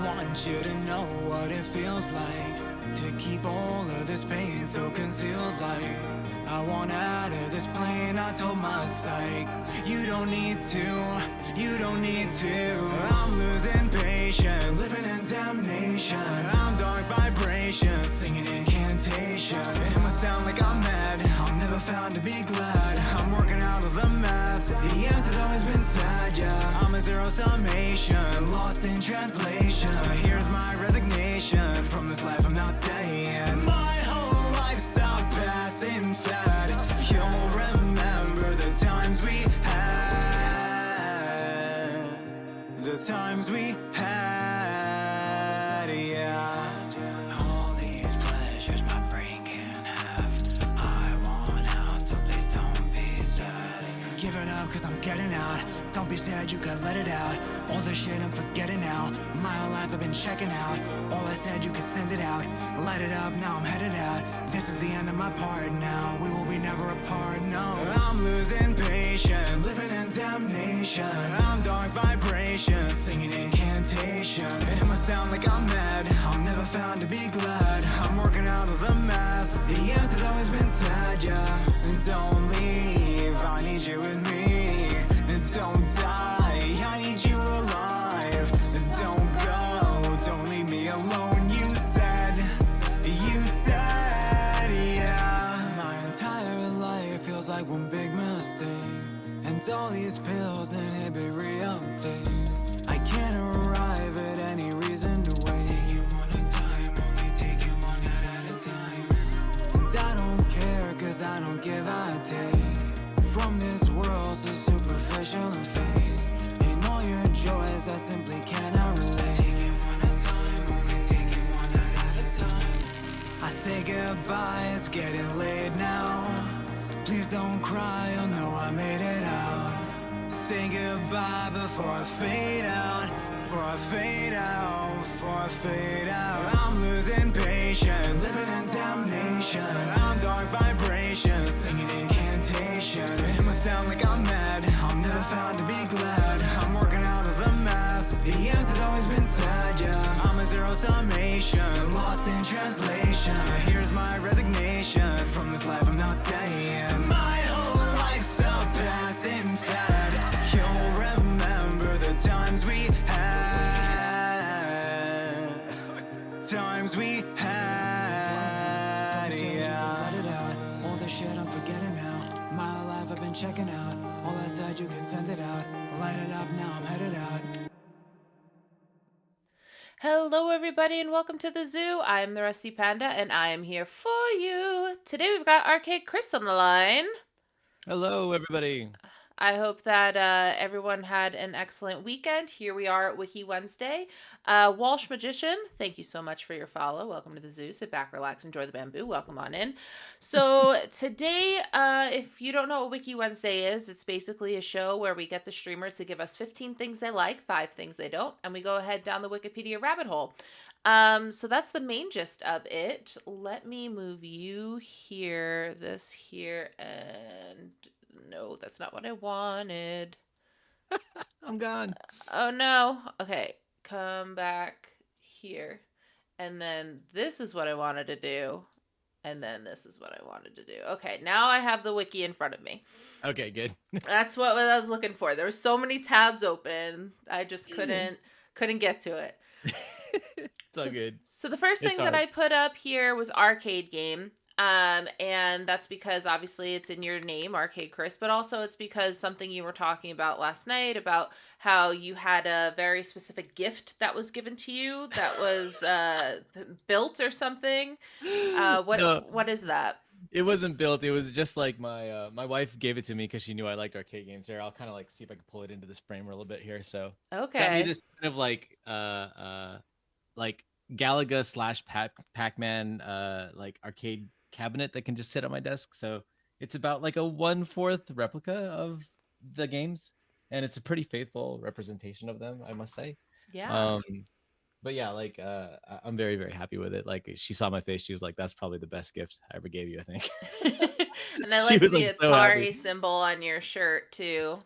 want you to know what it feels like to keep all of this pain so concealed. Like I want out of this plane. I told my psych, you don't need to, you don't need to. I'm losing patience, living in damnation. I'm dark vibrations, singing incantations. It must sound like I'm mad, I'm never found to be glad. I'm working out of the math, the answer's always been sad, yeah. I'm a zero summation, lost in translation. Here's my resignation, from this life I'm not staying. My whole life's a passing fad. You'll remember the times we had, the times we had, yeah. All these pleasures my brain can't have. I want out, so please don't be sad. Giving up cause I'm getting out. Don't be sad, you could let it out. All the shit I'm forgetting now. My whole life I've been checking out. All I said you could send it out. Light it up, now I'm headed out. This is the end of my part now. We will be never apart, no. I'm losing patience, living in damnation. I'm dark vibrations, singing incantations. It must sound like I'm mad, I'm never found to be glad. I'm working out of the math, the answer's always been sad, yeah. Don't leave, I need you with me. Don't die, I need you alive. Don't go, don't leave me alone. You said, yeah. My entire life feels like one big mistake, and all these pills inhibit re-uptake. I can't arrive at any reason to wait. Take it one at a time, only take it one night at a time. And I don't care, cause I don't give a take. From this world so superficial and fake. In all your joys I simply cannot relate. Take it one at a time, only take it one night at a time. I say goodbye, it's getting late now. Please don't cry, you'll know I made it out. Say goodbye before I fade out. Before I fade out, before I fade out. I'm losing patience, living in damnation. I'm dark vibrations, singing incantations. It must sound like I'm mad, I'm never found to be glad. I'm working out of the math, the answer's always been sad, yeah. I'm a zero summation, lost in translation. Here's my resignation, from this life I'm not staying. My whole life's a passing fad. You'll remember the times we had, times we had, yeah. Let it out, all the shit I'm forgetting now. My whole life I've been checking out. All I said you could send it out. Light it up, now I'm headed out. Hello, everybody, and welcome to the zoo. I'm the Rusty Panda, and I am here for you. Today we've got Arcade Chris on the line. Hello, everybody. I hope that everyone had an excellent weekend. Here we are at Wiki Wednesday. Walsh Magician, thank you so much for your follow. Welcome to the zoo. Sit back, relax, enjoy the bamboo. Welcome on in. So today, if you don't know what Wiki Wednesday is, it's basically a show where we get the streamer to give us 15 things they like, 5 things they don't, and we go ahead down the Wikipedia rabbit hole. So that's the main gist of it. Let me move you here, this here, and... no, that's not what I wanted. I'm gone. Oh no. Okay, come back here. And then this is what I wanted to do. And then this is what I wanted to do. Okay, now I have the wiki in front of me. Okay, good. That's what I was looking for. There were so many tabs open. I just couldn't get to it. It's all good. So the first thing that I put up here was arcade game. And that's because obviously it's in your name, Arcade Chris, but also it's because something you were talking about last night about how you had a very specific gift that was given to you that was built or something. What is that? It wasn't built. It was just like my wife gave it to me because she knew I liked arcade games. Here, I'll kind of like see if I can pull it into this frame a little bit here. So okay, got me this kind of like Galaga / Pac-Man like arcade cabinet that can just sit on my desk. So it's about like a 1/4 replica of the games, and it's a pretty faithful representation of them, I must say. Yeah. But yeah, like I'm very, very happy with it. Like she saw my face, she was like, "That's probably the best gift I ever gave you, I think." And I like the Atari symbol on your shirt too.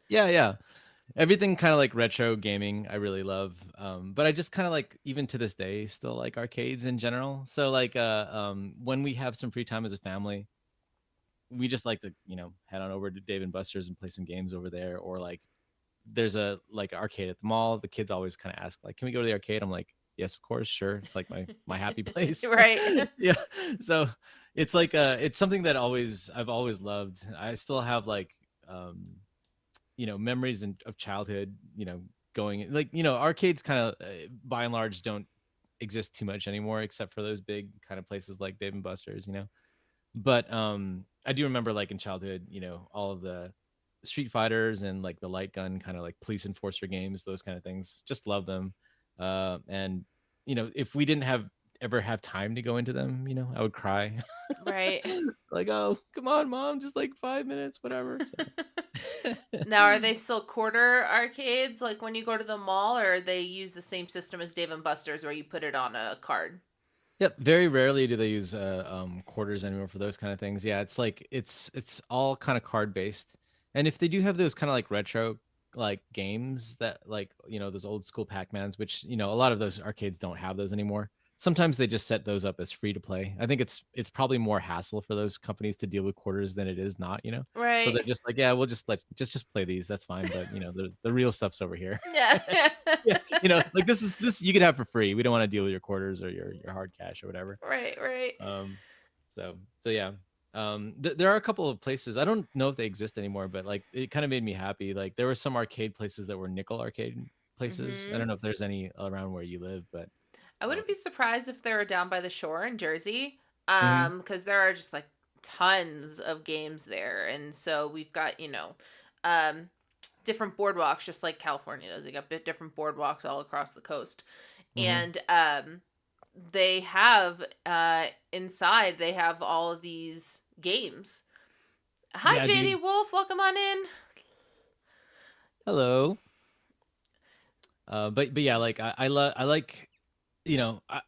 Yeah. everything kind of like retro gaming I really love. But I just kind of like, even to this day, still like arcades in general. So like when we have some free time as a family, we just like to, head on over to Dave and Buster's and play some games over there. Or like there's a like arcade at the mall. The kids always kind of ask like, can we go to the arcade? I'm like, yes, of course, sure. It's like my happy place. Right. Yeah. So it's like it's something that I've always loved. I still have like memories of childhood, going like, arcades kind of by and large don't exist too much anymore, except for those big kind of places like Dave and Buster's. But I do remember like in childhood, all of the Street Fighters and like the light gun kind of like police enforcer games, those kind of things. Just love them. And if we didn't ever have time to go into them, I would cry. Right. Like, oh, come on, mom, just like 5 minutes, whatever. So. Now, are they still quarter arcades like when you go to the mall, or they use the same system as Dave and Buster's where you put it on a card? Yep, very rarely do they use quarters anymore for those kind of things. Yeah, it's like it's all kind of card based, and if they do have those kind of like retro like games that like those old school Pac-Mans, which a lot of those arcades don't have those anymore. Sometimes they just set those up as free to play. I think it's probably more hassle for those companies to deal with quarters than it is not. So they're Right. just like, yeah, we'll just play these. That's fine, but the real stuff's over here. Yeah. Yeah, like this you could have for free. We don't want to deal with your quarters or your hard cash or whatever. Right, right. Um, so yeah. There are a couple of places. I don't know if they exist anymore, but like it kind of made me happy. Like there were some arcade places that were nickel arcade places. I Hmm. don't know if there's any around where you live, but I um, wouldn't be surprised if they're down by the shore in Jersey, mhm. because there are just like tons of games there, and so we've got um, different boardwalks, just like California does. They got different boardwalks all across the coast, Mhm. and they have inside they have all of these games. Hi, Yeah, JD dude. Wolf, welcome on in. Hello. But yeah, like I like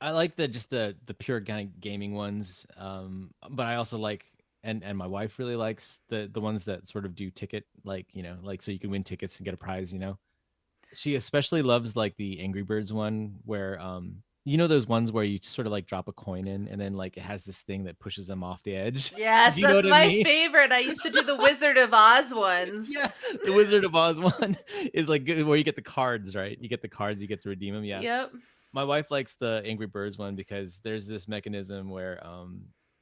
I like the pure kind of gaming ones. But I also like, and my wife really likes the ones that sort of do ticket, like like so you can win tickets and get a prize. She especially loves like the Angry Birds one where those ones where you sort of like drop a coin in and then like it has this thing that pushes them off the edge. Yes, Do you know that's what I my mean? favorite. I used to do the Wizard of Oz ones. Yeah, the Wizard of Oz one is like good, where you get the cards, right? You get the cards, you get to redeem them. Yeah, Yep. my wife likes the Angry Birds one because there's this mechanism where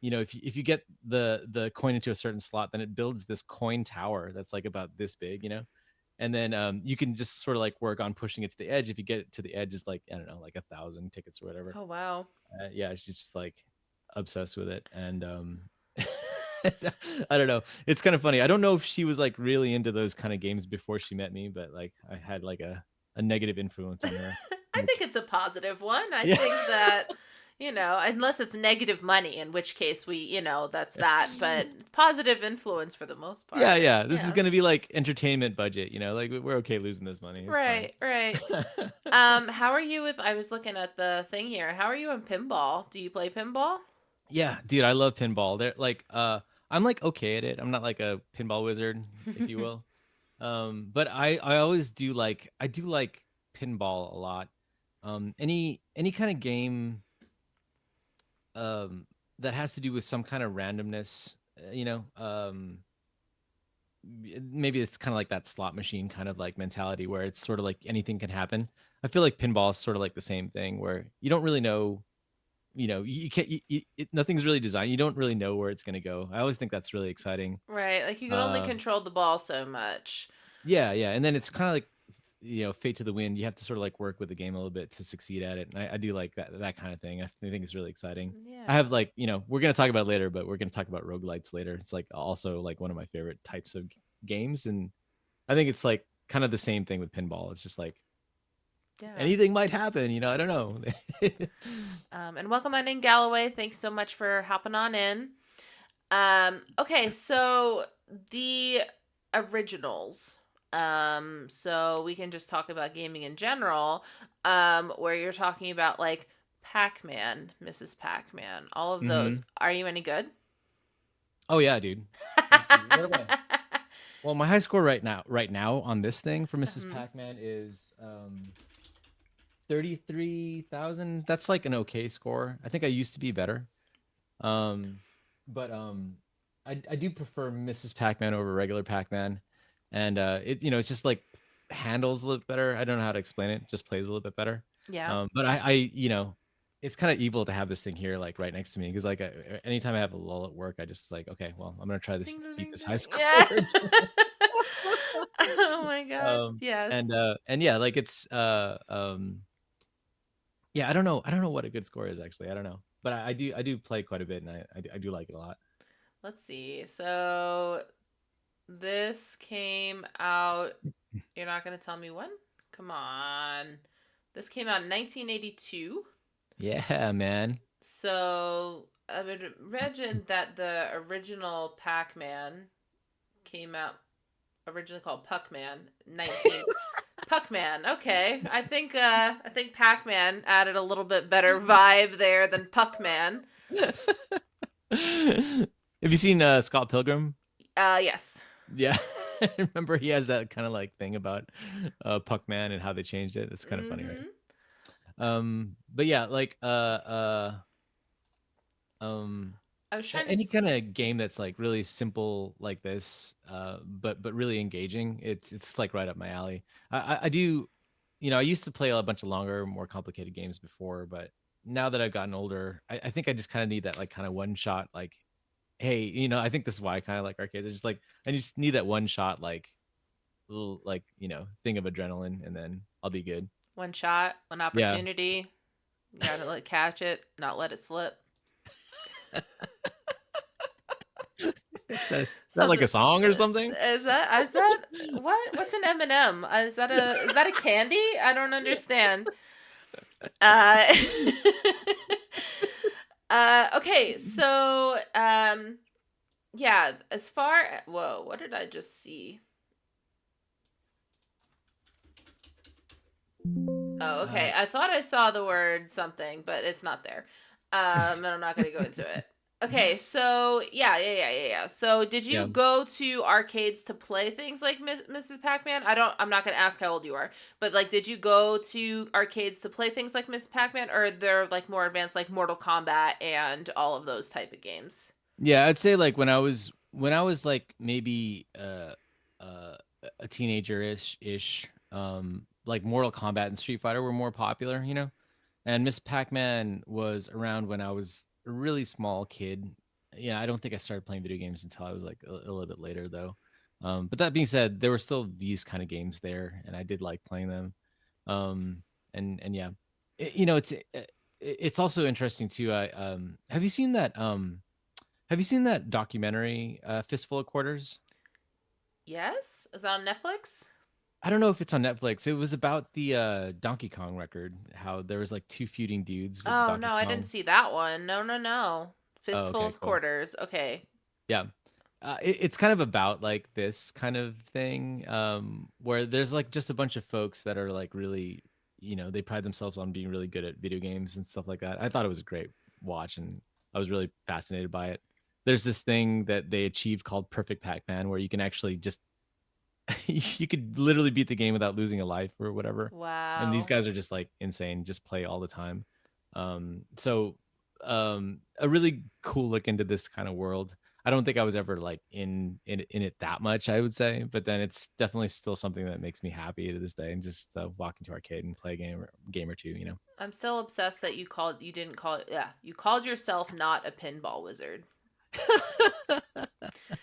if you get the coin into a certain slot, then it builds this coin tower that's like about this big. And then you can just sort of like work on pushing it to the edge. If you get it to the edge, is like, I don't know, like 1,000 tickets or whatever. Oh wow. Yeah, she's just like obsessed with it. And I don't know, it's kind of funny. I don't know if she was like really into those kind of games before she met me, but like I had like a negative influence on her. I Like, think it's a positive one. I yeah. think that, unless it's negative money, in which case that's that, but positive influence for the most Yeah, part. yeah. This is Yeah. gonna be like entertainment budget, like we're okay losing this money. It's fine. Right, right. How are you with I was looking at the thing here. How are you in pinball? Do you play pinball? Yeah, dude, I love pinball. They're like I'm like okay at it. I'm not like a pinball wizard, if you will. But I always do like pinball a lot. Any kind of game um that has to do with some kind of randomness, maybe it's kind of like that slot machine kind of like mentality where it's sort of like anything can happen. I feel like pinball is sort of like the same thing where you don't really know, you can't, nothing's really designed. You don't really know where it's going to go. I always think that's really exciting. Right, like you can only Uh, control the ball so much. yeah, yeah. And then it's kind of like, fate to the wind. You have to sort of like work with the game a little bit to succeed at it. And I do like that kind of thing. I think it's really exciting. I Yeah. have like, we're going to talk about it later, but we're going to talk about roguelites later. It's like also like one of my favorite types of games. And I think it's like kind of the same thing with pinball. It's just like Yeah. anything might happen, I don't know. And welcome on in, Galloway. Thanks so much for hopping on in. Okay, so the originals. So we can just talk about gaming in general. Where you're talking about like Pac-Man, Mrs. Pac-Man, all of Hmm. those. Are you any good? Oh yeah, dude. Let's see. What am I? Well, my high score right now on this thing for Mrs. Mhm. Pac-Man is 33,000. That's like an okay score. I think I used to be better. Um, but I do prefer Mrs. Pac-Man over regular Pac-Man, and it it's just like handles a little bit better. I don't know how to explain it. Just plays a little bit better. Yeah. But it's kind of evil to have this thing here like right next to me because like anytime I have a lull at work, I just like okay, well I'm gonna try this Ding, ding, beat ding, this high ding. score. Yeah. Oh my god. Yes. And yeah, like it's yeah, I don't know what a good score is actually. I don't know, but I do play quite a bit, and I do like it a lot. Let's see. So this came out. You're not going to tell me when? Come on. This came out in 1982. Yeah, man. So I would imagine that the original Pac-Man came out originally called Puckman 19 Puckman. Okay. I think Pac-Man added a little bit better vibe there than Puckman. Have you seen Scott Pilgrim? Yes. Yeah. I remember he has that kind of like thing about Puckman and how they changed it. It's kind of funny, right? Mhm. But yeah, like um I was trying to any kind of game that's like really simple like this but really engaging, it's like right up my alley. I do, I used to play a bunch of longer, more complicated games before, but now that I've gotten older, I think I just kind of need that like kind of one shot like, hey, I think this is why I kind of like arcades. I just like I just need that one shot like little like thing of adrenaline, and then I'll be good. one shot, one Yeah. opportunity. You gotta catch it, not let it slip. Is that like Something a song or something? is that what? What's an M&M? Is that a candy? I don't understand. Uh, okay, so yeah, as far whoa, what did I just see? Oh, okay. uh I thought I saw the word something, but it's not there. And I'm not going to go into it. Okay, so yeah. So, did you yeah. go to arcades to play things like Mrs. Pac-Man? I'm not going to ask how old you are, but like, did you go to arcades to play things like Mrs. Pac-Man, or they're like more advanced, like Mortal Kombat and all of those type of games? Yeah, I'd say like when I was like maybe uh a teenager ish, like Mortal Kombat and Street Fighter were more popular, And Miss Pac-Man was around when I was a really small kid. Yeah, I don't think I started playing video games until I was like a little bit later though. But that being said, there were still these kind of games there, and I did like playing them. And yeah, it's also interesting too. I have you seen that documentary, Fistful of Quarters? Yes, is that on Netflix? I don't know if it's on Netflix. It was about the Donkey Kong record, how there was like two feuding dudes with Oh Donkey no, I didn't Kong. see that one. No, no, no. Oh, Fistful okay, of cool. quarters. Okay. Yeah. It's kind of about like this kind of thing, where there's like just a bunch of folks that are like really, they pride themselves on being really good at video games and stuff like that. I thought it was a great watch, and I was really fascinated by it. There's this thing that they achieved called Perfect Pac-Man, where you can actually just you could literally beat the game without losing a life or whatever. And these Wow. guys are just like insane, just play all the time. So a really cool look into this kind of world. I don't think I was ever like in it that much, I would say, but then it's definitely still something that makes me happy to this day, and just walk into arcade and play a game or two. I'm still obsessed that you didn't call it, yeah, you called yourself not a pinball wizard.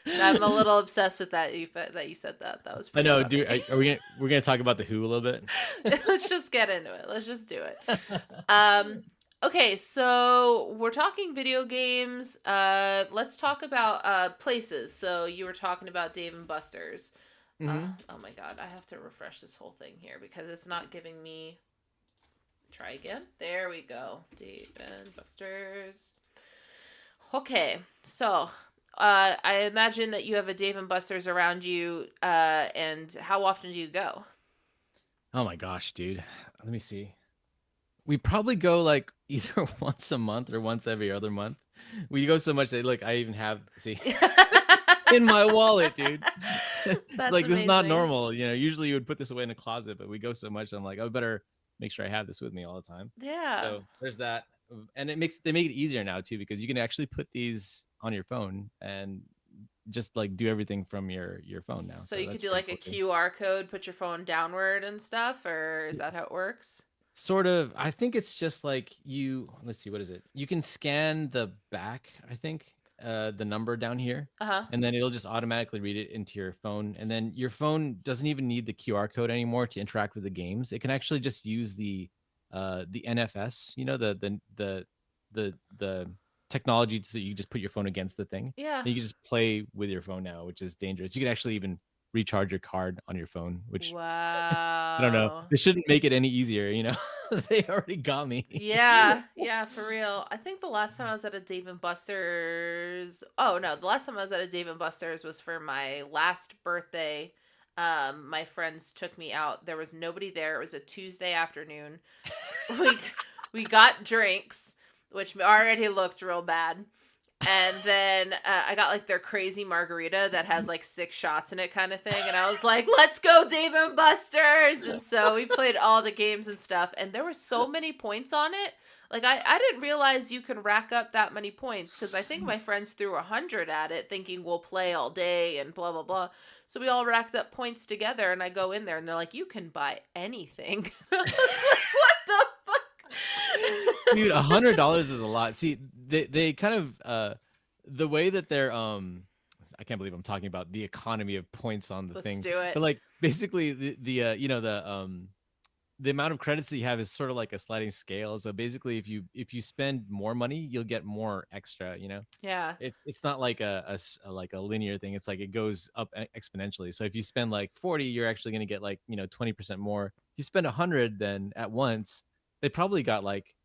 I'm a little obsessed with that you said that. That was I pretty know, funny. dude. Are we're gonna talk about the Who a little bit? Let's just get into it. Let's just do it. Um okay, so we're talking video games. Let's talk about places. So you were talking about Dave and Buster's. Hmm. Oh my god, I have to refresh this whole thing here because it's not giving me. Try again. There we go. Dave and Buster's. Okay, so I imagine that you have a Dave and Buster's around you, and how often do you go? Oh my gosh, dude. Let me see. We probably go like either once a month or once every other month. We go so much that like I even have see. in my wallet, dude. That's Like, this is not amazing. normal. Usually you would put this away in a closet, but we go so much. I'm like, I better make sure I have this with me all the time. Yeah. So there's that. And they make it easier now too, because you can actually put these on your phone and just like do everything from your phone now. So So you could that's do pretty like a cool too. QR code, put your phone downward and stuff, or is that how it works? Sort of. I think it's just like let's see, what is it? You can scan the back, I think, the number down here, Uh-huh. and then it'll just automatically read it into your phone. And then your phone doesn't even need the QR code anymore to interact with the games. It can actually just use the NFS, the technology, so you just put your phone against the thing. Yeah. And you can just play with your phone now, which is dangerous. You can actually even recharge your card on your phone, which I don't know. Wow. They shouldn't make it any easier. They already got me. Yeah, yeah, for real. I think the last time I was at a Dave and Buster's, oh no, the last time I was at a Dave and Buster's was for my last birthday. My friends took me out. There was nobody there. It was a Tuesday afternoon. We we got drinks, which already looked real bad. And then I got like their crazy margarita that has like 6 shots in it, kind of thing. And I was like, let's go, Dave and Buster's. And so we played all the games and stuff. And there were so many points on it. Like, I didn't realize you can rack up that many points, because I think my friends threw 100 at it thinking we'll play all day and blah, blah, blah. So we all racked up points together. And I go in there and they're like, you can buy anything. I was like, what the fuck? Dude, $100 is a lot. See, they kind of the way that they're I can't believe I'm talking about the economy of points on the Let's thing. do it. But like basically the amount of credits that you have is sort of like a sliding scale. So basically if you spend more money, you'll get more extra. Yeah. It's not like like a linear thing. It's like it goes up exponentially. So if you spend like 40, you're actually going to get like 20% more. If you spend 100, then at once they probably got like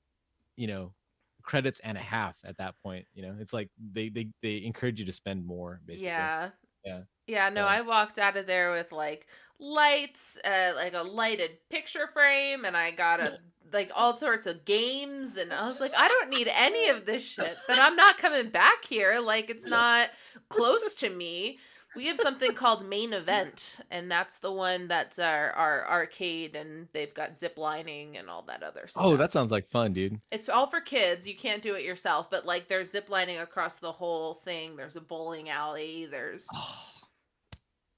credits and a half at that point. It's like they encourage you to spend more, basically. Yeah. Yeah. Yeah, no, So I walked out of there with like lights, like a lighted picture frame, and I got like all sorts of games, and I was like, I don't need any of this shit, but I'm not coming back here. Like, it's not close to me. We have something called Main Event, and that's the one that's our arcade, and they've got zip lining and all that other Oh, stuff. that sounds like fun, dude. It's all for kids. You can't do it yourself, but like there's zip lining across the whole thing. There's a bowling alley. There's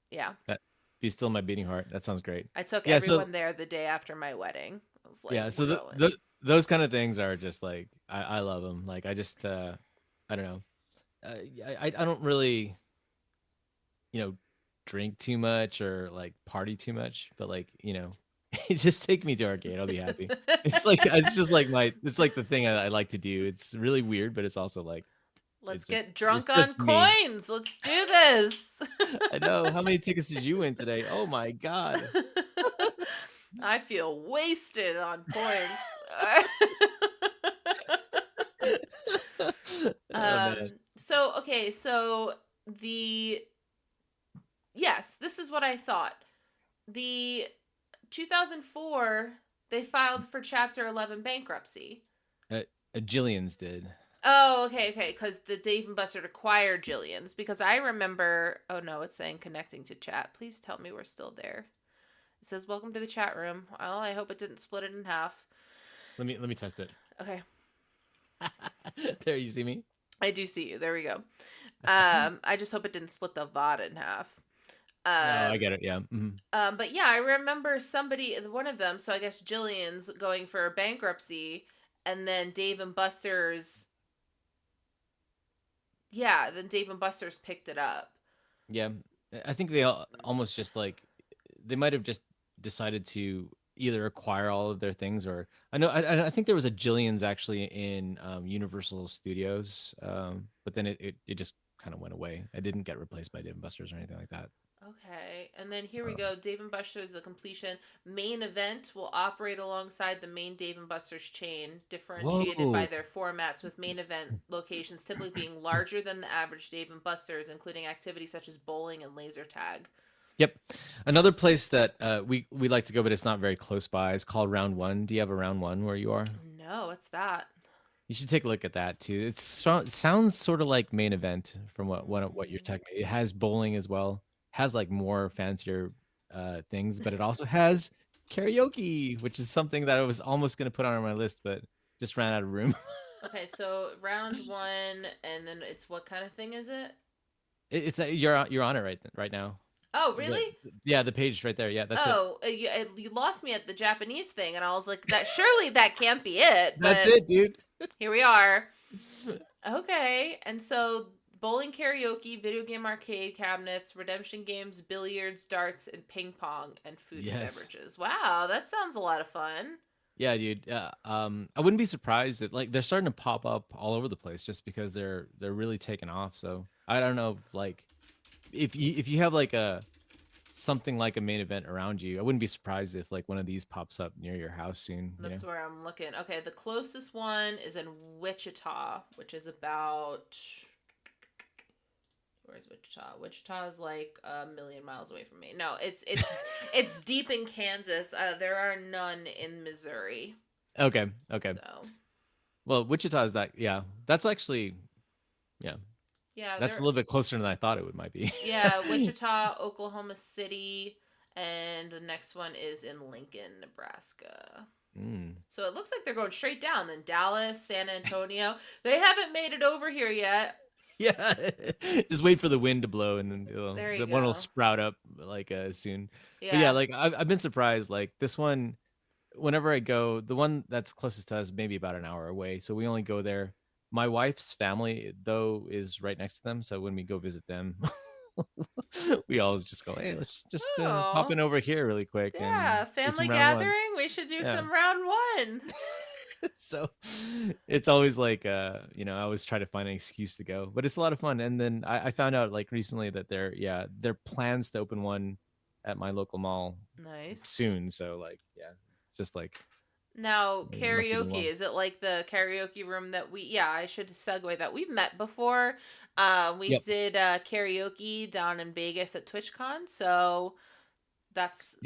yeah. That be still my beating heart. That sounds great. I took Yeah. So everyone there the day after my wedding. I was like, yeah. we're So going. those kind of things are just like I love them. Like I just I don't know. I don't really drink too much or like party too much, but like just take me to arcade. I'll be happy. It's just like it's like the thing I like to do. It's really weird, but it's also like Let's it's get drunk just on me. coins. Let's do this. I know. How many tickets did you win today? Oh my god. I feel wasted on points. Oh man. So okay, so the yes, this is what I thought. The 2004 they filed for Chapter 11 bankruptcy. Jillian's did. Oh, okay, because the Dave and Buster acquired Jillian's. Because I remember, oh no, it's saying connecting to chat. Please tell me we're still there. It says welcome to the chat room. Well, I hope it didn't split it in half. Let me test it. Okay, There, you see me? I do see you. There we go. I just hope it didn't split the VOD in half. Oh, I get it. Yeah. But yeah, I remember somebody, one of them. So I guess Jillian's going for bankruptcy, and then Dave and Buster's. Yeah, then Dave and Buster's picked it up. Yeah. I think they almost just like they might have just decided to either acquire all of their things, or I think there was a Jillian's actually in Universal Studios, but then it just kind of went away. It didn't get replaced by Dave and Buster's or anything like that. Okay, and then here we Um, go. Dave and Buster's the completion. Main Event will operate alongside the main Dave and Buster's chain, differentiated by Whoa. their formats, with Main Event locations typically being larger than the average Dave and Buster's, including activities such as bowling and laser tag. Yep. Another place that we like to go, but it's not very close by. It's called Round One. Do you have a Round One where you are? No, what's that? You should take a look at that too. It sounds sort of like main event from what you're talking about. It has bowling as well. Has like more fancier things, but it also has karaoke, which is something that I was almost going to put on my list, but just ran out of room. Okay, so round one, and then it's what kind of thing is it? It's you're on it right now. Oh, really? Yeah, the page right there. Yeah, that's it. Oh, you lost me at the Japanese thing, and I was like, that surely that can't be it. That's But it, dude. here we are. Okay, and so bowling, karaoke, video game arcade cabinets, redemption games, billiards, darts, and ping pong, and food and Yes. beverages. Wow, that sounds a lot of fun. Yeah, dude. I wouldn't be surprised if like they're starting to pop up all over the place just because they're really taking off. So I don't know, like if you have like something like a main event around you, I wouldn't be surprised if like one of these pops up near your house soon. That's where I'm looking. Okay, the closest one is in Wichita, which is about. Where's Wichita? Wichita is like a million miles away from me. No, it's deep in Kansas. There are none in Missouri. Okay. So Well, Wichita is that. Yeah, that's actually. Yeah, yeah, that's a little bit closer than I thought it might be. Yeah, Wichita, Oklahoma City, and the next one is in Lincoln, Nebraska. So it looks like they're going straight down. Then Dallas, San Antonio. They haven't made it over here yet. Yeah, just wait for the wind to blow, and then There one will go. sprout up like soon. Yeah. But yeah, like I've been surprised. Like this one, whenever I go, the one that's closest to us, maybe about an hour away. So we only go there. My wife's family, though, is right next to them. So when we go visit them, we always just go, hey, let's just pop in over here really quick. Yeah, And do family some round one." gathering. We should do Yeah. some round one. So it's always like I always try to find an excuse to go, but it's a lot of fun. And then I found out like recently that there plans to open one at my local mall Nice. soon. So like it's just like Now, it must be doing karaoke, well. is it like the karaoke room that I should segue that we've met before. We Yep. did karaoke down in Vegas at TwitchCon, so that's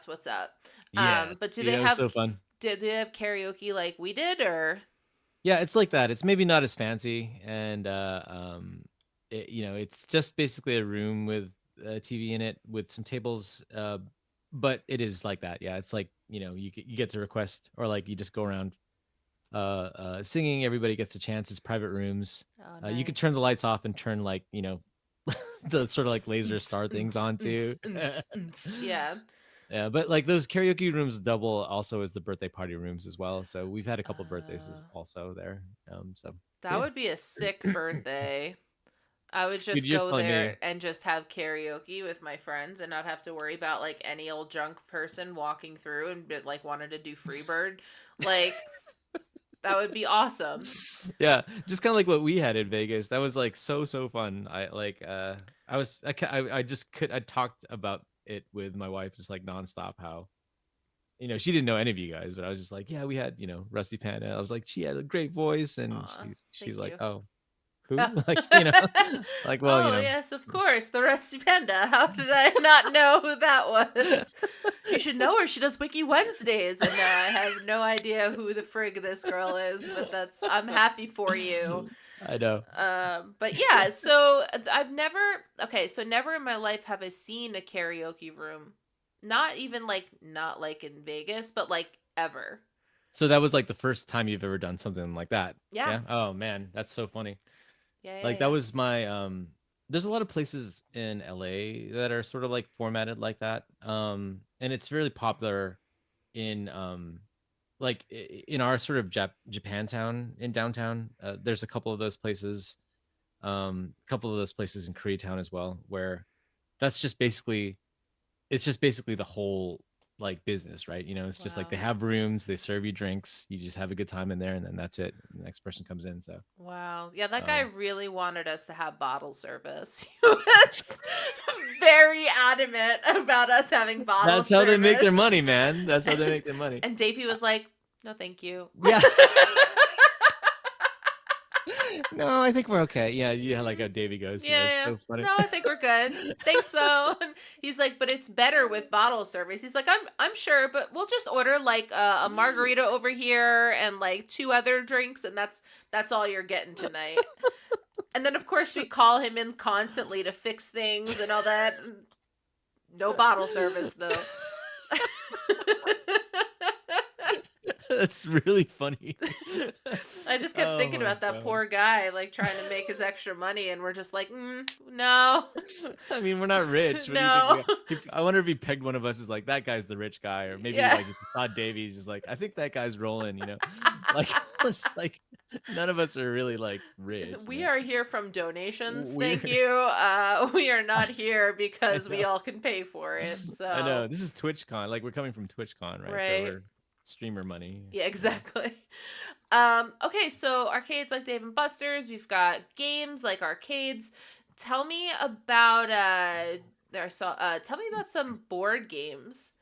what's up. Yeah, But do dude, they that was have so fun. do they have karaoke like we did, or? Yeah, it's like that. It's maybe not as fancy, and it's just basically a room with a TV in it with some tables. But it is like that. Yeah, it's like you get to request, or like you just go around singing. Everybody gets a chance. It's private rooms. Oh, You could turn the nice. lights off and turn like the sort of like laser star things on too. Yeah. Yeah, but like those karaoke rooms double also as the birthday party rooms as well. So we've had a couple birthdays also there. So That would be a sick birthday. I would Dude, just you're go telling me. there and just have karaoke with my friends and not have to worry about like any old drunk person walking through and like wanted to do Freebird. Like that would be awesome. Yeah, just kind of like what we had in Vegas. That was like so fun. I talked about it with my wife just like nonstop. How she didn't know any of you guys, but I was just like, yeah, we had Rusty Panda. I was like, she had a great voice, and Aw, she's thank like, you. oh, who? like like Oh yes, of course, the Rusty Panda. How did I not know who that was? You should know her. She does Wiki Wednesdays, and I have no idea who the frig this girl is. But I'm happy for you. I know. But yeah, so never in my life have I seen a karaoke room. Not even not like in Vegas, but like ever. So that was like the first time you've ever done something like that. Yeah. Oh man, that's so funny. Yeah. Like that was my there's a lot of places in LA that are sort of like formatted like that. And it's really popular in like in our sort of Japantown in downtown. There's a couple of those places. A couple of those places in Koreatown as well, where it's just basically the whole like business, right? It's just like they have rooms, they serve you drinks, you just have a good time in there, and then that's it. The next person comes in. So wow, yeah, that guy really wanted us to have bottle service. He was very adamant about us having bottle service. That's how they make their money, man. That's how they make their money. And Davey was like, no thank you. Yeah. No, I think we're okay. Yeah, yeah, like how Davey goes. Yeah, Yeah, it's yeah. so funny. No, I think we're good. Thanks though. And he's like, but it's better with bottle service. He's like, I'm sure, but we'll just order like a margarita over here and like two other drinks, and that's all you're getting tonight. And then of course we call him in constantly to fix things and all that. No bottle service though. That's really funny. I just kept Oh thinking my about that God. poor guy, like trying to make his extra money, and we're just like, no, I mean, we're not rich. What do you think? no, I wonder if he pegged one of us as like that guy's the rich guy, or maybe yeah. like if he saw Davey, he's just like, I think that guy's rolling. Like it's just like none of us are really like rich. We are here from donations, thank Weird. you. We are not here I because we know. all can pay for it. I know. So, This is TwitchCon. Like we're coming from TwitchCon, right? So right. we're streamer money. Yeah, exactly. Okay, so arcades like Dave and Buster's, we've got games like arcades. Tell me about tell me about some board games.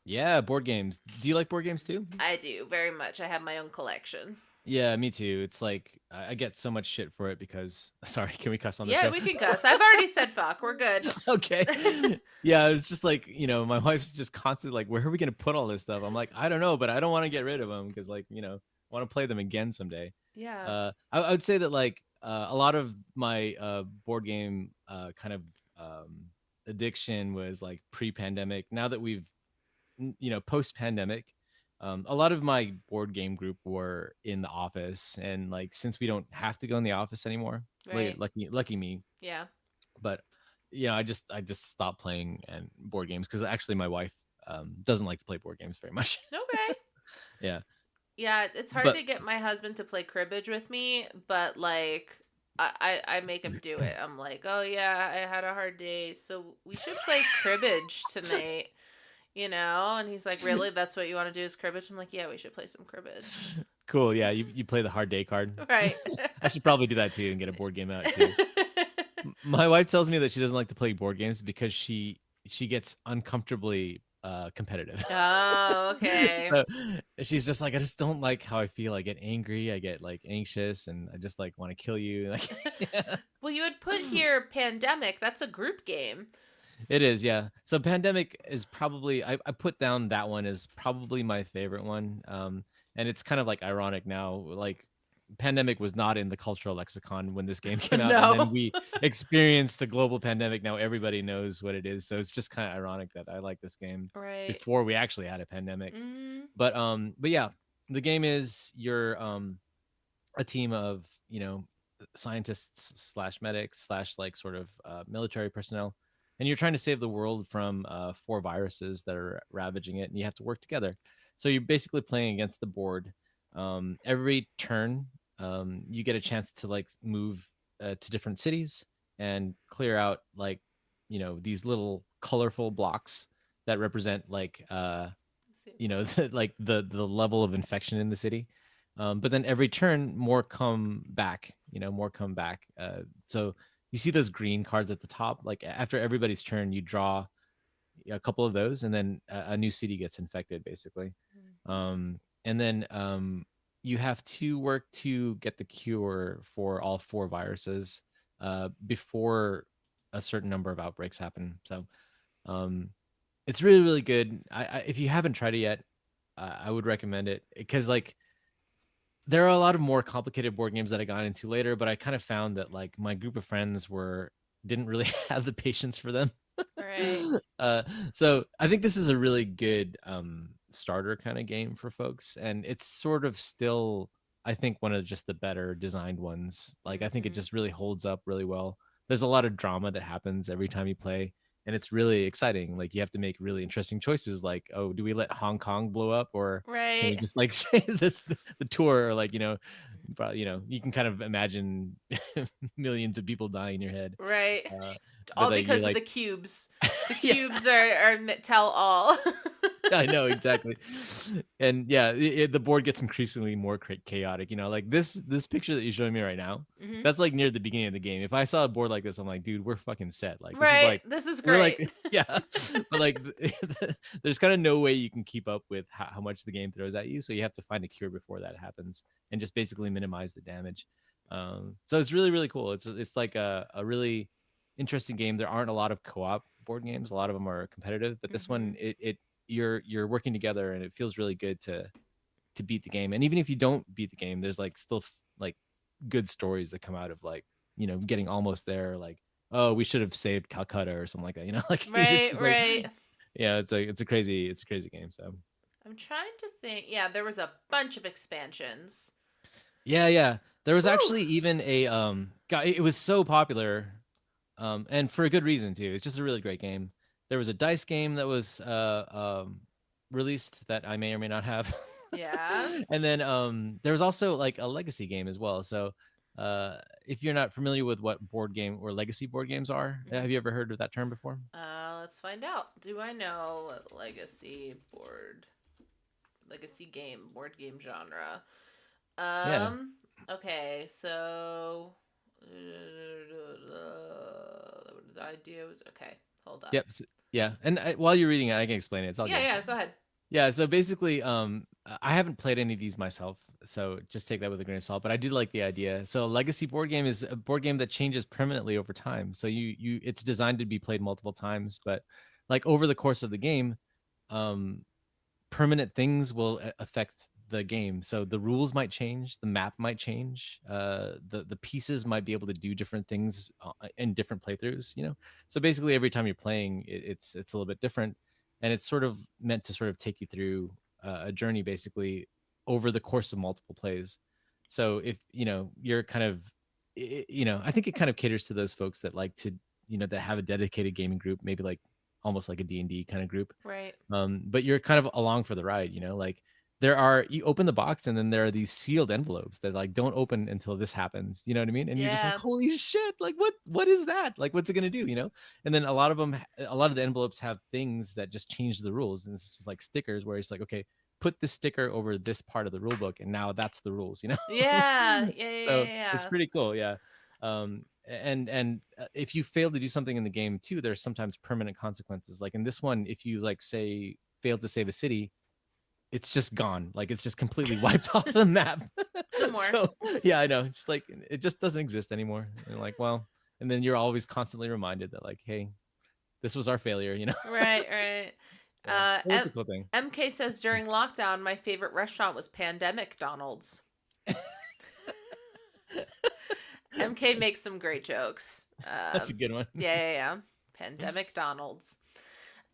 Yeah, board games. Do you like board games too? I do very much. I have my own collection. Yeah, me too. It's like I get so much shit for it because sorry, can we cuss on the Yeah, show? we can cuss. I've already said fuck. We're good. Okay. Yeah, it's just like, my wife's just constantly like, where are we gonna put all this stuff? I'm like, I don't know, but I don't want to get rid of them because like, I want to play them again someday. Yeah. I would say that like a lot of my board game kind of addiction was like pre-pandemic. Now that we've post-pandemic, a lot of my board game group were in the office, and like since we don't have to go in the office anymore, Right. lucky me. Yeah. But I just stopped playing and board games because actually my wife doesn't like to play board games very much. Okay. Yeah, Yeah, it's hard but to get my husband to play cribbage with me, but like I make him do it. I'm like, oh yeah, I had a hard day, so we should play cribbage tonight, And he's like, really? That's what you want to do is cribbage? I'm like, yeah, we should play some cribbage. cool. Yeah, you play the hard day card. Right. I should probably do that too and get a board game out too. My wife tells me that she doesn't like to play board games because she gets uncomfortably competitive. Oh, okay. So she's just like, I just don't like how I feel. I get angry, I get like anxious, and I just like want to kill you. Like, Well, you had put here Pandemic. That's a group game. it is, yeah. So Pandemic is probably I put down that one as probably my favorite one. And it's kind of like ironic now, like pandemic was not in the cultural lexicon when this game came out, and then No. we experienced the global pandemic. Now everybody knows what it is, so it's just kind of ironic that I like this game Right. before we actually had a pandemic. Mm, But yeah, the game is you're a team of scientists slash medics slash like sort of military personnel, and you're trying to save the world from 4 viruses that are ravaging it, and you have to work together. So you're basically playing against the board. Every turn, you get a chance to like move to different cities and clear out like these little colorful blocks that represent like let's see. like the level of infection in the city. But then every turn, more come back. More come back. So you see those green cards at the top. Like after everybody's turn, you draw a couple of those, and then a new city gets infected, basically. And then you have to work to get the cure for all 4 viruses before a certain number of outbreaks happen. So it's really, really good. If you haven't tried it yet, I would recommend it because like there are a lot of more complicated board games that I got into later, but I kind of found that like my group of friends didn't really have the patience for them. Right. So I think this is a really good starter kind of game for folks, and it's sort of still, I think, one of just the better designed ones. Like I think it just really holds up really well. There's a lot of drama that happens every time you play, and it's really exciting. Like you have to make really interesting choices, like, oh, do we let Hong Kong blow up, or can we Right. just like this the tour, or like probably, you can kind of imagine millions of people dying in your head. Right. But All like you're because of like the cubes. The yeah. cubes are tell all. I know exactly. And yeah, the board gets increasingly more chaotic. Like this picture that you're showing me right now, Hmm. that's like near the beginning of the game. If I saw a board like this, I'm like, dude, we're fucking set. Like this is Right. like This is we're great. like yeah, but like there's kind of no way you can keep up with how much the game throws at you. So you have to find a cure before that happens, and just basically minimize the damage. So it's really really cool. It's like a really interesting game. There aren't a lot of co-op board games. A lot of them are competitive, but this Mm-hmm. one it you're working together, and it feels really good to beat the game. And even if you don't beat the game, there's like still like good stories that come out of like, getting almost there. Like, oh, we should have saved Calcutta or something like that. Like it's Right, just like, right. yeah, it's a crazy game. So I'm trying to think. Yeah, there was a bunch of expansions. yeah. There was Woo! actually even a guy. It was so popular, and for a good reason too. It's just a really great game. There was a dice game that was released that I may or may not have. Yeah. And then there was also like a legacy game as well. So if you're not familiar with what board game or legacy board games are, have Mhm. you ever heard of that term before? Let's find out. Do I know legacy game, board game genre? Yeah. Okay, so the idea was okay. Hold on. Yep. Yeah. And while you're reading it, I can explain it. It's all Yeah, good. yeah. Go ahead. Yeah, so basically, I haven't played any of these myself, so just take that with a grain of salt. But I do like the idea. So, a legacy board game is a board game that changes permanently over time. So it's designed to be played multiple times, but like over the course of the game, um, permanent things will affect the game. So the rules might change, the map might change, the pieces might be able to do different things in different playthroughs. So basically, every time you're playing, it's a little bit different, and it's sort of meant to sort of take you through a journey, basically over the course of multiple plays. So if you're kind of, I think it kind of caters to those folks that like to, that have a dedicated gaming group, maybe like almost like a D&D kind of group, Right. but you're kind of along for the ride. Like you open the box and then there are these sealed envelopes that like don't open until this happens. You know what I mean? And you're just like, Yeah. holy shit, like what is that? Like what's it gonna do? And then a lot of the envelopes have things that just change the rules, and it's just like stickers where it's like, okay, put this sticker over this part of the rule book and now that's the rules. Yeah. Yeah. Yeah. So Yeah. it's Yeah. pretty cool. Yeah. And if you fail to do something in the game too, there's sometimes permanent consequences. Like in this one, if you like say failed to save a city, it's just gone. Like it's just completely wiped off the map. No more. So yeah, I know. Just like it just doesn't exist anymore. And like, well, and then you're always constantly reminded that like, hey, this was our failure. Right. Right. Yeah. Well, it's a cool thing. MK says during lockdown, my favorite restaurant was Pandemic Donald's. MK makes some great jokes. That's a good one. Yeah. Pandemic Donald's.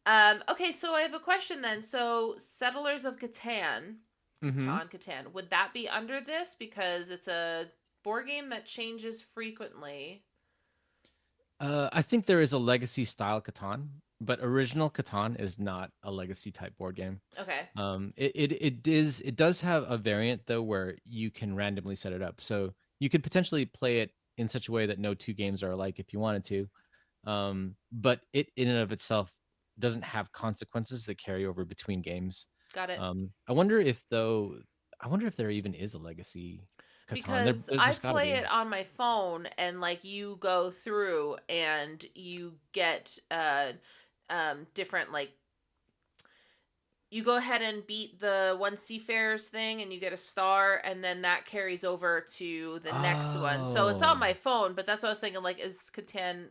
Okay, so I have a question then. So, Settlers of Catan, Mm-hmm. Catan, would that be under this because it's a board game that changes frequently? I think there is a legacy style Catan, but original Catan is not a legacy type board game. Okay. It does have a variant though where you can randomly set it up. So you could potentially play it in such a way that no two games are alike if you wanted to. But it in and of itself doesn't have consequences that carry over between games. Got it. I wonder if there even is a legacy Catan. Because I There's got to play be. it on my phone and like you go through and you get different like you go ahead and beat the one Seafarers thing and you get a star and then that carries over to the next one. So it's on Oh. my phone, but that's what I was thinking like is Catan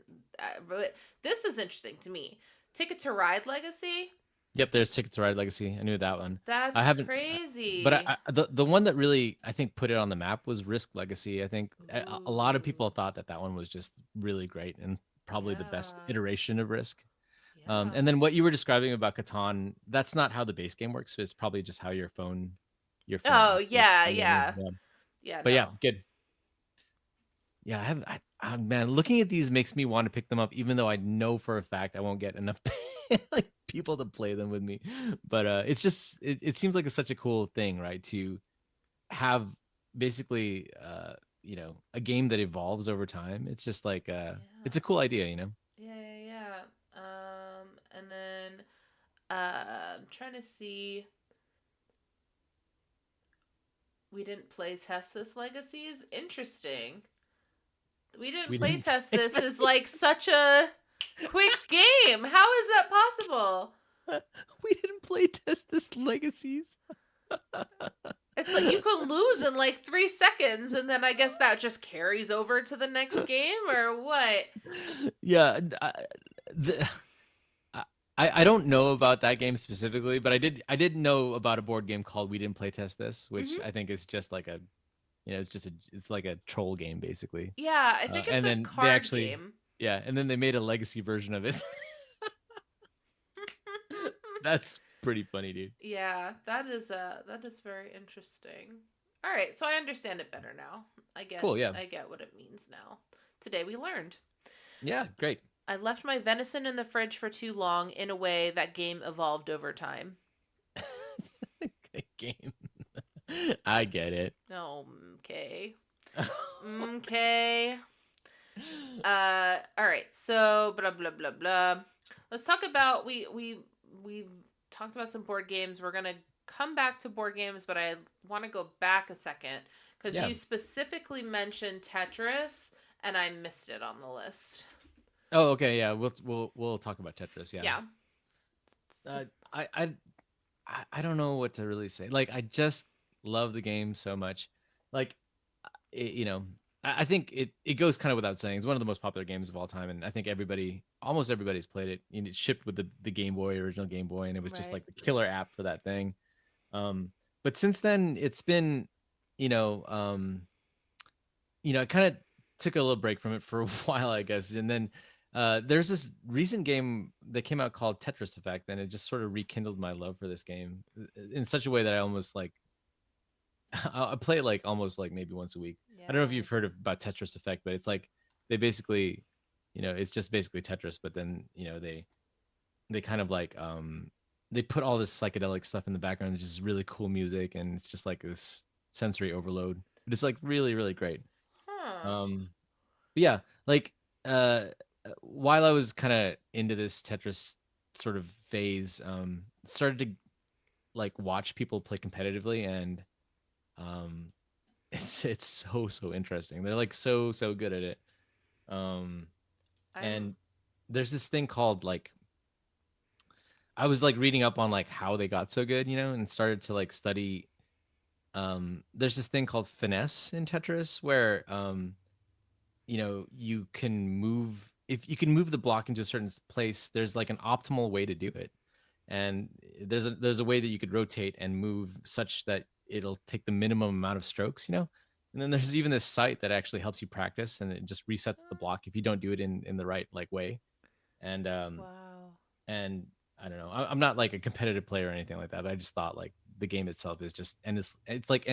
but this is interesting to me. Ticket to Ride Legacy? Yep, there's Ticket to Ride Legacy. I knew that one. That's I haven't, but crazy. the one that really I think put it on the map was Risk Legacy. I think a lot of people Ooh. thought that one was just really great and probably the best Yeah. iteration of Risk. And Yeah. then what you were describing about Catan, that's not how the base game works. It's probably just how your phone Oh, operates. yeah, You know what I mean? yeah. Yeah. Yeah, But yeah, no. good. Yeah, man, looking at these makes me want to pick them up, even though I know for a fact I won't get enough like people to play them with me. But it's just it seems like it's such a cool thing, right? To have basically a game that evolves over time. It's just like it's a Yeah. cool idea. Yeah. And then I'm trying to see. We didn't play test this Legacies. Interesting. We didn't We play didn't test play this this. is like such a quick game. How is that possible? We didn't play test this legacies. It's like you could lose in like 3 seconds, and then I guess that just carries over to the next game, or what? Yeah, the, I don't know about that game specifically, but I did know about a board game called We Didn't Playtest This, which Hmm. I think is just like it's like a troll game basically. Yeah, I think it's And a then they card actually, game. yeah, and then they made a legacy version of it. That's pretty funny, dude. Yeah, that is very interesting. All right, so I understand it better now. Cool, yeah, I get what it means now. Today we learned. yeah, great. I left my venison in the fridge for too long in a way that game evolved over time. Game. I get it. Okay. Okay. All right. So blah blah blah blah. Let's talk about we've talked about some board games. We're gonna come back to board games, but I want to go back a second because Yeah. you specifically mentioned Tetris, and I missed it on the list. Oh, okay, yeah. We'll talk about Tetris. Yeah. Yeah. Uh, I I I don't know what to really say. Like, I just love the game so much. Like, you know, I think it goes kind of without saying. It's one of the most popular games of all time, and I think almost everybody's played it. And it shipped with the Game Boy, original Game Boy, and it was just Right. like the killer app for that thing. Um, but since then, it's been, you know, um, I kind of took a little break from it for a while, I guess. And then there's this recent game that came out called Tetris Effect, and it just sort of rekindled my love for this game in such a way that I almost like I play it like almost like maybe once a week. I don't know if you've heard Yes. about Tetris Effect, but it's like they basically, it's just basically Tetris, but then they kind of like they put all this psychedelic stuff in the background, it's just really cool music, and it's just like this sensory overload. But it's like really, really great. Huh. Um, but yeah, like uh, while I was kind of into this Tetris sort of phase, started to like watch people play competitively, and um, it's so interesting. They're like so good at it. Um, I'm and there's this thing called like I was like reading up on like how they got so good, and started to like study. There's this thing called finesse in Tetris where you can move if you can move the block into a certain place. There's like an optimal way to do it, and there's a way that you could rotate and move such that it'll take the minimum amount of strokes. And then there's even this site that actually helps you practice, and it just resets the block if you don't do it in the right like way. And wow. and I don't know, I'm not like a competitive player or anything like that, but I just thought like the game itself is just endless. It's like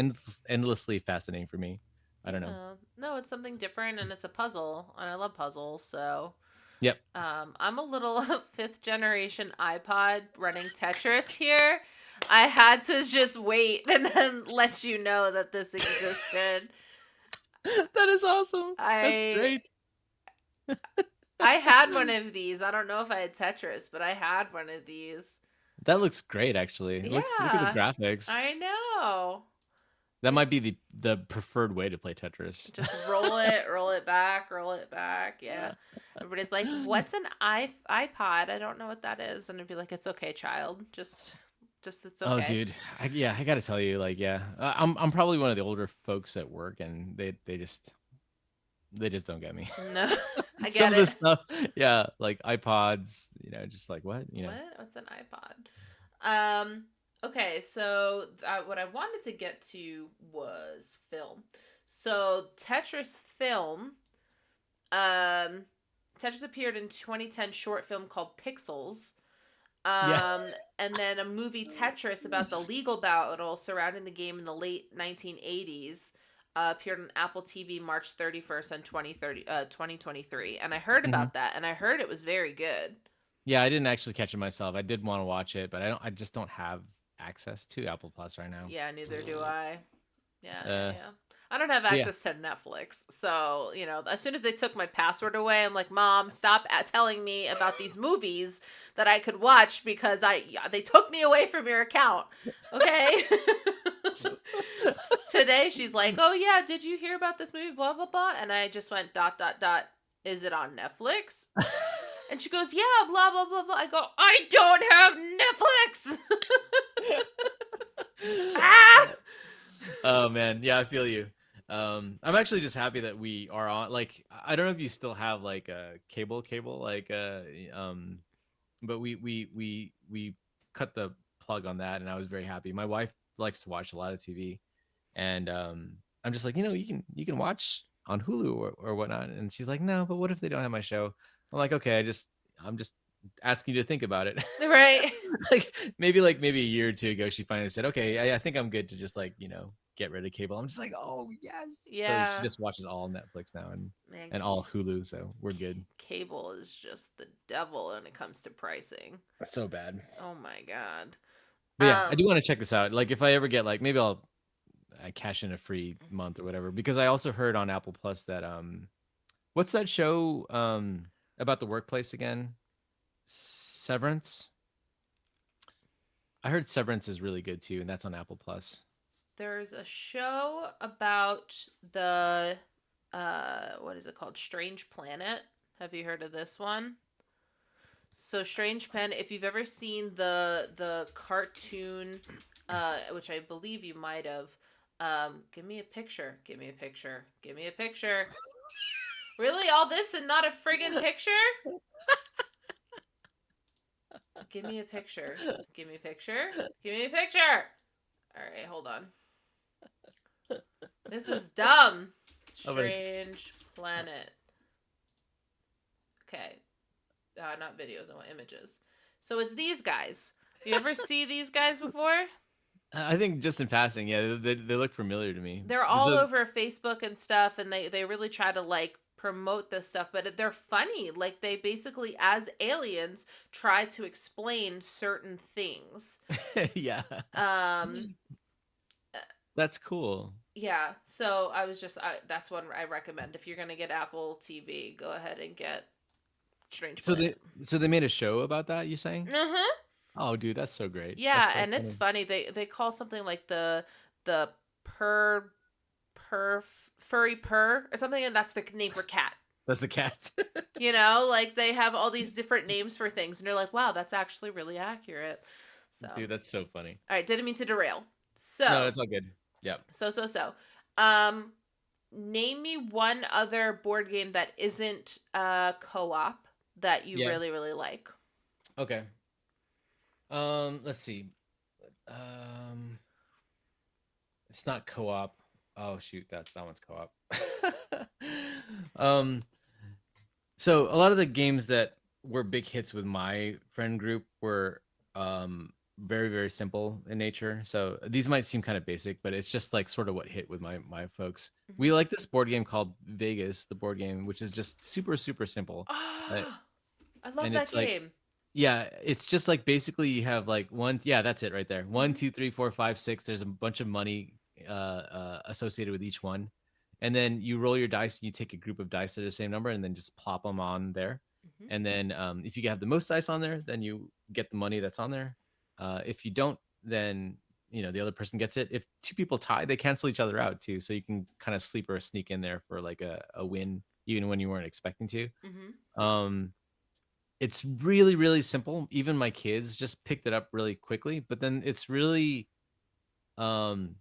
endlessly fascinating for me. I don't know. Yeah. No, it's something different and it's a puzzle, and I love puzzles, so Yep. I'm a little fifth generation iPod running Tetris here. I had to just wait and then let you know that this existed. That is awesome. That's I great. I had one of these. I don't know if I had Tetris, but I had one of these. That looks great, actually. Look at the Yeah, graphics. I know. That might be the preferred way to play Tetris. Just roll it back, roll it back. Yeah. Everybody's like, "What's an iPod? I don't know what that is." And I'd be like, "It's okay, child. Just it's Oh, okay." dude. I gotta tell you, like, yeah, I'm probably one of the older folks at work, and they just don't get me. No, I Some get of this it. stuff, yeah, like iPods, just like what. What? What's an iPod? Okay, so what I wanted to get to was film. So Tetris film. Um, Tetris appeared in 2010 short film called Pixels. Yeah. Um, and then a movie Tetris about the legal battle surrounding the game in the late 1980s appeared on Apple TV March 31st on 2023. And I heard Hmm. about that, and I heard it was very good. Yeah, I didn't actually catch it myself. I did want to watch it, but I just don't have access to Apple Plus right now. Yeah, neither do I. Yeah, yeah, Uh, yeah. I don't have but yeah. access to Netflix. So, as soon as they took my password away, I'm like, Mom, stop telling me about these movies that I could watch because they took me away from your account. Okay? Today, she's like, oh, yeah, did you hear about this movie? Blah, blah, blah. And I just went, ... Is it on Netflix? And she goes, yeah, blah, blah, blah, blah. I go, I don't have Netflix. Ah! Oh man, yeah, I feel you. I'm actually just happy that we are on. Like, I don't know if you still have like a cable, like, but we cut the plug on that, and I was very happy. My wife likes to watch a lot of TV, and I'm just like, you can watch on Hulu or whatnot, and she's like, no, but what if they don't have my show? I'm like, okay, I'm just asking you to think about it. Right. Maybe a year or two ago, she finally said, okay, I think I'm good to just like get rid of cable. I'm just like, oh yes. So she Yeah. just watches all Netflix now and Man, and all Hulu, so we're good. cable is just the devil when it comes to pricing. That's so bad. Oh my god. But yeah, I do Um, want to check this out. Like if I ever get like maybe I'll cash in a free month or whatever, because I also heard on Apple Plus that what's that show about the workplace again? Severance. I heard Severance is really good too, and that's on Apple Plus. there's a show about the what is it called? Strange Planet. Have you heard of this one? So Strange Pen, if you've ever seen the cartoon, which I believe you might have, give me a picture. Give me a picture. Give me a picture. Really, all this and not a friggin' picture? Give me a picture. Give me a picture. Give me a picture. All right, hold on. This is dumb. Oh, but Strange Planet. Okay. Not videos, I want images. So it's these guys. You ever see these guys before? I think just in passing, yeah, they look familiar to me. They're all So over Facebook and stuff, and they really try to like promote this stuff, but they're funny. Like they basically, as aliens, try to explain certain things. yeah, Um, that's cool. yeah. So that's one I recommend if you're gonna get Apple TV. Go ahead and get Strange So Planet. they made a show about that, you're saying? Uh huh. Oh, dude, that's so great. Yeah, That's so and it's funny. funny. They call something like the purr purr furry purr or something, and that's the name for cat. That's the cat. You know, like they have all these different names for things, and you're like, wow, that's actually really accurate. So, all Dude, that's so funny. right, didn't mean to derail. No, So, that's all good. Yep. so. Um, name me one other board game that isn't co-op that you Yeah. really really like. Okay. Let's see. Um, it's not co-op. Oh shoot, that one's co-op. um, so a lot of the games that were big hits with my friend group were very very simple in nature. So these might seem kind of basic, but it's just like sort of what hit with my folks. We like this board game called Vegas, the board game, which is just super super simple. Uh, Oh, I love and that it's like game. yeah, it's just like basically you have like yeah, that's it right there. One, two, three, four, five, six. There's a bunch of money associated with each one. And then you roll your dice and you take a group of dice that are the same number and then just plop them on there. Mm-hmm. And then if you have the most dice on there, then you get the money that's on there. If you don't, then the other person gets it. If two people tie, they cancel each other out too. So you can kind of sleep or sneak in there for like a win, even when you weren't expecting to. Mm-hmm. Um, it's really really simple. Even my kids just picked it up really quickly, but then it's really um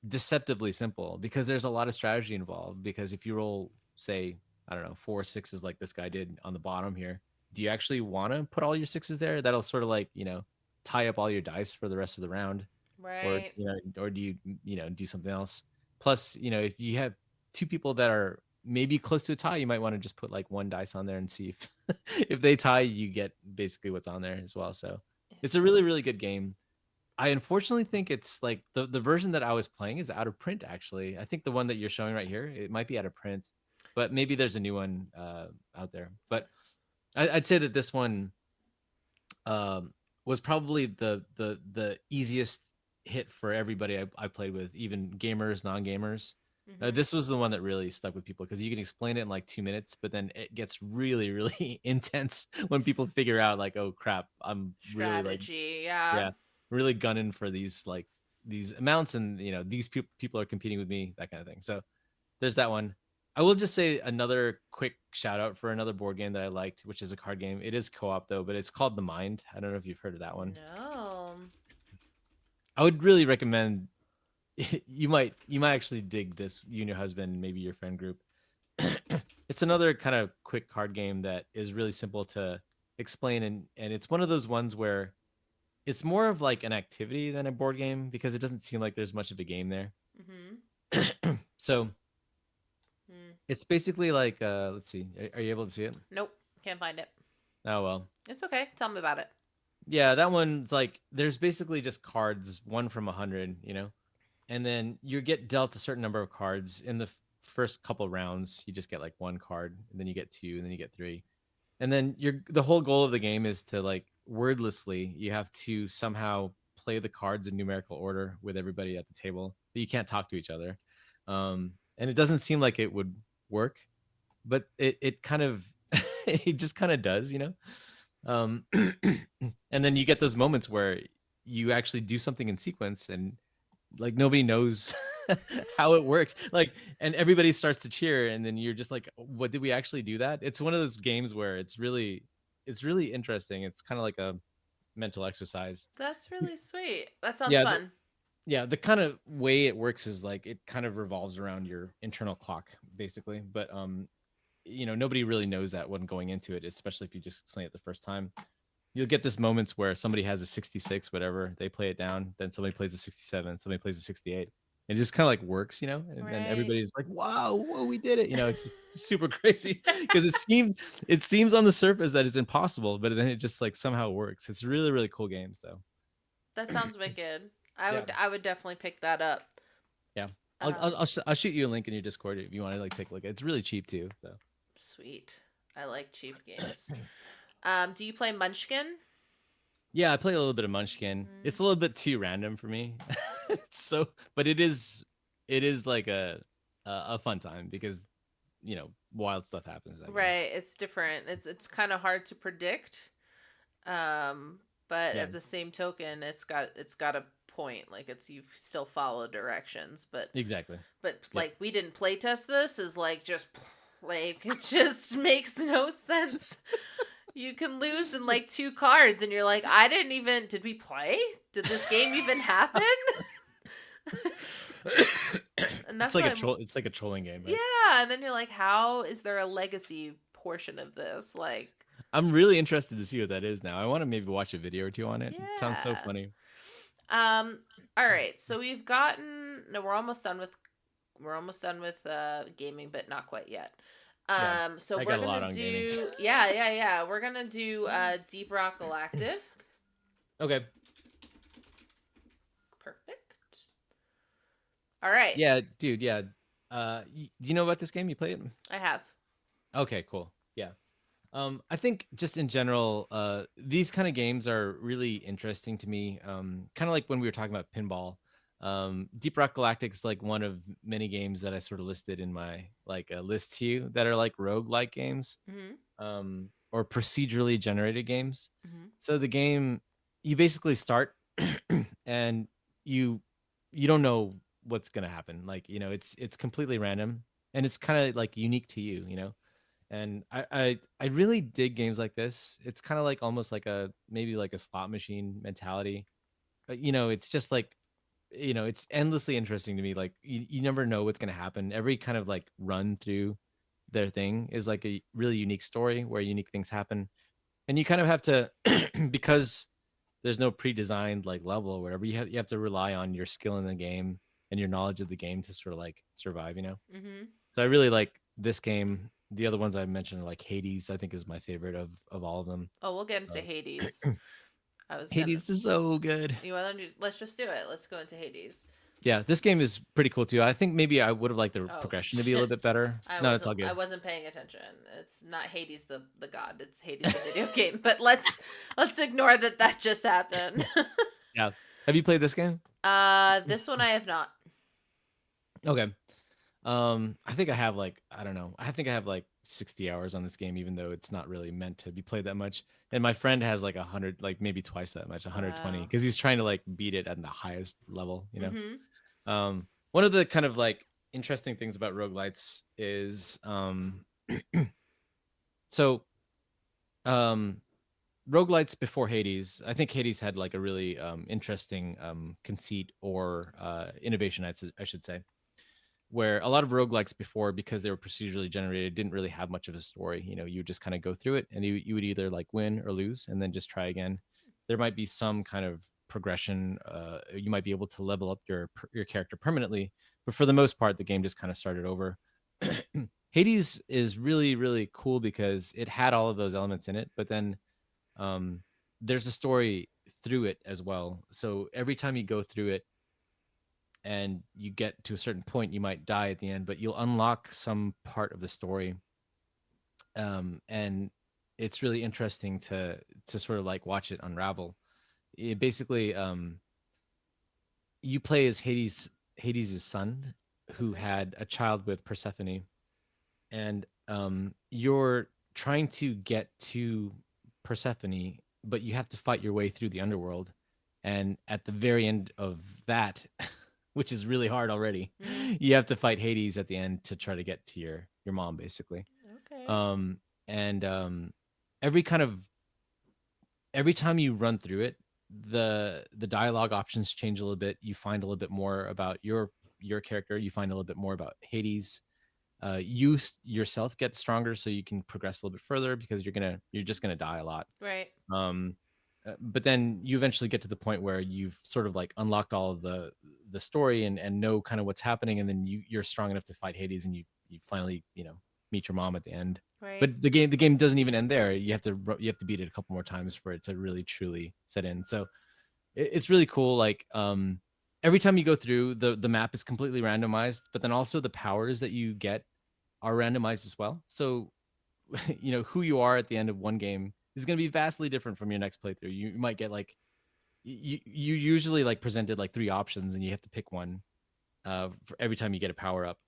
deceptively simple because there's a lot of strategy involved. Because if you roll, say, I don't know, 4 6s like this guy did on the bottom here, do you actually want to put all your sixes there? That'll sort of like tie up all your dice for the rest of the round. Or Right. or do you do something else? Plus, if you have two people that are maybe close to a tie, you might want to just put like one dice on there and see if if they tie, you get basically what's on there as well. So it's a really really good game. I unfortunately think it's like the version that I was playing is out of print. Actually, I think the one that you're showing right here, it might be out of print, but maybe there's a new one out there. But I'd say that this one was probably the easiest hit for everybody I played with, even gamers, non-gamers. Mm-hmm. This was the one that really stuck with people because you can explain it in like 2 minutes, but then it gets really, really intense when people figure out like, oh crap, I'm really like, Strategy. Yeah. yeah, really gunning for these amounts, and these people are competing with me, that kind of thing. So there's that one. I will just say another quick shout out for another board game that I liked, which is a card game. It is co-op though, but it's called The Mind. I don't know if you've heard of that one. No. I would really recommend you might actually dig this, you and your husband, maybe your friend group. It's another kind of quick card game that is really simple to explain, and it's one of those ones where it's more of like an activity than a board game because it doesn't seem like there's much of a game there. Mm-hmm. So Mm. it's basically like let's see, are you able to see it? Nope, can't find it. Oh well. It's okay. Tell me about it. Yeah, that one's like there's basically just cards, one from 100, and then you get dealt a certain number of cards in the first couple rounds. You just get like one card, and then you get two, and then you get three, and then the whole goal of the game is to like wordlessly, you have to somehow play the cards in numerical order with everybody at the table, but you can't talk to each other. And it doesn't seem like it would work, but it kind of it just kind of does, um and then you get those moments where you actually do something in sequence, and like nobody knows how it works, like, and everybody starts to cheer, and then you're just like, what, did we actually do that? It's one of those games where it's really interesting. It's kind of like a mental exercise. That's really sweet. That sounds yeah the, fun. yeah, the kind of way it works is like it kind of revolves around your internal clock basically, but nobody really knows that when going into it, especially if you just explain it the first time. You'll get this moments where somebody has a 66, whatever, they play it down, then somebody plays a 67, somebody plays a 68. It just kind of like works, and then Right. everybody's like, wow, whoa, we did it. It's just super crazy because it seems on the surface that it's impossible, but then it just like somehow works. It's a really, really cool game. So That sounds wicked. I yeah, would I would definitely pick that up. yeah. Um, I'll shoot you a link in your Discord if you want to like take a look. It's really cheap too. So Sweet. I like cheap games. Do you play Munchkin? yeah, I play a little bit of Munchkin. Mm. It's a little bit too random for me. But it is like a fun time because wild stuff happens in that game. Right, it's different. It's kind of hard to predict. Um, but Yeah, at the same token, it's got a point. Like it's you still follow directions, exactly. but Yep. like we didn't play test this is like just like it just makes no sense. You can lose in like two cards, and you're like, did we play? Did this game even happen? And It's that's like why a troll. It's like a trolling game, right? yeah. And then you're like, how is there a legacy portion of this? Like, I'm really interested to see what that is now. I want to maybe watch a video or two on it. It sounds so yeah. funny. All right. So we've gotten no, we're almost done with gaming, but not quite yet. Yeah, So I we're got a lot gonna on gaming. do yeah. We're gonna do Deep Rock Galactive. Okay. Perfect. All right. Yeah, dude. Yeah. Do you know about this game? You play it? I have. Okay, cool. Yeah. I think just in general, these kind of games are really interesting to me. Kind of like when we were talking about pinball. Deep Rock Galactic is like one of many games that I sort of listed in my like list to you that are like rogue-like games, Mm-hmm. or procedurally generated games. Mm-hmm. So the game, you basically start and you don't know what's gonna happen. Like it's completely random and it's kind of like unique to you. And I really dig games like this. It's kind of like almost like maybe like a slot machine mentality. But it's just like it's endlessly interesting to me. Like you never know what's gonna happen. Every kind of like run through their thing is like a really unique story where unique things happen. And you kind of have to because there's no pre-designed like level or whatever, you have to rely on your skill in the game and your knowledge of the game to sort of like survive. Mm-hmm. So I really like this game. The other ones I mentioned, like Hades, I think is my favorite of all of them. Oh, we'll get into Uh, Hades. I was gonna. Hades is so good. You want to? Let's just do it. Let's go into Hades. Yeah, this game is pretty cool too. I think maybe I would have liked the Oh progression to be a little shit! bit better. I No, it's wasn't. all I good. wasn't paying attention. It's not Hades the god. It's Hades the video game. But let's ignore that. That just happened. Yeah. Have you played this game? This one I have not. Okay. I think I have like, I don't know. I think I have like 60 hours on this game, even though it's not really meant to be played that much. And my friend has like 100, like maybe twice that much, 120, Wow. because he's trying to like beat it at the highest level. Mm-hmm. One of the kind of like interesting things about roguelites is so um roguelites before Hades, I think Hades had like a really interesting conceit or innovation, I should say, where a lot of roguelikes before, because they were procedurally generated, didn't really have much of a story. You know, you would just kind of go through it and you would either like win or lose and then just try again. There might be some kind of progression. You might be able to level up your character permanently, but for the most part, the game just kind of started over. Hades is really, really cool because it had all of those elements in it, but then um, there's a story through it as well. So every time you go through it, and you get to a certain point, you might die at the end, but you'll unlock some part of the story. And it's really interesting to sort of like watch it unravel. It basically, you play as Hades' son, who Okay. had a child with Persephone, and you're trying to get to Persephone, but you have to fight your way through the underworld. And at the very end of that, which is really hard already, Mm-hmm. you have to fight Hades at the end to try to get to your mom, basically. Okay. And every kind of every time you run through it, the dialogue options change a little bit. You find a little bit more about your character. You find a little bit more about Hades. You yourself get stronger, so you can progress a little bit further because you're just gonna die a lot. Right. Um, but then you eventually get to the point where you've sort of like unlocked all of the story and know kind of what's happening, and then you're strong enough to fight Hades, and you finally meet your mom at the end. Right. But the game doesn't even end there. You have to beat it a couple more times for it to really truly set in. So it's really cool. Like every time you go through, the map is completely randomized, but then also the powers that you get are randomized as well. So who you are at the end of one game is going to be vastly different from your next playthrough. You might get like you usually like presented like three options and you have to pick one for every time you get a power up,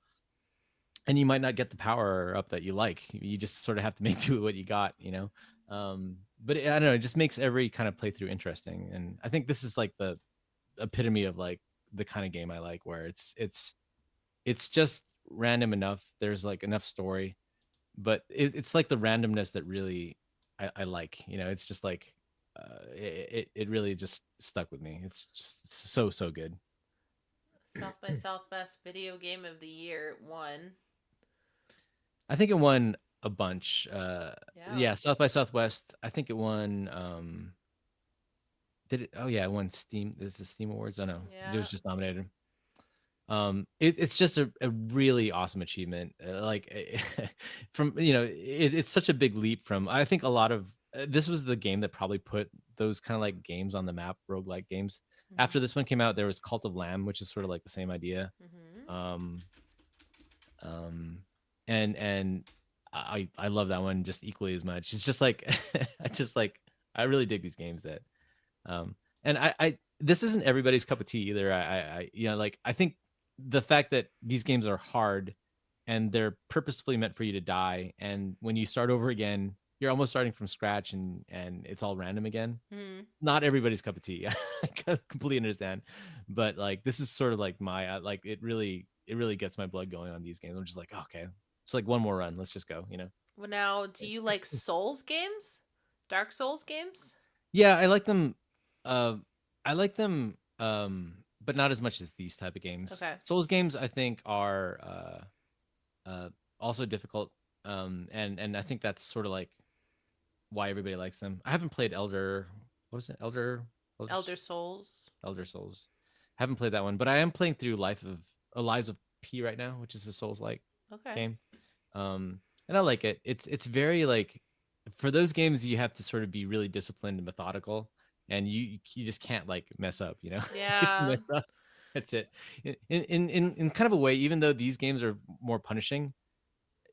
and you might not get the power up that you like. You just sort of have to make do with what you got, but I don't know, it just makes every kind of playthrough interesting. And I think this is like the epitome of like the kind of game I like, where it's just random enough, there's like enough story, but it's like the randomness that really I like. It's just like it really just stuck with me. It's just so good. South by Southwest Video Game of the Year it won. I think it won a bunch. Yeah. Yeah, South by Southwest. I think it won. Did it? Oh yeah, it won Steam. Is the Steam Awards? Oh no, it Yeah. was just nominated. It's just a really awesome achievement. Like from it's such a big leap from, I think, a lot of this was the game that probably put those kind of like games on the map, roguelike games. Mm-hmm. After this one came out, there was Cult of Lamb, which is sort of like the same idea. Mm-hmm. Um, um, and I love that one just equally as much. It's just like I really dig these games that um and I this isn't everybody's cup of tea either. I like, I think the fact that these games are hard and they're purposefully meant for you to die, and when you start over again, you're almost starting from scratch, and it's all random again. Mm-hmm. Not everybody's cup of tea. I completely understand, but like this is sort of like my like it really gets my blood going on these games. I'm just like, okay, it's like one more run, let's just go. Well, now, do you like Souls games? Dark Souls games? Yeah, I like them. I like them, but not as much as these type of games. Okay. Souls games, I think, are also difficult. And I think that's sort of like why everybody likes them. I haven't played Elder. What was it? Elder, Elder Souls. Elder Souls. Haven't played that one, but I am playing through Lies of P right now, which is a Souls like Okay. game. And I like it. It's very like, for those games you have to sort of be really disciplined and methodical, and you just can't like mess up. If you Yeah. mess up, that's it. In kind of a way, even though these games are more punishing,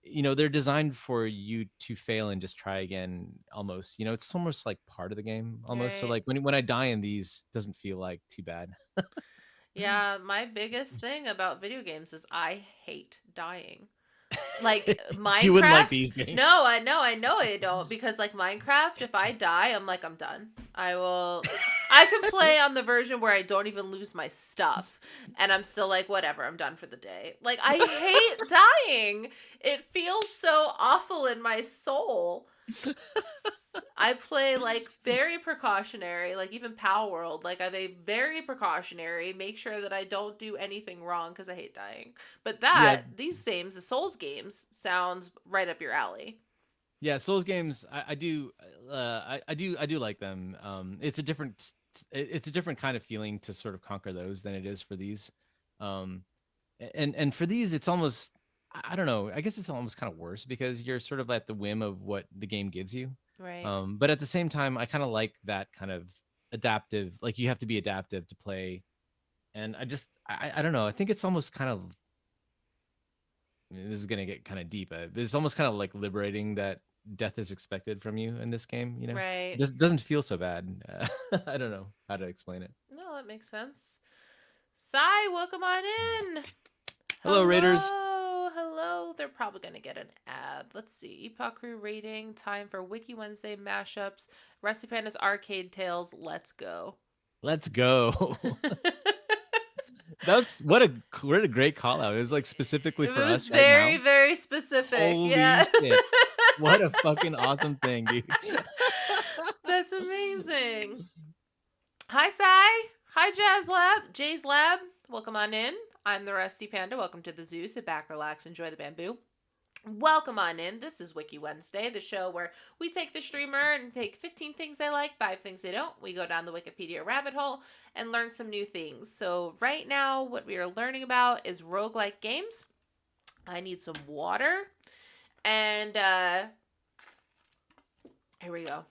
they're designed for you to fail and just try again. Almost, it's almost like part of the game almost. So Right. like when I die in these, it doesn't feel like too bad. Yeah, my biggest thing about video games is I hate dying. Like You wouldn't like Minecraft? these games. No, I know I don't, because like Minecraft, if I die, I'm like, I'm done. I can play on the version where I don't even lose my stuff and I'm still like, whatever, I'm done for the day. Like, I hate dying. It feels so awful in my soul. I play like very precautionary, like even Pal World. Like I'm a very precautionary, make sure that I don't do anything wrong because I hate dying. But Yeah, these games, the Souls games, sounds right up your alley. yeah. Souls games, I do, I do like them. It's a different, it's a different kind of feeling to sort of conquer those than it is for these. Um, and for these, it's almost, I don't know. I guess it's almost kind of worse because you're sort of at the whim of what the game gives you. Right. But at the same time, I kind of like that kind of adaptive. Like you have to be adaptive to play, and I don't know. I think it's almost kind of, this is gonna get kind of deep. It's almost kind of like liberating that death is expected from you in this game. You know, it Right. doesn't feel so bad. I don't know how to explain it. No, that makes sense. Sai, welcome on in. Hello, Raiders. Hello, hello. They're probably gonna get an ad. Let's see. Epoch Crew rating. Time for Wiki Wednesday mashups. Rusty Panda's Arcade Tales. Let's go. Let's go. That's what a great call out. It was like specifically It for was us right very, now. very specific. Holy Yeah. shit. What a fucking awesome thing, dude. That's amazing. Hi, Sai. Hi, Jay's Lab. Welcome on in. I'm the Rusty Panda. Welcome to the zoo. Sit back, relax, enjoy the bamboo. Welcome on in. This is Wiki Wednesday, the show where we take the streamer and take 15 things they like, 5 things they don't. We go down the Wikipedia rabbit hole and learn some new things. So, right now, what we are learning about is roguelike games. I need some water. And, here we go.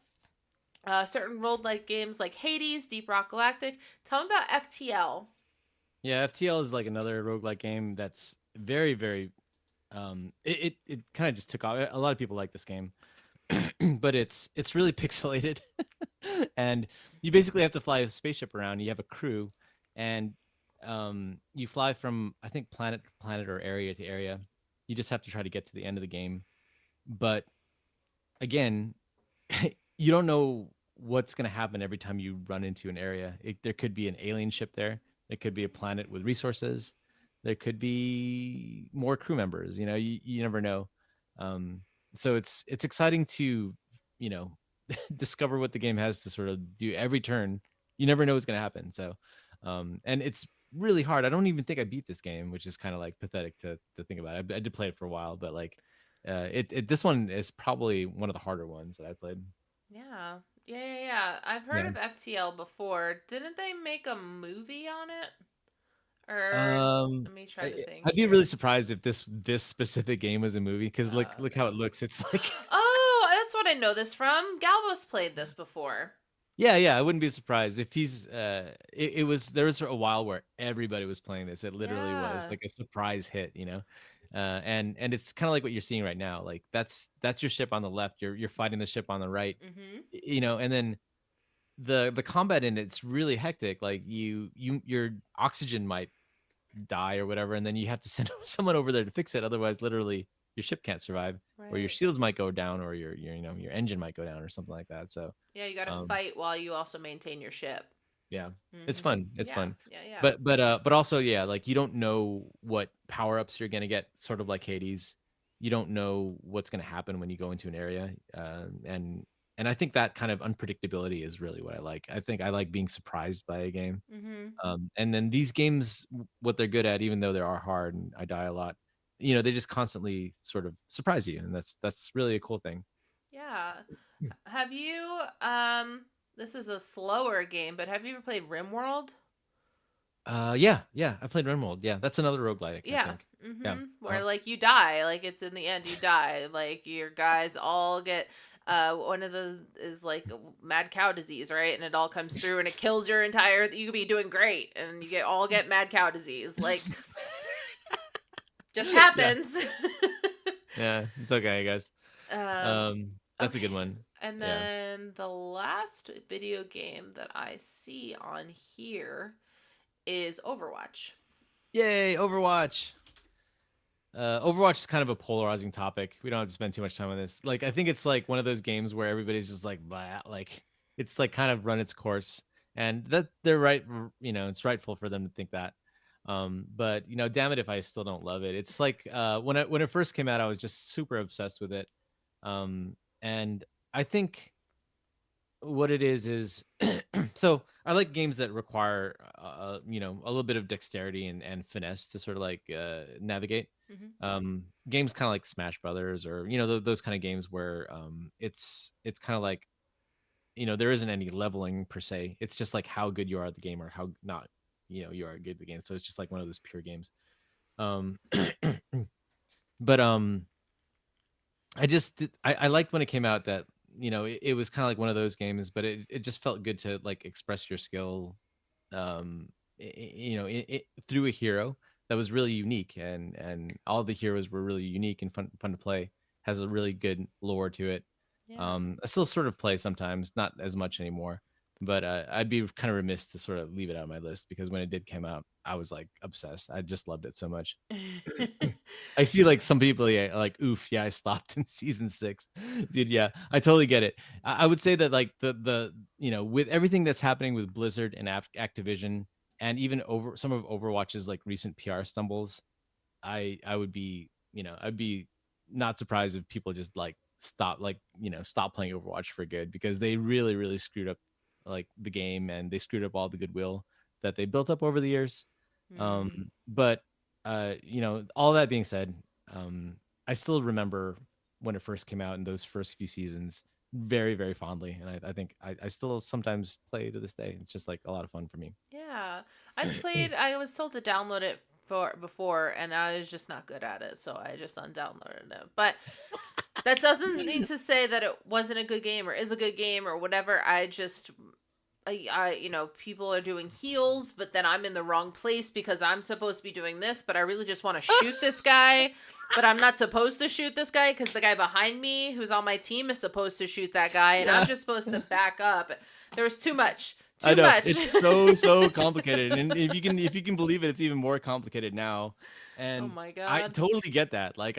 Certain roguelike games like Hades, Deep Rock Galactic. Tell me about FTL. Yeah, FTL is like another roguelike game that's very, very it kind of just took off. A lot of people like this game. But it's really pixelated. And you basically have to fly a spaceship around. You have a crew, and you fly from, I think, planet to planet or area to area. You just have to try to get to the end of the game. But again, you don't know what's going to happen every time you run into an area. There could be an alien ship there. There could be a planet with resources. There could be more crew members. You know, you never know. So it's exciting to, you know, discover what the game has to sort of do every turn. You never know what's going to happen. So, and it's really hard. I don't even think I beat this game, which is kind of like pathetic to think about. I did play it for a while, but like, this one is probably one of the harder ones that I played. Yeah. Yeah. I've heard Yeah. of FTL before. Didn't they make a movie on it? Or Um, let me try to think I'd be really here. surprised if this specific game was a movie because look how it looks. It's like Oh, that's what I know this from. Galvos played this before. yeah, I wouldn't be surprised if he's it was there was a while where everybody was playing this. It literally was Yeah. like a surprise hit, you know. And it's kind of like what you're seeing right now. Like that's your ship on the left. You're fighting the ship on the right. Mm-hmm. You know, and then the combat in it's really hectic. Like your oxygen might die or whatever, and then you have to send someone over there to fix it. Otherwise, literally, your ship can't survive, or your Right. shields might go down, or your you know your engine might go down, or something like that. So, Yeah, you got to um, fight while you also maintain your ship. yeah, it's Mm-hmm. fun. It's Yeah. fun, Yeah. Yeah. but also yeah, like you don't know what power ups you're gonna get. Sort of like Hades, you don't know what's gonna happen when you go into an area, and I think that kind of unpredictability is really what I like. I think I like being surprised by a game. Mm-hmm. And then these games, what they're good at, even though they are hard and I die a lot, you know, they just constantly sort of surprise you, and that's really a cool thing. Yeah. Have you this is a slower game, but have you ever played RimWorld? Yeah, I played Rimworld. Yeah, that's another roguelike, I Yeah. think. Yeah. Mm-hmm. Where like you die, like it's in the end you die. Like your guys all get one of the is like mad cow disease, right? And it all comes through and it kills your entire you could be doing great and you get mad cow disease. Like just Yeah, happens. yeah, it's okay, guys. um That's a good okay. one. And Yeah. then the last video game that I see on here is Overwatch. Yay, Overwatch. Overwatch is kind of a polarizing topic. We don't have to spend too much time on this. Like, I think it's like one of those games where everybody's just like, blah, like it's like kind of run its course, and that they're right. You know, it's rightful for them to think that. But you know, damn it if I still don't love it. It's like when it first came out, I was just super obsessed with it. And I think what it is so I like games that require a little bit of dexterity and finesse to sort of like navigate. Hmm. Games kind of like Smash Brothers, or those kind of games where it's kind of like, there isn't any leveling per se. It's just like how good you are at the game or how not, you are good at the game. So it's just like one of those pure games. Um, but I liked when it came out that it was kind of like one of those games, but it just felt good to like express your skill, through a hero that was really unique, and all the heroes were really unique and fun to play. Has a really good lore to it. Yeah. I still sort of play sometimes, not as much anymore, but I'd be kind of remiss to sort of leave it out of my list because when it did come out, I was like obsessed. I just loved it so much. I see like some people, yeah, like, oof, yeah, I stopped in season 6. Dude, yeah, I totally get it. I would say that like with everything that's happening with Blizzard and Activision, and even over some of Overwatch's like recent PR stumbles, I would be, I'd be not surprised if people just like stop playing Overwatch for good, because they really, really screwed up like the game, and they screwed up all the goodwill that they built up over the years. Mm. But all that being said, I still remember when it first came out in those first few seasons very, very fondly. And I think I still sometimes play to this day. It's just like a lot of fun for me. Yeah. I was told to download it for before, and I was just not good at it, so I just undownloaded it. But that doesn't need to say that it wasn't a good game or is a good game or whatever. People are doing heals, but then I'm in the wrong place because I'm supposed to be doing this, but I really just want to shoot this guy, but I'm not supposed to shoot this guy because the guy behind me who's on my team is supposed to shoot that guy, and I'm Yeah. just supposed to back up. There was too much. I Too know much. it's so complicated, and if you can believe it, it's even more complicated now. Oh And my I god. totally get that. Like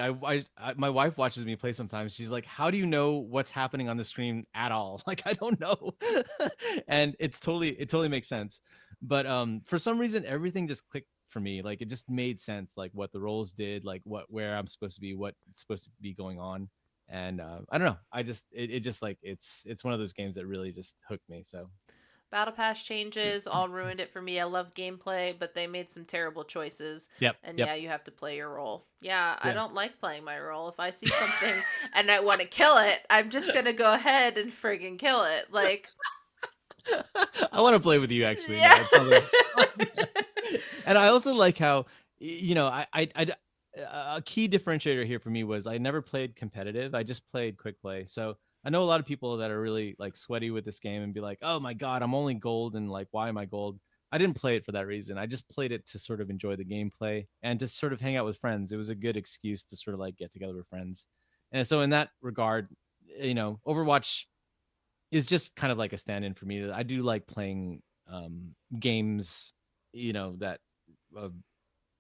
my wife watches me play sometimes. She's like, "How do you know what's happening on the screen at all?" Like I don't know, and it totally makes sense. But for some reason, everything just clicked for me. Like it just made sense. Like what the roles did, like where I'm supposed to be, what's supposed to be going on. And I don't know. It just like it's one of those games that really just hooked me. So Battle Pass changes all ruined it for me. I love gameplay, but they made some terrible choices. yep, And yep, yeah, you have to play your role. Yeah, I yeah. don't like playing my role. If I see something and I want to kill it, I'm just going to go ahead and friggin' kill it. Like, I want to play with you actually yeah. now. It sounds like fun. And I also like how a key differentiator here for me was I never played competitive. I just played quick play. So I know a lot of people that are really like sweaty with this game and be like, "Oh my god, I'm only gold, and like why am I gold?" I didn't play it for that reason. I just played it to sort of enjoy the gameplay and to sort of hang out with friends. It was a good excuse to sort of like get together with friends. And so in that regard, Overwatch is just kind of like a stand-in for me. I do like playing games, that uh,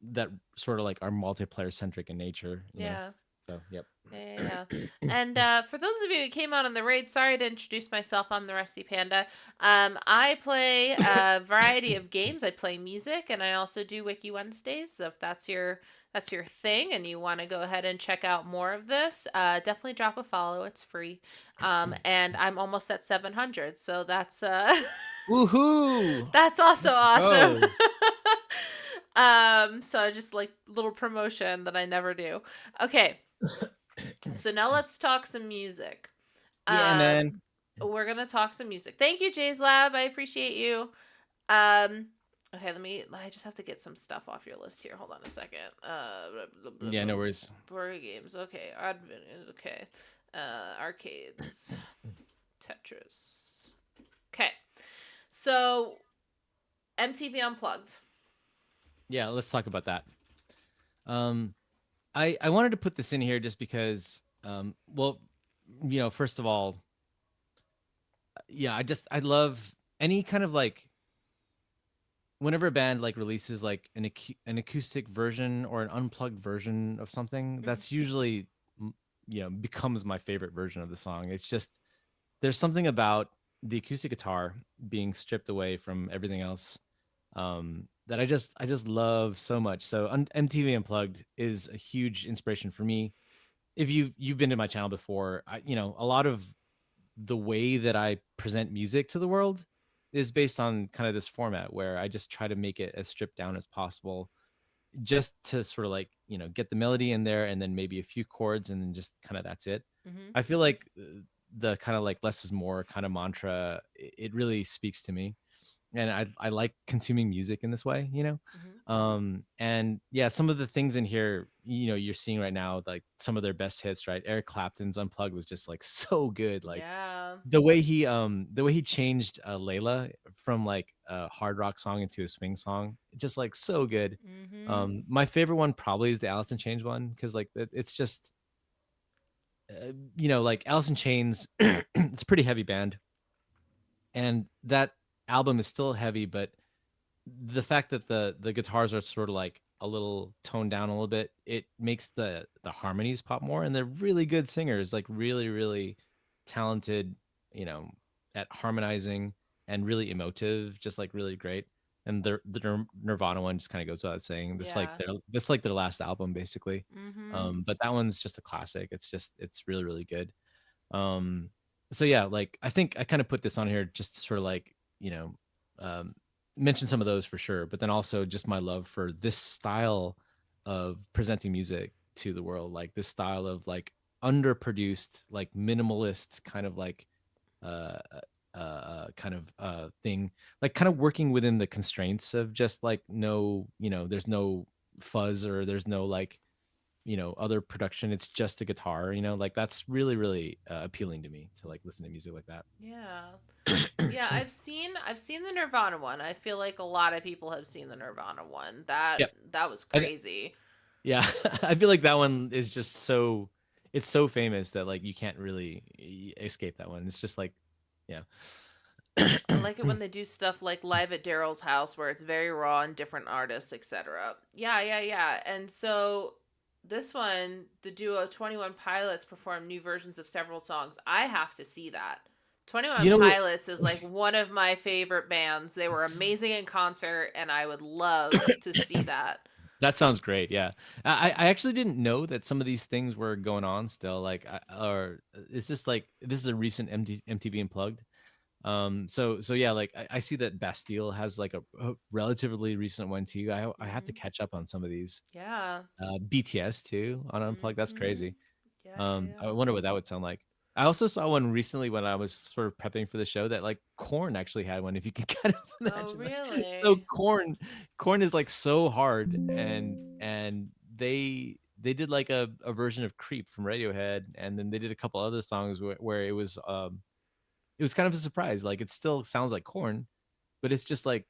that sort of like are multiplayer centric in nature. Yeah. So, yep. Yeah. And for those of you who came out on the raid, sorry to introduce myself. I'm the Rusty Panda. I play a variety of games. I play music, and I also do Wiki Wednesdays. So if that's your thing, and you want to go ahead and check out more of this, definitely drop a follow. It's free. And I'm almost at 700, so that's Woohoo! that's also Let's awesome. go. So just like little promotion that I never do. Okay. So now let's talk some music. Yeah, man. We're gonna talk some music. Thank you, Jay's Lab. I appreciate you. Um, okay, I just have to get some stuff off your list here. Hold on a second. Yeah, no worries. Board games. Okay, okay. Arcades. Tetris. Okay, so MTV Unplugged. Yeah, let's talk about that. Um, I wanted to put this in here just because, well, first of all, yeah, I love any kind of like whenever a band like releases like an acoustic version or an unplugged version of something, Mhm. that's usually becomes my favorite version of the song. It's just there's something about the acoustic guitar being stripped away from everything else, that I just love so much. So MTV Unplugged is a huge inspiration for me. If you've been to my channel before, a lot of the way that I present music to the world is based on kind of this format where I just try to make it as stripped down as possible, just to sort of like, get the melody in there and then maybe a few chords and then just kind of that's it. Mm-hmm. I feel like the kind of like less is more kind of mantra, it really speaks to me. And I like consuming music in this way. Mm-hmm. And yeah, some of the things in here, you're seeing right now, like some of their best hits, right? Eric Clapton's Unplugged was just like so good. Like Yeah. the way he changed Layla from like a hard rock song into a swing song, just like so good. Mm-hmm. My favorite one probably is the Alice in Chains one, because like it's just like Alice in Chains, it's a pretty heavy band, and that album is still heavy, but the fact that the guitars are sort of like a little toned down a little bit, it makes the harmonies pop more, and they're really good singers, like really, really talented, you know, at harmonizing and really emotive, just like really great. And the Nirvana one just kind of goes without saying. Yeah. That's like their last album basically. Mm-hmm. But that one's just a classic. It's really, really good. Um, so yeah, like I think I kind of put this on here just to sort of like, um, mention some of those for sure, but then also just my love for this style of presenting music to the world, like this style of like underproduced, like minimalist kind of like kind of thing, like kind of working within the constraints of just like no, there's no fuzz or there's no like other production, it's just a guitar, like that's really, really appealing to me to like listen to music like that. Yeah. Yeah, I've seen the Nirvana one. I feel like a lot of people have seen the Nirvana one. That Yep. that was I th- crazy. yeah. I feel like that one is just so, it's so famous that like you can't really escape that one. It's just like, yeah. I like it when they do stuff like live at Daryl's house where it's very raw and different artists, etc. Yeah, yeah, yeah. And so this one, the duo 21 Pilots perform new versions of several songs. I have to see that. 21 you know what Pilots is like one of my favorite bands. They were amazing in concert and I would love to see that. That sounds great. Yeah. I actually didn't know that some of these things were going on still. Like, or it's just like this is a recent MTV Unplugged. So yeah, like I see that Bastille has like a relatively recent one too. I have to Mhm. catch up on some of these. Yeah. BTS too on Unplugged. That's Mhm. crazy. Yeah, yeah, yeah. I wonder what that would sound like. I also saw one recently when I was sort of prepping for the show that like Corn actually had one. If you can kind of Oh, imagine that. So really? Corn is like so hard, and they did like a version of Creep from Radiohead, and then they did a couple other songs where it was kind of a surprise. Like it still sounds like Corn, but it's just like,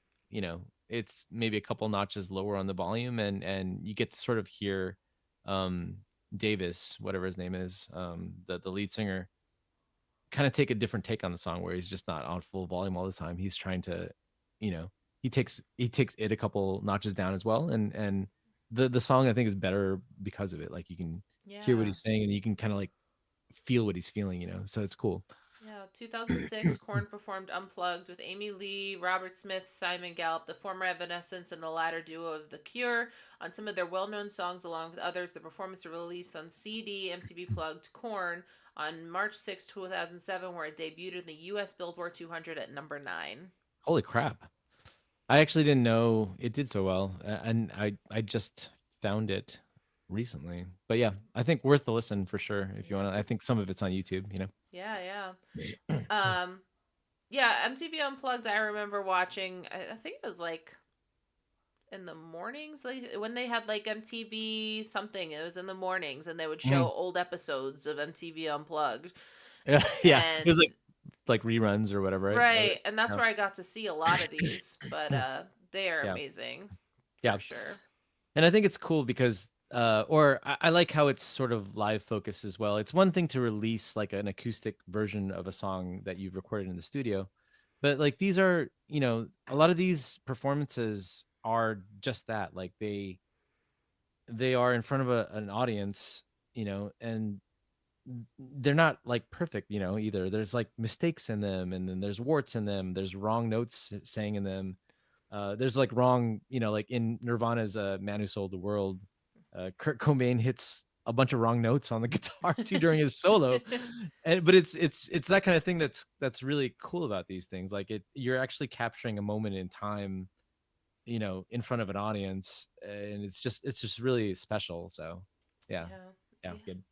it's maybe a couple notches lower on the volume, and you get to sort of hear um Davis, whatever his name is, the lead singer, kind of take a different take on the song where he's just not on full volume all the time. He's trying to, you know, he takes it a couple notches down as well, and the song I think is better because of it. Like you can hear what Yeah. he's saying and you can kind of like feel what he's feeling, so it's cool. Yeah, 2006, Korn performed Unplugged with Amy Lee, Robert Smith, Simon Gallup, the former Evanescence, and the latter duo of The Cure on some of their well known songs, along with others. The performance was released on CD, MTV Plugged Korn, on March 6, 2007, where it debuted in the US Billboard 200 at number 9. Holy crap. I actually didn't know it did so well, and I just found it recently. But yeah, I think worth the listen for sure if you want to. Yeah. I think some of it's on YouTube. Yeah, yeah. Um, yeah, MTV Unplugged, I remember watching, I think it was like in the mornings, like when they had like MTV something, it was in the mornings and they would show Mhm. old episodes of MTV Unplugged. Yeah, yeah. It was And like reruns or whatever, right? right, and that's Yeah. where I got to see a lot of these, but they are Yeah. amazing for Yeah. sure. And I think it's cool because or I like how it's sort of live focus as well. It's one thing to release like an acoustic version of a song that you've recorded in the studio, but like these are, a lot of these performances are just that. Like they are in front of an audience, and they're not like perfect, either. There's like mistakes in them, and then there's warts in them. There's wrong notes sang in them. There's like wrong, like in Nirvana's "Man Who Sold the World," Kurt Cobain hits a bunch of wrong notes on the guitar too during his solo. And but it's that kind of thing that's really cool about these things. Like you're actually capturing a moment in time, in front of an audience, and it's just really special. So yeah, Yeah. yeah, Yeah. good.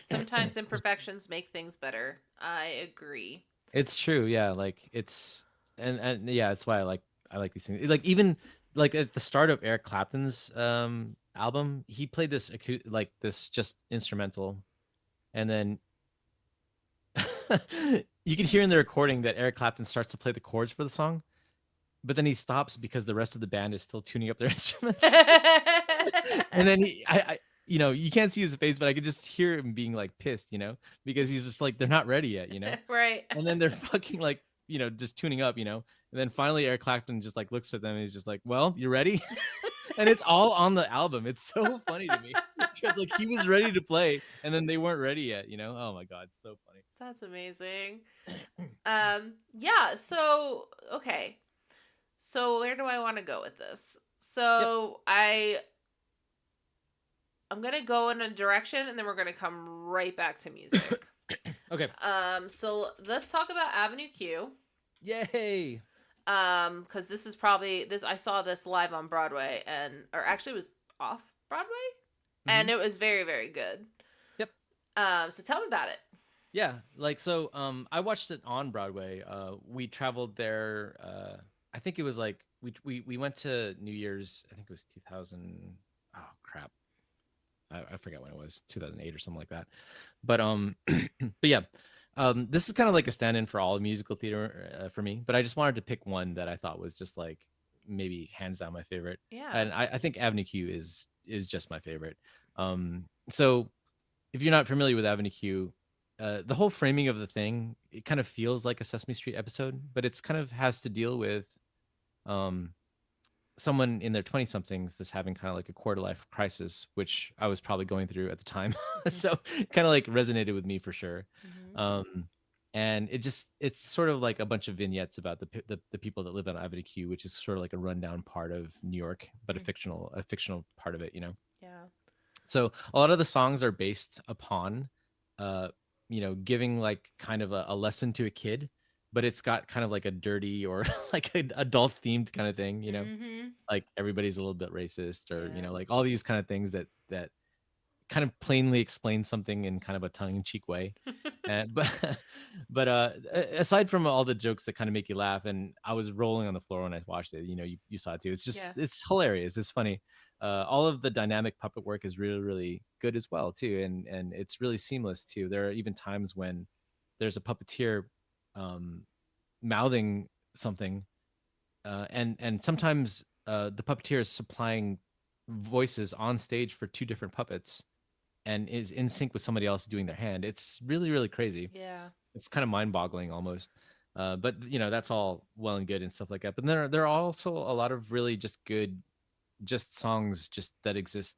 Sometimes imperfections make things better. I agree. It's true, yeah. Like and yeah, that's why I like these things. Like even like at the start of Eric Clapton's album, he played this like this just instrumental, and then you can hear in the recording that Eric Clapton starts to play the chords for the song, but then he stops because the rest of the band is still tuning up their instruments. And then you can't see his face, but I could just hear him being like pissed, because he's just like they're not ready yet. Right. And then they're fucking like, just tuning up. And then finally Eric Clapton just like looks at them and he's just like, "Well, you ready?" And it's all on the album. It's so funny to me because like he was ready to play and then they weren't ready yet. Oh my god, it's so funny. That's amazing. Yeah, so okay. So where do I want to go with this? Yep. So I'm gonna go in a direction and then we're gonna come right back to music. Okay. So let's talk about Avenue Q. Yay. Because this is probably this I saw this live on Broadway or actually it was off Broadway, and Mhm. it was very, very good. Yep. So tell me about it. Yeah, like so I watched it on Broadway. We traveled there, I think it was like we went to New Year's, I think it was 2000. Oh crap. I forget when it was, 2008 or something like that. But but yeah. This is kind of like a stand-in for all musical theater for me, but I just wanted to pick one that I thought was just like maybe hands down my favorite. Yeah. And I think Avenue Q is just my favorite. So if you're not familiar with Avenue Q, the whole framing of the thing, it kind of feels like a Sesame Street episode, but it's kind of has to deal with um, someone in their 20 somethings that's having kind of like a quarter life crisis, which I was probably going through at the time. So kind of like resonated with me for sure. Mm-hmm. Um, and it's sort of like a bunch of vignettes about the people that live on Avenue Q, which is sort of like a rundown part of New York, but a fictional part of it. Yeah. So a lot of the songs are based upon, uh, giving like kind of a lesson to a kid, but it's got kind of like a dirty or like an adult themed kind of thing. Mm-hmm. Like everybody's a little bit racist, or Yeah. like all these kind of things that kind of plainly explain something in kind of a tongue-in-cheek way. But aside from all the jokes that kind of make you laugh, and I was rolling on the floor when I watched it. You saw it too. It's Yeah. just it's hilarious. It's funny. All of the dynamic puppet work is really really good as well too, and it's really seamless too. There are even times when there's a puppeteer um, mouthing something, and sometimes the puppeteer is supplying voices on stage for two different puppets and is in sync with somebody else doing their hand. It's really, really crazy. Yeah. It's kind of mind-boggling almost. But that's all well and good and stuff like that. But there are also a lot of really just good, just songs just that exist.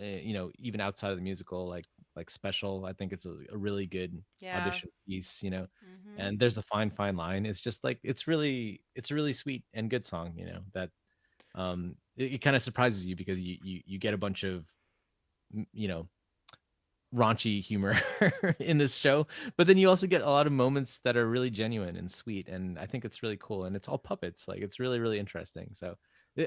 Even outside of the musical, like Special. I think it's a really good Yeah. audition piece. Mm-hmm. And there's a fine, fine line. It's just like it's a really sweet and good song. That it kind of surprises you because you get a bunch of m- you know raunchy humor in this show, but then you also get a lot of moments that are really genuine and sweet, and I think it's really cool, and it's all puppets. Like it's really really interesting. So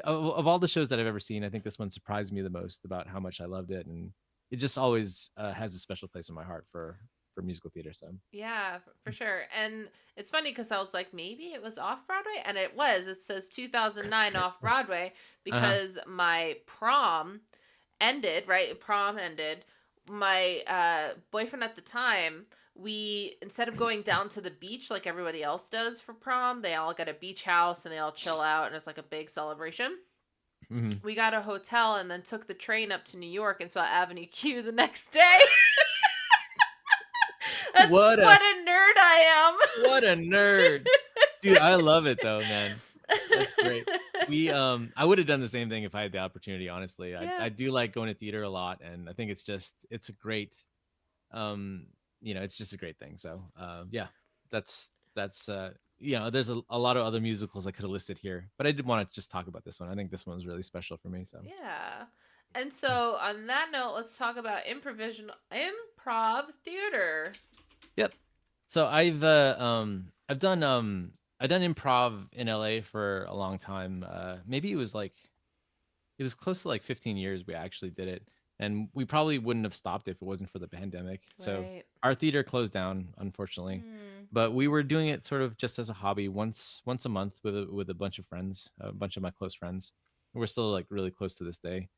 of all the shows that I've ever seen, I think this one surprised me the most about how much I loved it, and it just always has a special place in my heart for musical theater. So Yeah, for sure. And it's funny because I was like, maybe it was off Broadway, and it was. It says 2009 off Broadway uh-huh. because my prom ended. Right, prom ended. My boyfriend at the time, we instead of going down to the beach like everybody else does for prom, they all get a beach house and they all chill out, and it's like a big celebration. Hmm. We got a hotel and then took the train up to New York and saw Avenue Q the next day. That's what a what a nerd I what a nerd, dude. I love it though, man. That's great. I would have done the same thing if I had the opportunity, honestly. I, Yeah. I do like going to theater a lot, and I think it's a great um it's just a great thing. So yeah, that's there's a lot of other musicals I could have listed here, but I did want to just talk about this one. I think this one's really special for me. So Yeah. And so, on that note, let's talk about improv theater. Yep. So I've done improv in LA for a long time. Maybe it was close to like 15 years we actually did it. And we probably wouldn't have stopped if it wasn't for the pandemic. So Right. our theater closed down, unfortunately. Mm. But we were doing it sort of just as a hobby once a month with a bunch of friends, a bunch of my close friends. We're still like really close to this day.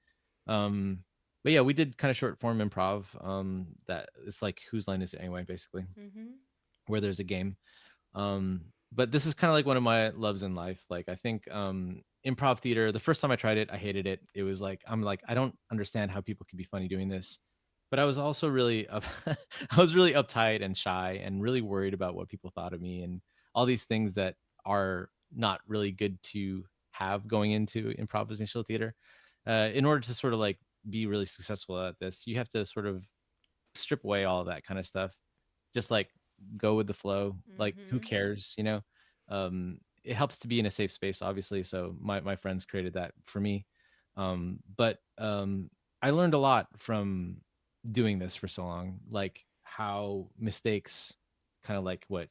Um but yeah, we did kind of short form improv. That it's like whose line is it anyway, basically, Mm-hmm. where there's a game. But this is kind of like one of my loves in life. Like I think improv theater, the first time I tried it, I hated it. It was like I'm like I don't understand how people can be funny doing this. But I was also really I was really uptight and shy and really worried about what people thought of me and all these things that are not really good to have going into improvisational theater. In order to sort of like be really successful at this, you have to sort of strip away all of that kind of stuff. Just like go with the flow. Like who Mm-hmm. cares, you know? It helps to be in a safe space, obviously. So my friends created that for me. But I learned a lot from doing this for so long, like how mistakes, kind of like what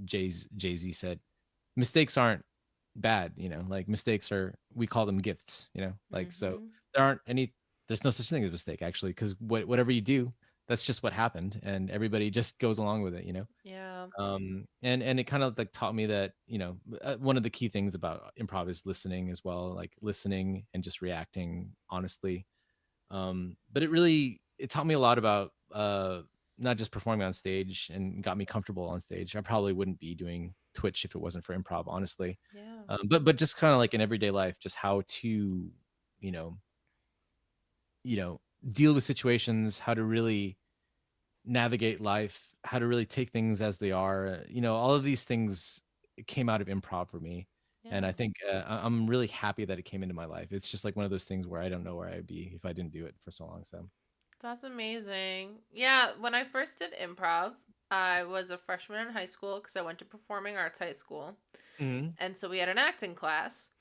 Jay Z said, mistakes aren't bad, you know, like mistakes are, we call them gifts, you know, like so Mm-hmm. there aren't any, there's no such thing as a mistake actually, because whatever you do, that's just what happened and everybody just goes along with it, you know. Yeah. And it kind of like taught me that, you know, one of the key things about improv is listening as well, like listening and just reacting honestly. But it taught me a lot about not just performing on stage, and got me comfortable on stage. I probably wouldn't be doing Twitch if it wasn't for improv, honestly. Yeah. But just kind of like in everyday life, just how to, you know, you know, deal with situations, how to really navigate life, how to really take things as they are. You know, all of these things came out of improv for me. And I Yeah. think I'm really happy that it came into my life. It's just like one of those things where I don't know where I'd be if I didn't do it for so long. So, That's amazing. Yeah, when I first did improv, I was a freshman in high school because I went to performing arts high school. mhm. And so we had an acting class.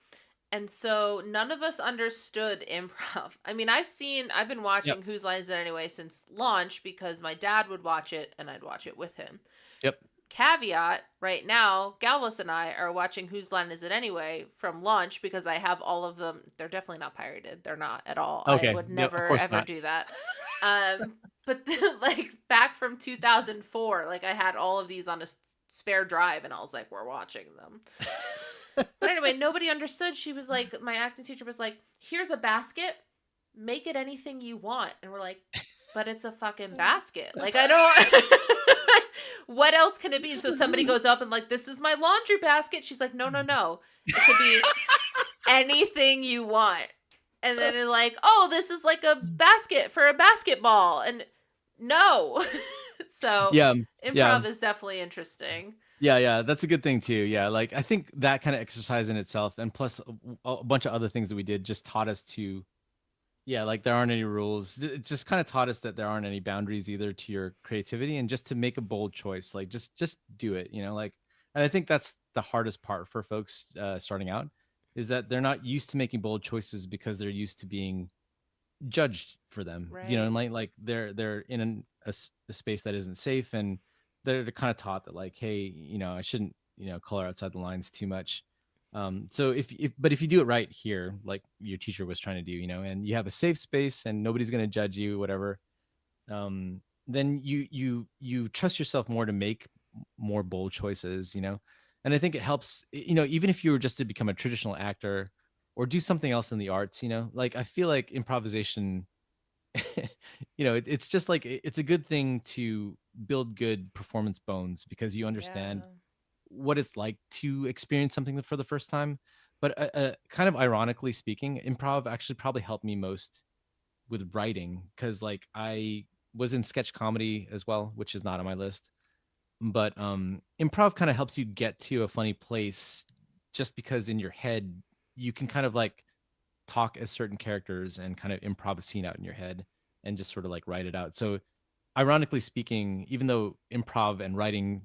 And so none of us understood improv. I mean, I've been Yep. watching Whose Line Is It Anyway since launch because my dad would watch it and I'd watch it with him. Yep. Caveat, right now, Galvas and I are watching Whose Line Is It Anyway from launch because I have all of them. They're definitely not pirated. They're not at all. I Okay. would Yeah, of never course ever not. do that. But then, like back from 2004, like I had all of these on a spare drive and I was like, we're watching them. But anyway, nobody understood. She was like, my acting teacher was like, here's a basket, make it anything you want. And we're like, but it's a fucking basket. Like, I don't, what else can it be? And so somebody goes up and like, this is my laundry basket. She's like, no, no, no. It could be anything you want. And then it's like, oh, this is like a basket for a basketball. And no. So Yeah. Yeah. improv is definitely interesting. Yeah, yeah, that's a good thing too. Yeah, like I think that kind of exercise in itself, and plus a bunch of other things that we did, just taught us to, yeah, like there aren't any rules. It just kind of taught us that there aren't any boundaries either to your creativity, and just to make a bold choice, like just do it, you know, like. And I think that's the hardest part for folks starting out, is that they're not used to making bold choices because they're used to being judged for them, you know, Right. and like they're in a space that isn't safe, and they're kind of taught that like, hey, you know, I shouldn't, you know, color outside the lines too much. So if you do it right here, like your teacher was trying to do, you know, and you have a safe space and nobody's going to judge you, whatever, then you trust yourself more to make more bold choices, you know. And I think it helps, you know, even if you were just to become a traditional actor or do something else in the arts, you know, like I feel like improvisation, you know, it's just like it's a good thing to build good performance bones because you understand Yeah. what it's like to experience something for the first time. But kind of ironically speaking, improv actually probably helped me most with writing, because like I was in sketch comedy as well, which is not on my list. But improv kind of helps you get to a funny place, just because in your head you can kind of like talk as certain characters and kind of improv a scene out in your head and just sort of like write it out. So ironically speaking, even though improv and writing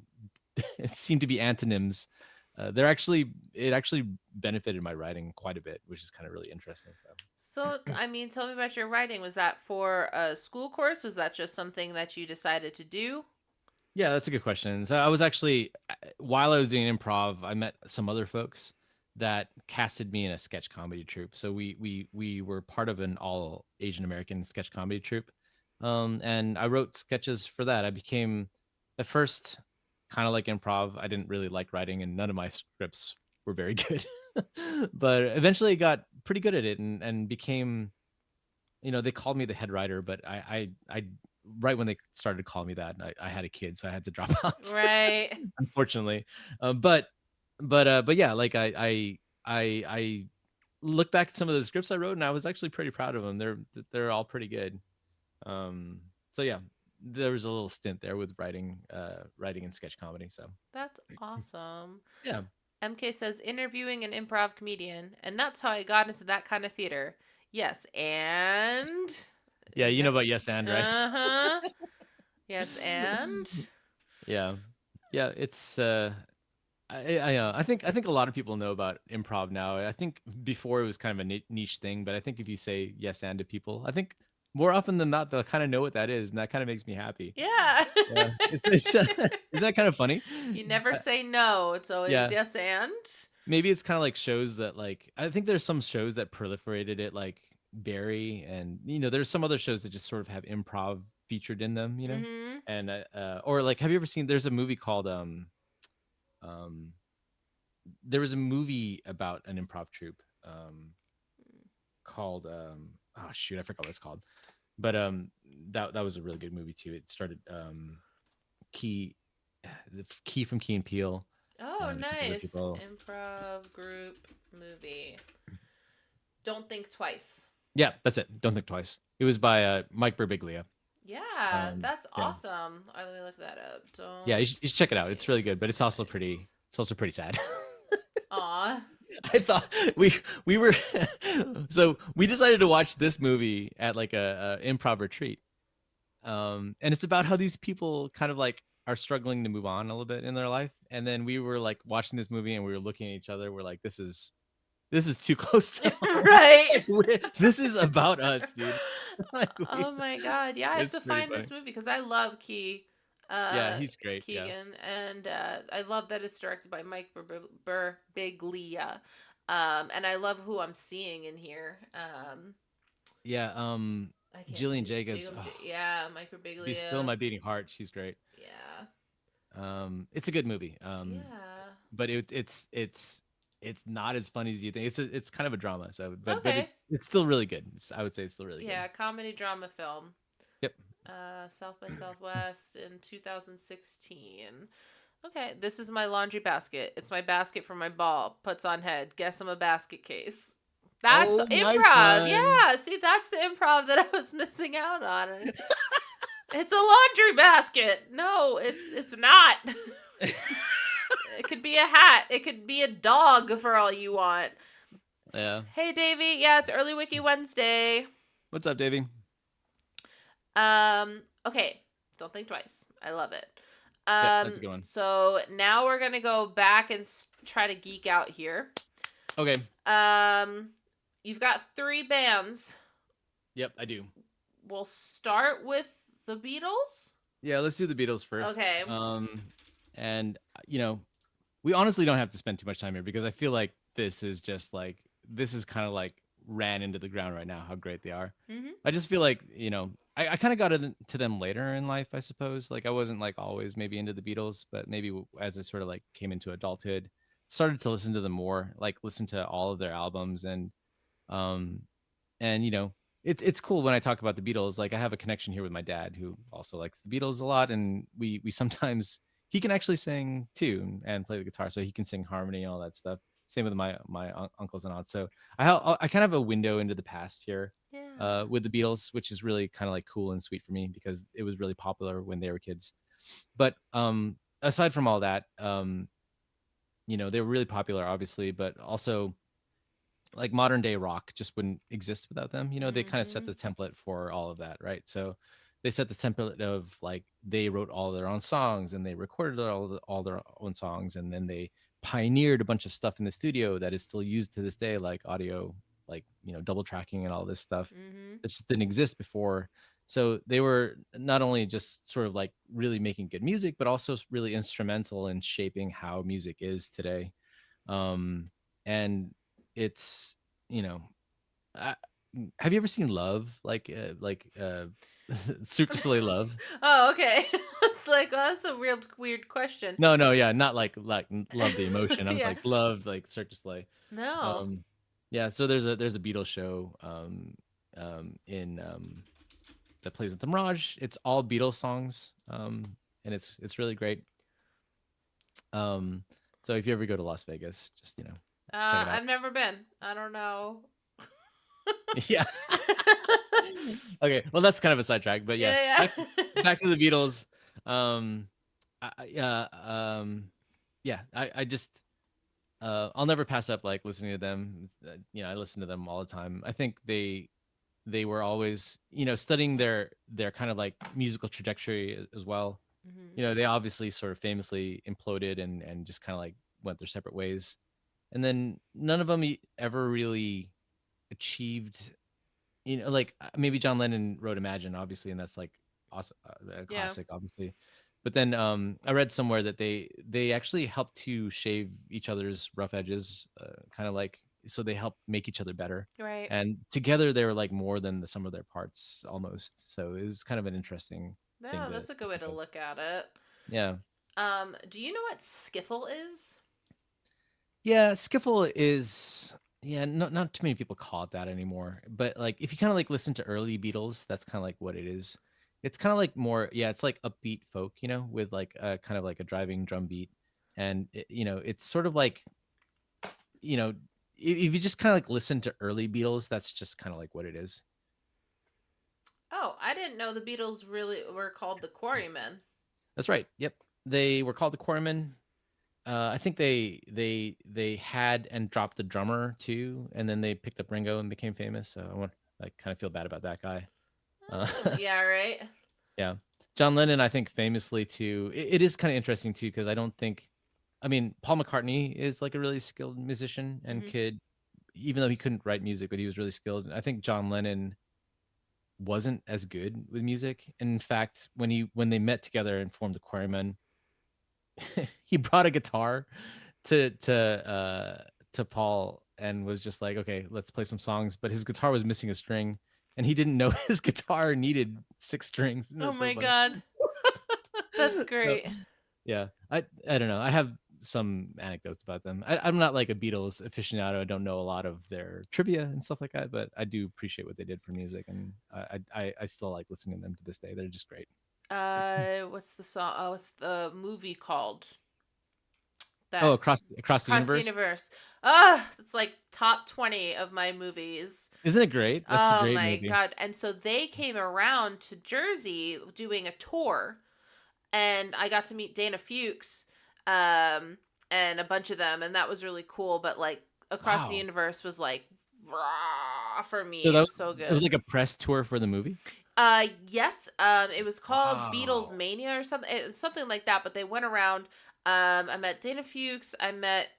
seem to be antonyms, it actually benefited my writing quite a bit, which is kind of really interesting. So So, I mean, tell me about your writing. Was that for a school course? Was that just something that you decided to do? yeah, that's a good question. So I was actually, while I was doing improv, I met some other folks that casted me in a sketch comedy troupe. So we were part of an all Asian American sketch comedy troupe, and I wrote sketches for that. I became at first kind of like improv. I didn't really like writing, and none of my scripts were very good, but eventually got pretty good at it, and became, they called me the head writer, but I right when they started calling me that, I had a kid, so I had to drop out, Right. unfortunately. But yeah, like I look back at some of the scripts I wrote, and I was actually pretty proud of them. They're all pretty good. So yeah, there was a little stint there with writing and sketch comedy. So That's awesome. yeah, MK says interviewing an improv comedian, and that's how I got into that kind of theater. Yes, and yeah, you know about Yes and, right? uh-huh. Yes, and Yeah, yeah, it's I think a lot of people know about improv now. I think before it was kind of a niche thing, but I think if you say yes and to people, I think more often than not they'll kind of know what that is, and that kind of makes me happy. yeah. Yeah, it's just, isn't that kind of funny? You never Uh, say no. It's always yeah, yes and. maybe it's kind of like shows that, like, I think there's some shows that proliferated it, like Barry, and there's some other shows that just sort of have improv featured in them, Mhm. and or like, have you ever seen? There's a movie called um there was a movie about an improv troupe, called, oh shoot, I forgot what it's called, but that was a really good movie too. It started, Key the Key from Key and Peele, Oh, and a couple other nice. people. Improv group movie. Don't think twice. Yeah, that's it. Don't think twice. It was by Mike Birbiglia. Yeah, that's Yeah, awesome. All right, let me look that up. yeah, Don't you should check it out. It's think really good, but twice. it's also pretty sad. Aw. I thought we were so we decided to watch this movie at like a improv retreat. And it's about how these people kind of like are struggling to move on a little bit in their life. And then we were like watching this movie, and we were looking at each other. We're like, this is too close to home. Right. This is about us, dude. Like, Oh my god. Yeah, I have it's to pretty find funny. this movie because I love Yeah, he's great. Yeah. Keegan, and I love that it's directed by Mike Birbiglia. And I love who I'm seeing in here. Yeah. I can't Jillian see Jacobs. Oh, yeah, Mike be still Birbiglia. my beating heart. She's great. Yeah. It's a good movie. Yeah. But it's not as funny as you think. It's kind of a drama. So, but Okay. it's still really good. I would say it's still really good. Yeah, comedy drama film. Yep. South by Southwest in 2016. Okay, this is my laundry basket. It's my basket for my ball. Puts on head. Guess I'm a basket case. That's Oh, nice improv. one. Yeah, see, that's the improv that I was missing out on. And it's a laundry basket. No, it's not. It could be a hat. It could be a dog for all you want. Yeah. Hey, Davey. Yeah, it's early Wiki Wednesday. What's up, Davey? Okay. Don't think twice. I love it. Yep, that's a good one. So now we're gonna go back and try to geek out here. Okay. You've got 3 bands. Yep, I do. We'll start with the Beatles. Yeah, let's do the Beatles first. Okay. And we honestly don't have to spend too much time here, because I feel like this is kind of like ran into the ground right now, how great they are. Mm-hmm. I just feel like, I kind of got into them later in life, I suppose. Like, I wasn't like always maybe into the Beatles, but maybe as I sort of like came into adulthood, started to listen to them more, like listen to all of their albums. Um and it's cool when I talk about the Beatles. Like, I have a connection here with my dad, who also likes the Beatles a lot, and we sometimes, he can actually sing too and play the guitar, so he can sing harmony and all that stuff. Same with my uncles and aunts. So I kind of have a window into the past here, Yeah. with the Beatles, which is really kind of like cool and sweet for me, because it was really popular when they were kids. But aside from all that, they were really popular, obviously, but also, like, modern day rock just wouldn't exist without them. They kind of set Mm-hmm. the template for all of that, right? So they set the template of, like, they wrote all their own songs, and they recorded all their own songs, and then they pioneered a bunch of stuff in the studio that is still used to this day, like audio, like double tracking and all this stuff Mm-hmm. that just didn't exist before. So they were not only just sort of like really making good music, but also really instrumental in shaping how music is today. And it's you know I, have you ever seen Love, Cirque du Soleil Love? Oh, okay. It's like, well, that's a real weird question. No, yeah, not like Love the emotion. I was Yeah. like Love, like Cirque du Soleil. No. Um, yeah, so there's a Beatles show in that plays at the Mirage. It's all Beatles songs, and it's really great. Um, so if you ever go to Las Vegas, just check it out. I've never been. I don't know. Yeah. Okay, well that's kind of a sidetrack, but yeah, Yeah, back to the Beatles. Um, yeah, yeah, I just I'll never pass up like listening to them. I listen to them all the time. I think they were always studying their kind of like musical trajectory as well. hmm They obviously sort of famously imploded and just kind of like went their separate ways, and then none of them ever really achieved. Like maybe John Lennon wrote Imagine, obviously, and that's like awesome, a Yeah. classic, obviously. But then I read somewhere that they actually helped to shave each other's rough edges, kind of like so they help make each other better. Right. And together they were like more than the sum of their parts almost. So it was kind of an interesting thing No, to that's a good way think to of. look at it. Yeah. Do you know what skiffle is? Yeah, skiffle is not too many people call it that anymore. But like if you kind of like listen to early Beatles, that's kind of like what it is. It's kind of like more it's like upbeat folk, with like a kind of like a driving drum beat. And it's sort of like, you know, if you just kind of like listen to early Beatles, that's just kind of like what it is. Oh, I didn't know the Beatles really were called the Quarrymen. That's right. Yep. They were called the Quarrymen. I think they had and dropped the drummer too, and then they picked up Ringo and became famous. So I kind of feel bad about that guy. Uh, Yeah, right. yeah, John Lennon, I think famously too. It is kind of interesting too because I don't think, I mean, Paul McCartney is like a really skilled musician and hmm could, even though he couldn't write music, but he was really skilled. I think John Lennon wasn't as good with music. And in fact, when they met together and formed the Quarrymen, he brought a guitar to to Paul and was just like, okay, let's play some songs. But his guitar was missing a string, and he didn't know his guitar needed 6 strings. And Oh that's so my funny. god, that's So, great. yeah, I don't know. I have some anecdotes about them. I'm not like a Beatles aficionado. I don't know a lot of their trivia and stuff like that, but I do appreciate what they did for music, and I still like listening to them to this day. They're just great. What's the song? Oh, what's the movie called? Oh, That across the Across the universe. Universe. Ah, it's like top 20 of my movies. Isn't it great? That's a Oh great my movie. god. And so they came around to Jersey doing a tour, and I got to meet Dana Fuchs and a bunch of them, and that was really cool. But like Across the Wow. Universe was like rah, for So me. It that was so it was good. like a press tour for the movie? Yes, it was called Beatles Wow. Mania or something, something like that. But they went around. I met Dana Fuchs. I met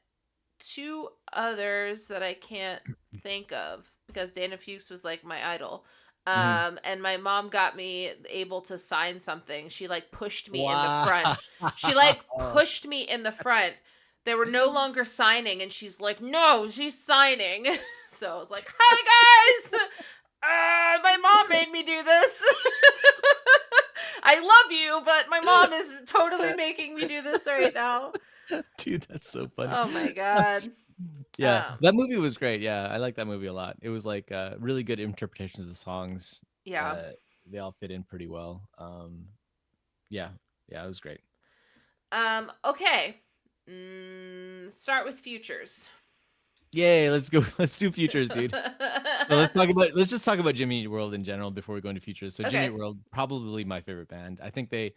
two others that I can't think of because Dana Fuchs was like my idol. Mhm. And my mom got me able to sign something. She like pushed me in the Wow. front. She like pushed me in the front. They were no longer signing, and she's like, "No, she's signing." So I was like, "Hi guys, my mom made me do this. I love you, but my mom is totally making me do this right now." Dude, that's so funny. Oh my god. Yeah, Um, that movie was great. Yeah, I like that movie a lot. It was like really good interpretations of the songs. yeah. Uh, they all fit in pretty well. Yeah, yeah, it was great. Okay. Start with futures. Yay, let's go. Let's do futures, dude. So let's just talk about Jimmy Eat World in general before we go into futures. So Jimmy Eat Okay. World, probably my favorite band. I think they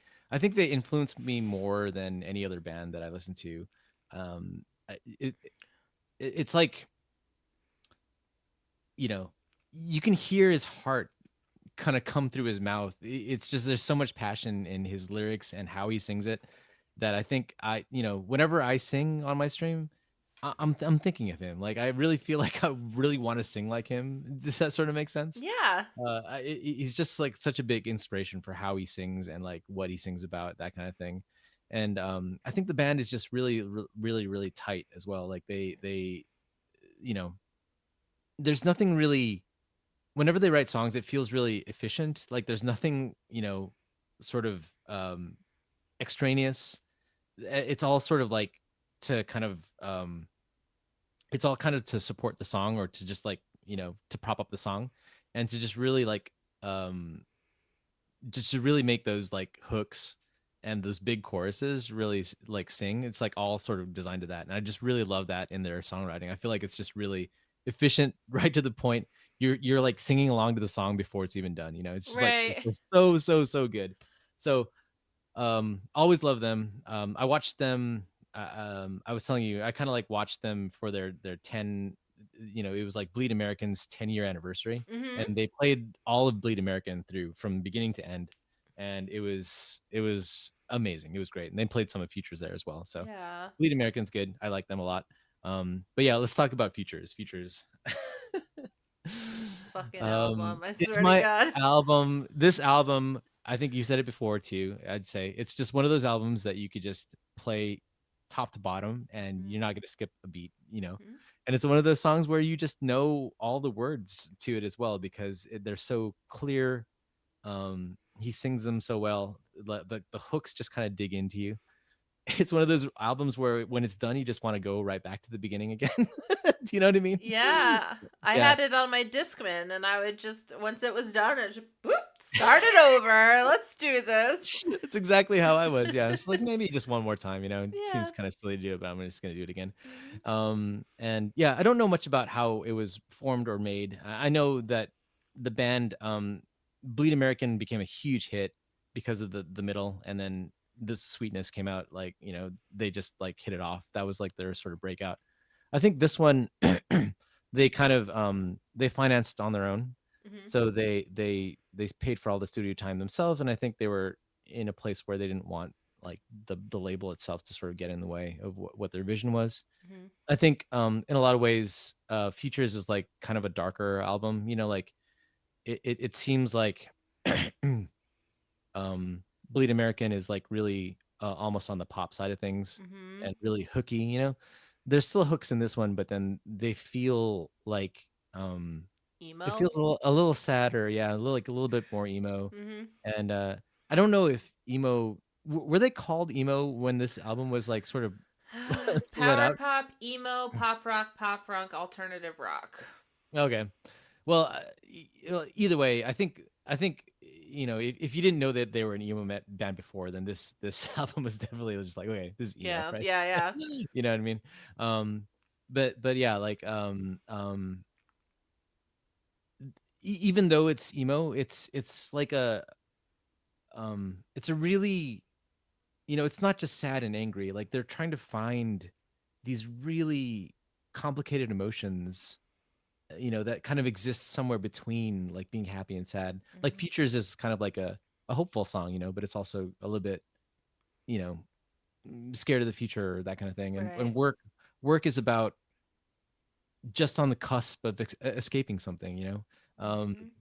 influenced me more than any other band that I listen to. Um, it's like, you know, you can hear his heart kind of come through his mouth. It's just there's so much passion in his lyrics and how he sings it. that I think whenever I sing on my stream, I'm thinking of him. Like I really feel like I really want to sing like him. Does that sort of make sense? Yeah. He's just like such a big inspiration for how he sings and like what he sings about, that kind of thing. And I think the band is just really really tight as well. Like they you know there's nothing really, whenever they write songs, it feels really efficient. Like there's nothing, sort of extraneous. It's all sort of like to kind of it's all kind of to support the song, or to just like, to prop up the song, and to just really like um just to really make those like hooks and those big choruses really like sing. It's like all sort of designed to that, and I just really love that in their songwriting. I feel like it's just really efficient, right to the point. You're like singing along to the song before it's even done. It's just like Right. it's so good. So always love them. I watched them. I was telling you, I kind of like watched them for their 10. It was like Bleed American's 10-year anniversary, Mhm. and they played all of Bleed American through from beginning to end, and it was amazing. It was great, and they played some of Futures there as well. So Yeah. Bleed American's good. I like them a lot. But yeah, let's talk about Futures. Futures. This fucking album, I It's swear to my God. album. This album, I think you said it before too. I'd say it's just one of those albums that you could just play top to bottom and you're not going to skip a beat, Mhm. And it's one of those songs where you just know all the words to it as well, because they're so clear. He sings them so well. The hooks just kind of dig into you. It's one of those albums where when it's done, you just want to go right back to the beginning again. Do you know what I mean? Yeah. I Yeah. had it on my Discman, and I would just, once it was done, I just, boop, start it over. Let's do this. That's exactly how I was. Yeah, I'm just like, maybe just one more time. It Yeah. seems kind of silly to do it, but I'm just gonna do it again. Mhm. And yeah, I don't know much about how it was formed or made. I know that the band Bleed American became a huge hit because of the middle, and then this Sweetness came out. Like, they just like hit it off. That was like their sort of breakout. I think this one they kind of they financed on their own, Mhm. so they paid for all the studio time themselves, and I think they were in a place where they didn't want like the label itself to sort of get in the way of what their vision was. Mhm. I think in a lot of ways, Futures is like kind of a darker album. Like it seems like Bleed American is like really almost on the pop side of things Mhm. and really hooky. There's still hooks in this one, but then they feel like it Emo. feels a little sadder, yeah, a little bit more emo. Mhm. And I don't know if emo were they called emo when this album was like sort of let Power out. pop, emo, pop rock, pop punk, alternative rock. Okay. Well, either way, I think if you didn't know that they were an emo band before, then this album was definitely just like, okay, this is emo, Yeah. right? Yeah. Yeah. You know what I mean? But yeah, like even though it's emo, it's like it's a really, it's not just sad and angry. Like they're trying to find these really complicated emotions, that kind of exist somewhere between like being happy and sad. Like Mhm. Futures is kind of like a hopeful song, but it's also a little bit, you know, scared of the future or that kind of thing. And Right. work is about just on the cusp of escaping something, um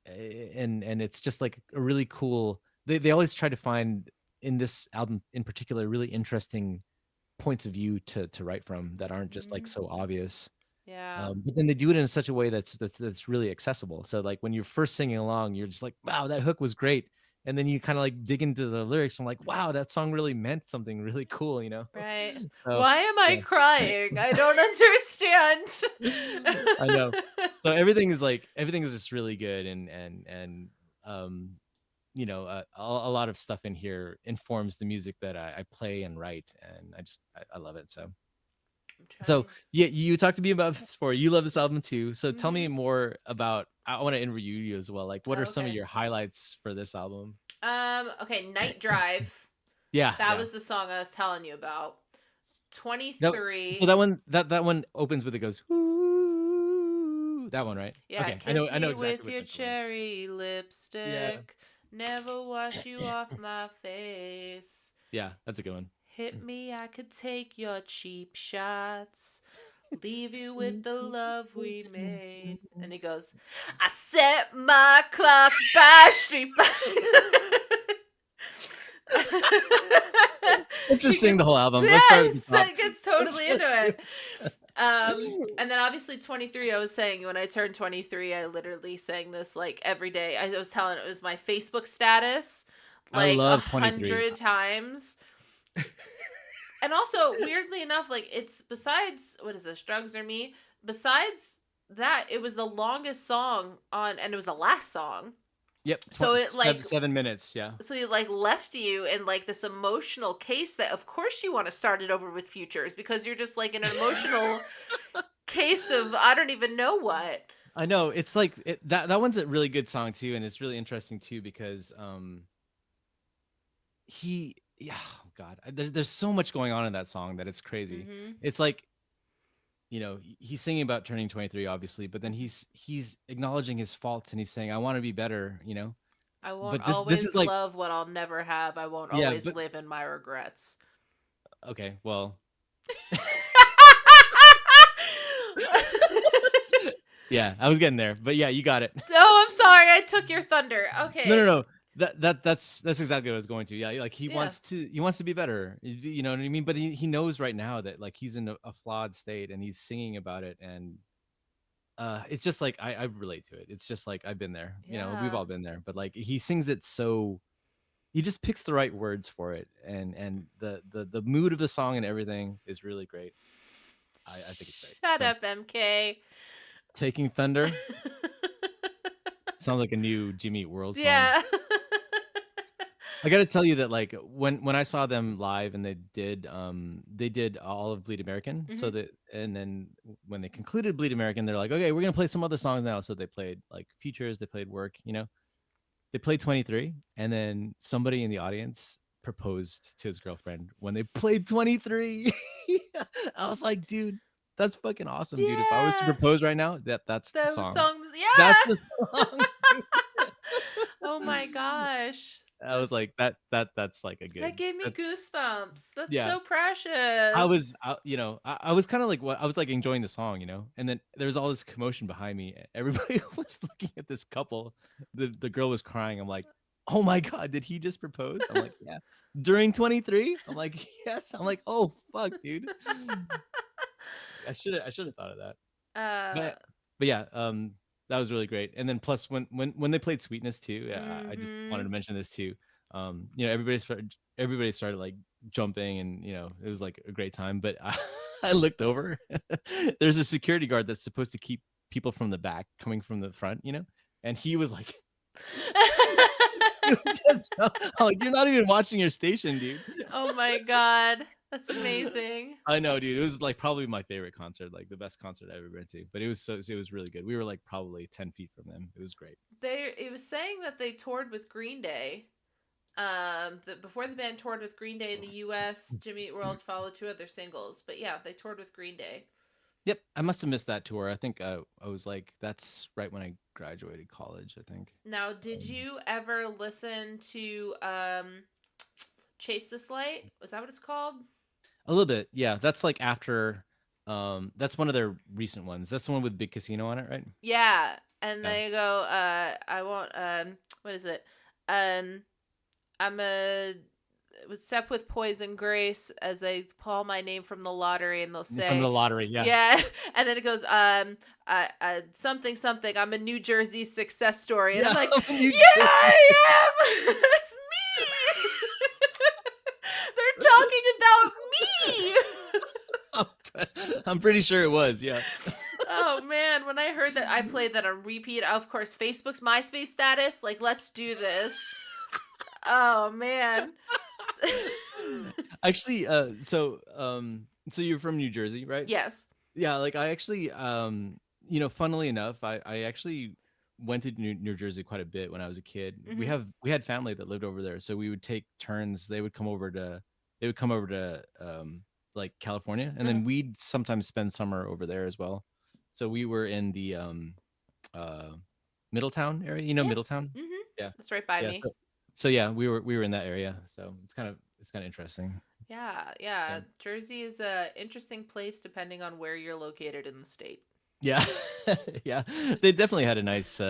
Mhm. and it's just like a really cool, they always try to find in this album in particular really interesting points of view to write from that aren't just like Mhm. so obvious. Yeah. But then they do it in such a way that's really accessible. So like when you're first singing along, you're just like, wow, that hook was great. And then you kind of like dig into the lyrics and like, wow, that song really meant something really cool. Right. So Why am I yeah. crying? I don't understand. I know. So everything is just really good, and um a lot of stuff in here informs the music that I play and write, and I love it. I'm So trying. yeah, you talked to me about this before. You love this album too. So tell me Mhm. more about. I want to interview you as well. Like, what are Oh, some of okay. your highlights for this album? Okay, Night Drive. Yeah, That yeah. was the song I was telling you about. That, so 23. that one opens with, it goes, ooh, that one, right? Yeah, Okay, I know kiss I know me exactly with which your one you're talking about. cherry Yeah, lipstick. Never wash you off my face. Yeah, that's a good one. Hit me, I could take your cheap shots, leave you with the love we made. And he goes, I set my clock by street by. Let's He just sing the gets, whole album. Let's start at the yes, top. he gets totally into it. And then obviously 23, I was saying when I turned 23, I literally sang this like every day. I was telling it was my Facebook status I like love 23. 100 times. And also, weirdly enough, like it's besides what is this, Drugs or Me? Besides that, it was the longest song on, and it was the last song. Yep, So it like 7 minutes. Yeah. so it like left you in like this emotional case that of course you want to start it over with Futures because you're just like in an emotional case of I don't even know what. I know it's like that one's a really good song too, and it's really interesting too because yeah, oh God, there's so much going on in that song that it's crazy. Mm-hmm. It's like, he's singing about turning 23 obviously, but then he's acknowledging his faults and he's saying I want to be better, I won't but this is always like, love what I'll never have. I won't yeah, always but live in my regrets. okay, well, yeah, I was getting there, but yeah, you got it. Oh, I'm sorry. I took your thunder. Okay. No. That's exactly what I was going to. Yeah, like he Yeah. wants to be better. You know what I mean? But he knows right now that like he's in a flawed state, and he's singing about it, and it's just like I relate to it. It's just like I've been there. We've Yeah. all been there. But like he sings it so he just picks the right words for it, and the mood of the song and everything is really great. I think it's great. Shut So up, MK. Taking Thunder sounds like a new Jimmy Eat World song. Yeah. I got to tell you that like when I saw them live and they did all of Bleed American, so Mhm. that and then when they concluded Bleed American, they're like, okay, we're gonna play some other songs now. So they played like Futures, they played Work, they played 23, and then somebody in the audience proposed to his girlfriend when they played 23. I was like, dude, that's fucking awesome, dude. If I was to Yeah. propose right now, that's the Those song. songs. That's Yeah. the song. Oh my gosh. I was like, that's like a That good. gave me goosebumps. That's Yeah. so I precious. was, I was kind of like I was like enjoying the song, and then there was all this commotion behind me. Everybody was looking at this couple. The girl was crying. I'm like, oh my God, did he just propose? I'm like, yeah. During 23? I'm like, yes. I'm like, oh fuck, dude. I should have thought of that. uh But yeah, that was really great. And then plus when they played Sweetness too, yeah, I just wanted mhm. to mention this too. Everybody started like jumping, and it was like a great time. But I looked over. There's a security guard that's supposed to keep people from the back coming from the front, and he was like, he was just, I'm like, you're not even watching your station, dude. Oh my god. That's amazing. I know, dude. It was like probably my favorite concert, like the best concert I've ever been to. But it was really good. We were like probably 10 feet from them. It was great. It was saying that they toured with Green Day. Before the band toured with Green Day in the US, Jimmy Eat World followed two other singles. But yeah, they toured with Green Day. Yep, I must have missed that tour. I think I was like, that's right when I graduated college, I think. Now, did you ever listen to Chase This Light? Was that what it's called? A little bit, yeah. That's like after, that's one of their recent ones. That's the one with Big Casino on it, right? Yeah. And Yeah. they go, I won't, what is it? Um, I'm a step with poison grace as they call my name from the lottery, and they'll From the say, lottery, yeah. yeah. And then it goes, something, something. I'm a New Jersey success story. And I'm Yeah, like, I'm a New yeah, Jersey. I am. It's me. They're talking about me. I'm pretty sure it was, yeah. Oh man, when I heard that, I played that on repeat. Of course, Facebook's MySpace status. Like, let's do this. Oh man. Actually, so you're from New Jersey, right? Yes. Yeah, like I actually, funnily enough, I actually went to New Jersey quite a bit when I was a kid. We Mhm. have we had family that lived over there, so we would take turns. They would come over to like California, and Uh-huh. then we'd sometimes spend summer over there as well. So we were in the uh Middletown area, Yeah. Middletown? Mhm. Yeah. That's right by Yeah, me. so yeah, we were in that area. So it's it's kind of interesting. Yeah, Yeah. yeah. Jersey is a interesting place depending on where you're located in the state. Yeah. Yeah. They definitely had a nice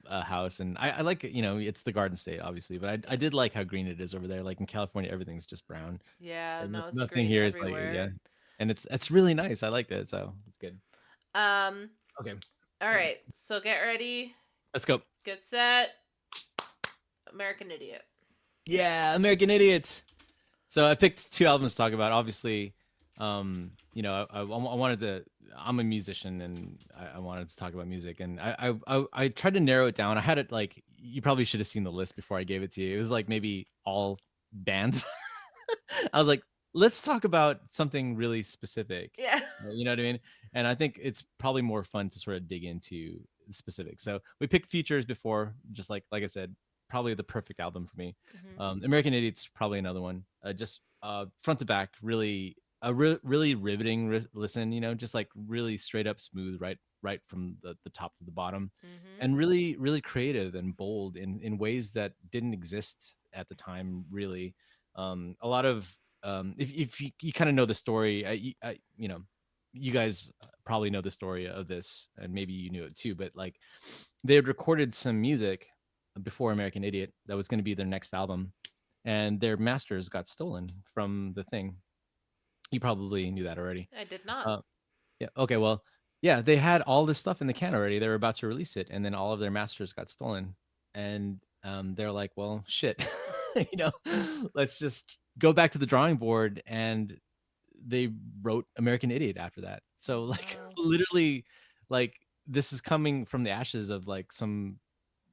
house, and I like it, it's the Garden State, obviously, but I did like how green it is over there. Like in California, everything's just brown. Yeah, Like no, it's nothing green here is like yeah, everywhere. and it's really nice. I like that, so it's good. Um, Okay, all right. So get ready, let's go. get set. American Idiot. Yeah, American Idiot. So I picked two albums to talk about. Obviously, I wanted to. I'm a musician, and I wanted to talk about music. And I tried to narrow it down. I had it like you probably should have seen the list before I gave it to you. It was like maybe all bands. I was like, let's talk about something really specific. Yeah. You know what I mean? And I think it's probably more fun to sort of dig into the specifics. So we picked features before, just like I said, probably the perfect album for me. Hmm. American Idiot's probably another one. Just front to back, really really riveting listen. Just like really straight up smooth, right from the top to the bottom, Hmm. and really really creative and bold in ways that didn't exist at the time. Really, a lot of if you kind of know the story, you guys probably know the story of this, and maybe you knew it too. But like, they had recorded some music before American Idiot that was going to be their next album, and their masters got stolen from the thing. You probably knew that already. I did not. Uh, yeah. Okay. Well, yeah, they had all this stuff in the can already. They were about to release it, and then all of their masters got stolen. And they're like, "Well, shit, you know, let's just go back to the drawing board." And they wrote American Idiot after that. So, like, Wow. literally, like this is coming from the ashes of like some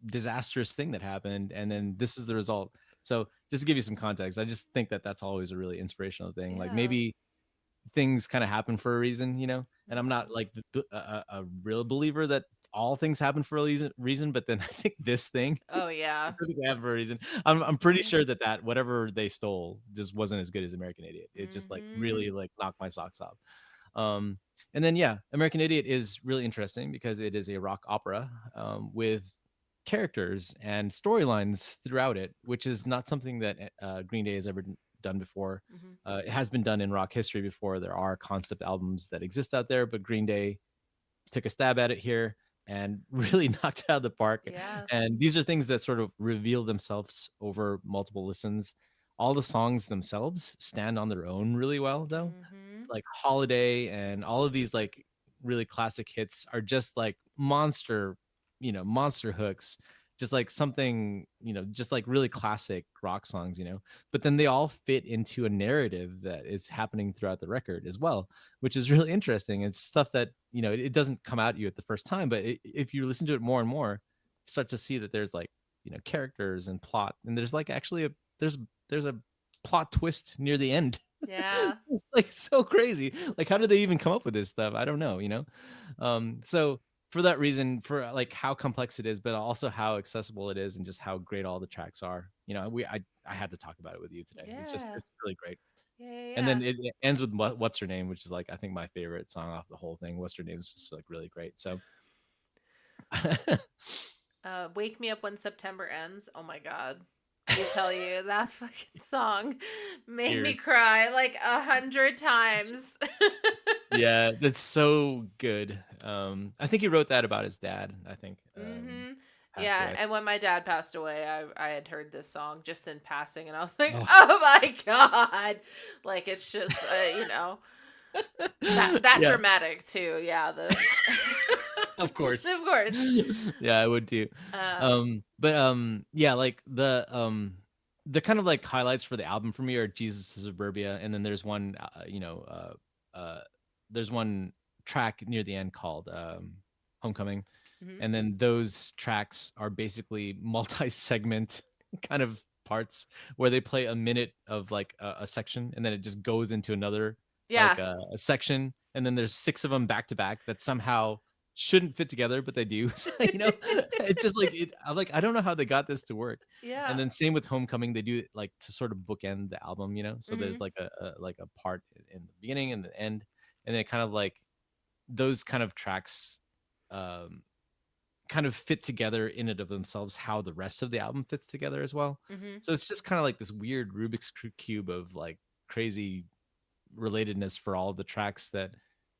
disastrous thing that happened, and then this is the result. So, just to give you some context, I just think that that's always a really inspirational thing. Like Yeah. maybe things kind of happen for a reason, and I'm not Hmm. like a real believer that all things happen for a reason, but then I think this thing Oh yeah. specifically happened for a reason. I'm pretty sure that whatever they stole just wasn't as good as American Idiot. It just like Hmm. really like knocked my socks off. um and then yeah, American Idiot is really interesting because it is a rock opera, with characters and storylines throughout it, which is not something that Green Day has ever done before. Hmm. It has been done in rock history before. There are concept albums that exist out there, but Green Day took a stab at it here and really knocked it out of the park. Yeah. And these are things that sort of reveal themselves over multiple listens. All the songs themselves stand on their own really well, though. Hmm. Like Holiday and all of these like really classic hits are just like monster hooks, just like something, just like really classic rock songs, but then they all fit into a narrative that is happening throughout the record as well, which is really interesting. It's stuff that, it doesn't come out at you at the first time, but if you listen to it more and more, you start to see that there's like, characters and plot, and there's like actually there's a plot twist near the end. Yeah. It's like so crazy. Like, how did they even come up with this stuff? I don't know. So for that reason, for like how complex it is, but also how accessible it is, and just how great all the tracks are. I had to talk about it with you today. Yeah. It's really great. Yeah. Yeah. And Yeah. then it ends with What's Her Name, which is like I think my favorite song off the whole thing. What's Her Name is just like really great. So Wake Me Up When September Ends. Oh my god. Let me tell you, that fucking song made me tears. cry like 100 times. Yeah, that's so good. I think he wrote that about his dad. I think Hmm. passed Yeah, away. and when my dad passed away, I had heard this song just in passing, and I was like, Oh. oh my god, like it's just that Yeah, dramatic too. Yeah, the of course. of course. Yeah, I would too. Um, But yeah, like the kind of like highlights for the album for me are Jesus of Suburbia, and then there's one there's one track near the end called Homecoming, mhm. and then those tracks are basically multi-segment kind of parts where they play a minute of like a section, and then it just goes into another Yeah, like a section, and then there's six of them back to back that somehow shouldn't fit together, but they do. So, it's just like I'm like, I don't know how they got this to work. And yeah. then same with Homecoming, they do it like to sort of bookend the album, so there's Hmm. like a part in the beginning and the end, and then kind of like those kind of tracks, um kind of fit together in and of themselves how the rest of the album fits together as well. Mm-hmm. So it's just kind of like this weird Rubik's cube of like crazy relatedness for all of the tracks, that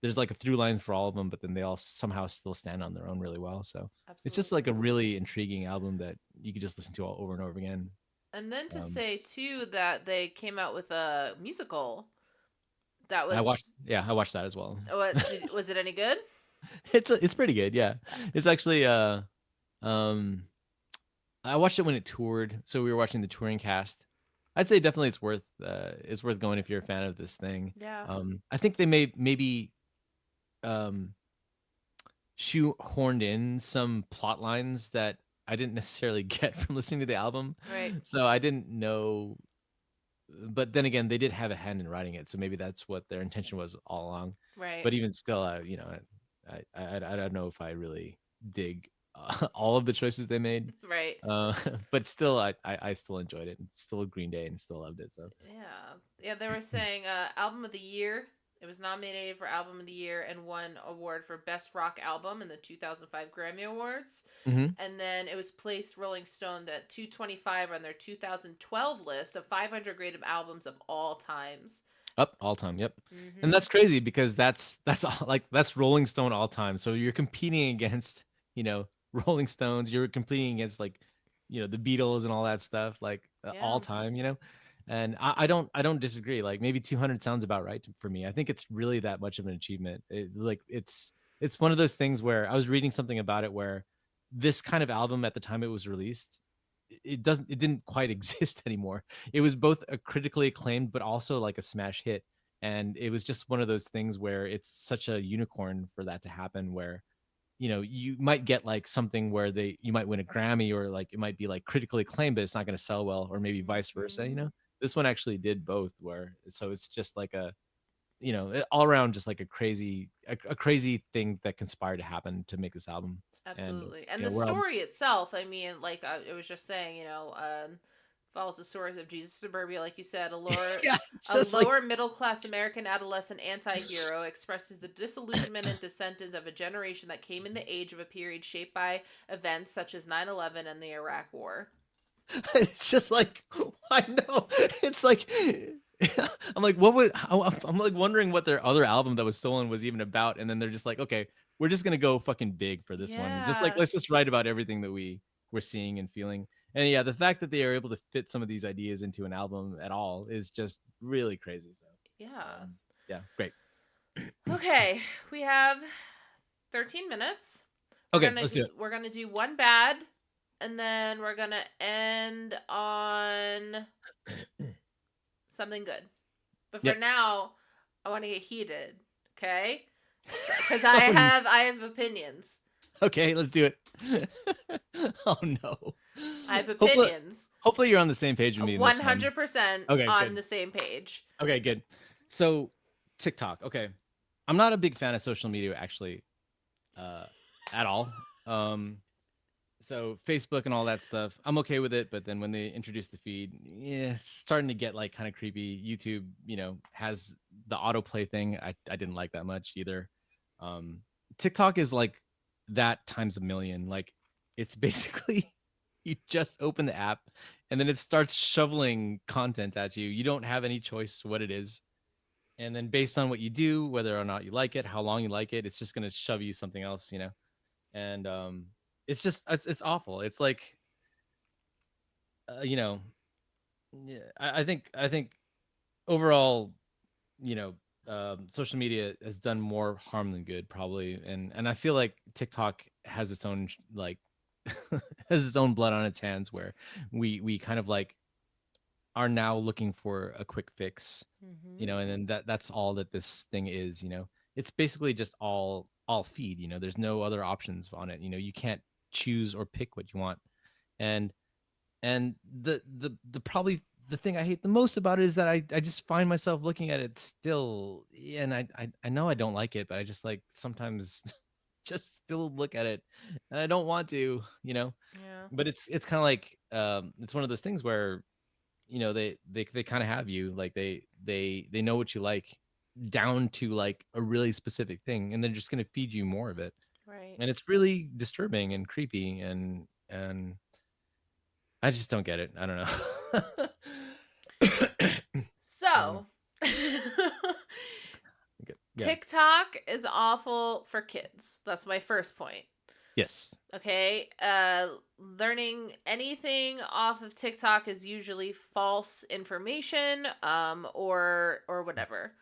there's like a through line for all of them, but then they all somehow still stand on their own really well. So it's just like Absolutely. a really intriguing album that you could just listen to all over and over again. And then to Um, say too that they came out with a musical that I was watched, yeah, I watched that as well. was it any good? It's pretty good. Yeah, it's actually um, I watched it when it toured, so we were watching the touring cast. I'd say definitely it's worth going if you're a fan of this thing. Yeah. I think they maybe um shoehorned in some plot lines that I didn't necessarily get from listening to the album. Right. So I didn't know, but then again, they did have a hand in writing it, so maybe that's what their intention was all along. Right. But even still, I don't know if I really dig all of the choices they made. Right. Uh, but still, I still enjoyed it. It's still a Green Day and still loved it. So Yeah. Yeah, they were saying album of the year. It was nominated for album of the year and won award for best rock album in the 2005 Grammy Awards. mm-hmm. And then it was placed Rolling Stone at 225 on their 2012 list of 500 greatest albums of all times. Up all time, yep. And Mm-hmm. that's crazy because that's all, like that's Rolling Stone all time. So you're competing against, you know, Rolling Stones, you're competing against like, you know, the Beatles and all that stuff, like Yeah. all time, you know. And I don't disagree. Like maybe 200 sounds about right for me. I think it's really that much of an achievement. It's one of those things where I was reading something about it where this kind of album at the time it was released, it didn't quite exist anymore. It was both a critically acclaimed but also like a smash hit, and it was just one of those things where it's such a unicorn for that to happen, where you know you might get like something where you might win a Grammy, or like it might be like critically acclaimed but it's not going to sell well, or maybe vice versa, you Mm-hmm. know. This one actually did both, where so it's just like a, you know, all around just like a crazy thing that conspired to happen to make this album. And Absolutely. And you the know we're all story itself, I mean, like I was just saying, follows the stories of Jesus Suburbia, like you said, yeah, it's a just like lower middle class American adolescent anti hero expresses the disillusionment and dissent of a generation that came in the age of a period shaped by events such as 9/11 and the Iraq War. it's just like I know. It's like I'm like, what would I'm like wondering what their other album that was stolen was even about, and then they're just like, okay, we're just gonna go fucking big for this one. Just like Yeah. let's just write about everything that we're seeing and feeling. And yeah, the fact that they are able to fit some of these ideas into an album at all is just really crazy. So Yeah. yeah, great. Okay, we have 13 minutes. Okay, let's do it. We're gonna do one bad, and then we're gonna end on something good. But for Yep. now, I want to get heated, okay? Because Oh, I have opinions. okay, let's do it. Oh no. I have Hopefully, opinions. hopefully you're on the same page with me in this one. 100% Okay, on good. the same page. Okay, good. So TikTok. Okay. I'm not a big fan of social media actually, uh, at all. Um, so Facebook and all that stuff, I'm okay with it. But then when they introduce the feed, yeah, it's starting to get like kind of creepy. YouTube, you know, has the autoplay thing. I didn't like that much either. Um, TikTok is like that times a million. Like it's basically you just open the app and then it starts shoveling content at you. You don't have any choice what it is. And then based on what you do, whether or not you like it, how long you like it, it's just going to shove you something else, you know. And it's just it's awful. It's like you know, yeah, I think overall, you know, social media has done more harm than good probably, and I feel like TikTok has its own like has its own blood on its hands, where we kind of like are now looking for a quick fix, you Mm-hmm. know, and then that's all that this thing is, you know. It's basically just all feed, you know. There's no other options on it, you know. You can't choose or pick what you want. And the probably the thing I hate the most about it is that I just find myself looking at it still, and I know I don't like it, but I just like sometimes just still look at it, and I don't want to, you know. Yeah. But it's kind of like it's one of those things where, you know, they kind of have you like they know what you like down to like a really specific thing, and they're just going to feed you more of it. Right. and it's really disturbing and creepy, and I just don't get it. I don't know. um, So, yeah. TikTok is awful for kids. That's my first point. Yes. Okay. Learning anything off of TikTok is usually false information, or whatever.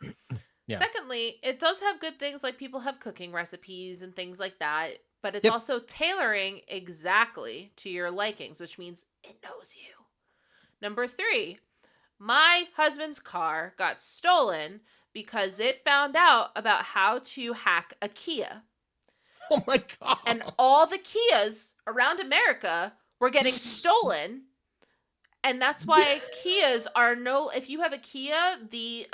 Yeah. Secondly, it does have good things, like people have cooking recipes and things like that, but it's Yep. also tailoring exactly to your likings, which means it knows you. Number 3, my husband's car got stolen because it found out about how to hack a Kia. Oh my And god. all the Kias around America were getting stolen. And that's why Kias are no. If you have a Kia, the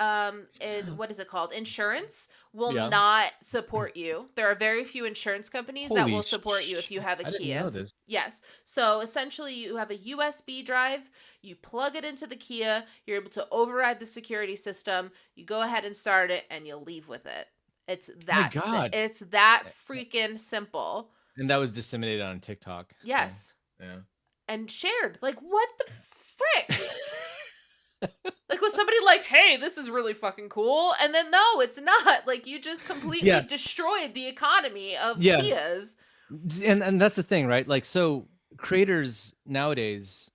what is it called? Insurance will Yeah. not support you. There are very few insurance companies that Holy will support you if you shit. have a I didn't Kia. know this. Yes. So essentially, you have a USB drive. You plug it into the Kia. You're able to override the security system. You go ahead and start it, and you leave with it. It's Oh my that. god. It's that freaking simple. And that was disseminated on TikTok. So, Yes. yeah. And shared. Like, what the frick? Like, was somebody like, hey, this is really fucking cool? And then, no, it's not. Like, you just completely Yeah. destroyed the economy of Yeah. Kias. And that's the thing, right? Like, so creators nowadays,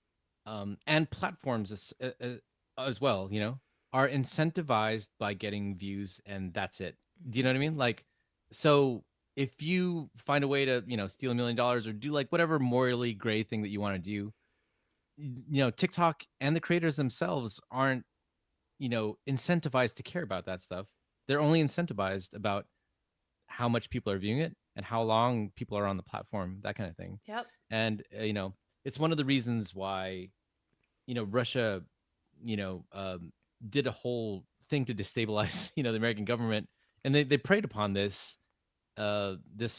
and platforms as well, are incentivized by getting views, and that's it. Do you know what I mean? Like, so if you find a way to, steal $1 million or do like whatever morally gray thing that you want to do, TikTok and the creators themselves aren't, incentivized to care about that stuff. They're only incentivized about how much people are viewing it and how long people are on the platform, that kind of thing. Yep. And it's one of the reasons why Russia did a whole thing to destabilize the American government, and they preyed upon this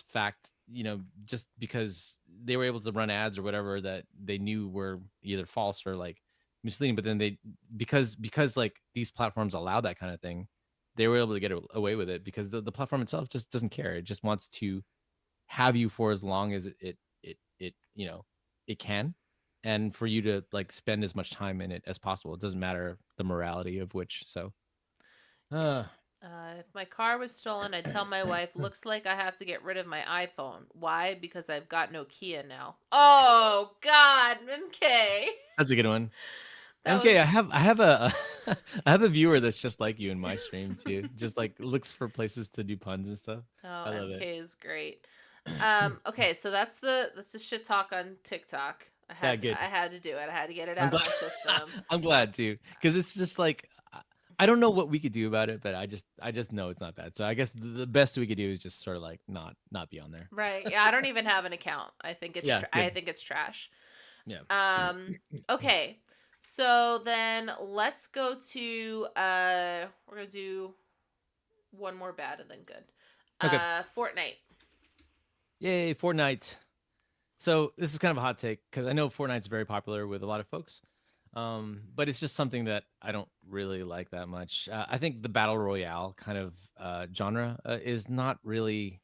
fact, just because they were able to run ads or whatever that they knew were either false or like misleading. But then because like these platforms allow that kind of thing, they were able to get away with it because the platform itself just doesn't care. It just wants to have you for as long as it can, and for you to like spend as much time in it as possible. It doesn't matter the morality of which. So uh If my car was stolen, I'd tell my wife, looks like I have to get rid of my iPhone. Why? Because I've got no Kia now. Oh, God, MK. that's a good one. That MK, was. I have a I have a viewer that's just like you in my stream too. Just like looks for places to do puns and stuff. Oh, I love it. MK is great. Okay, so that's the shit talk on TikTok. Yeah, good. I had to do it. I had to get it I'm out of glad. my system. I'm glad too, because it's just like I don't know what we could do about it, but I just know it's not bad. So I guess the best we could do is just sort of like not be on there. Right. Yeah, I don't even have an account. I think it's Yeah, I good. think it's trash. Yeah. Okay. So then let's go to we're going to do one more bad and then good. Okay. Fortnite. Yay, Fortnite. So this is kind of a hot take because I know Fortnite's very popular with a lot of folks, but it's just something that I don't really like that much. I think the battle royale kind of genre is not really.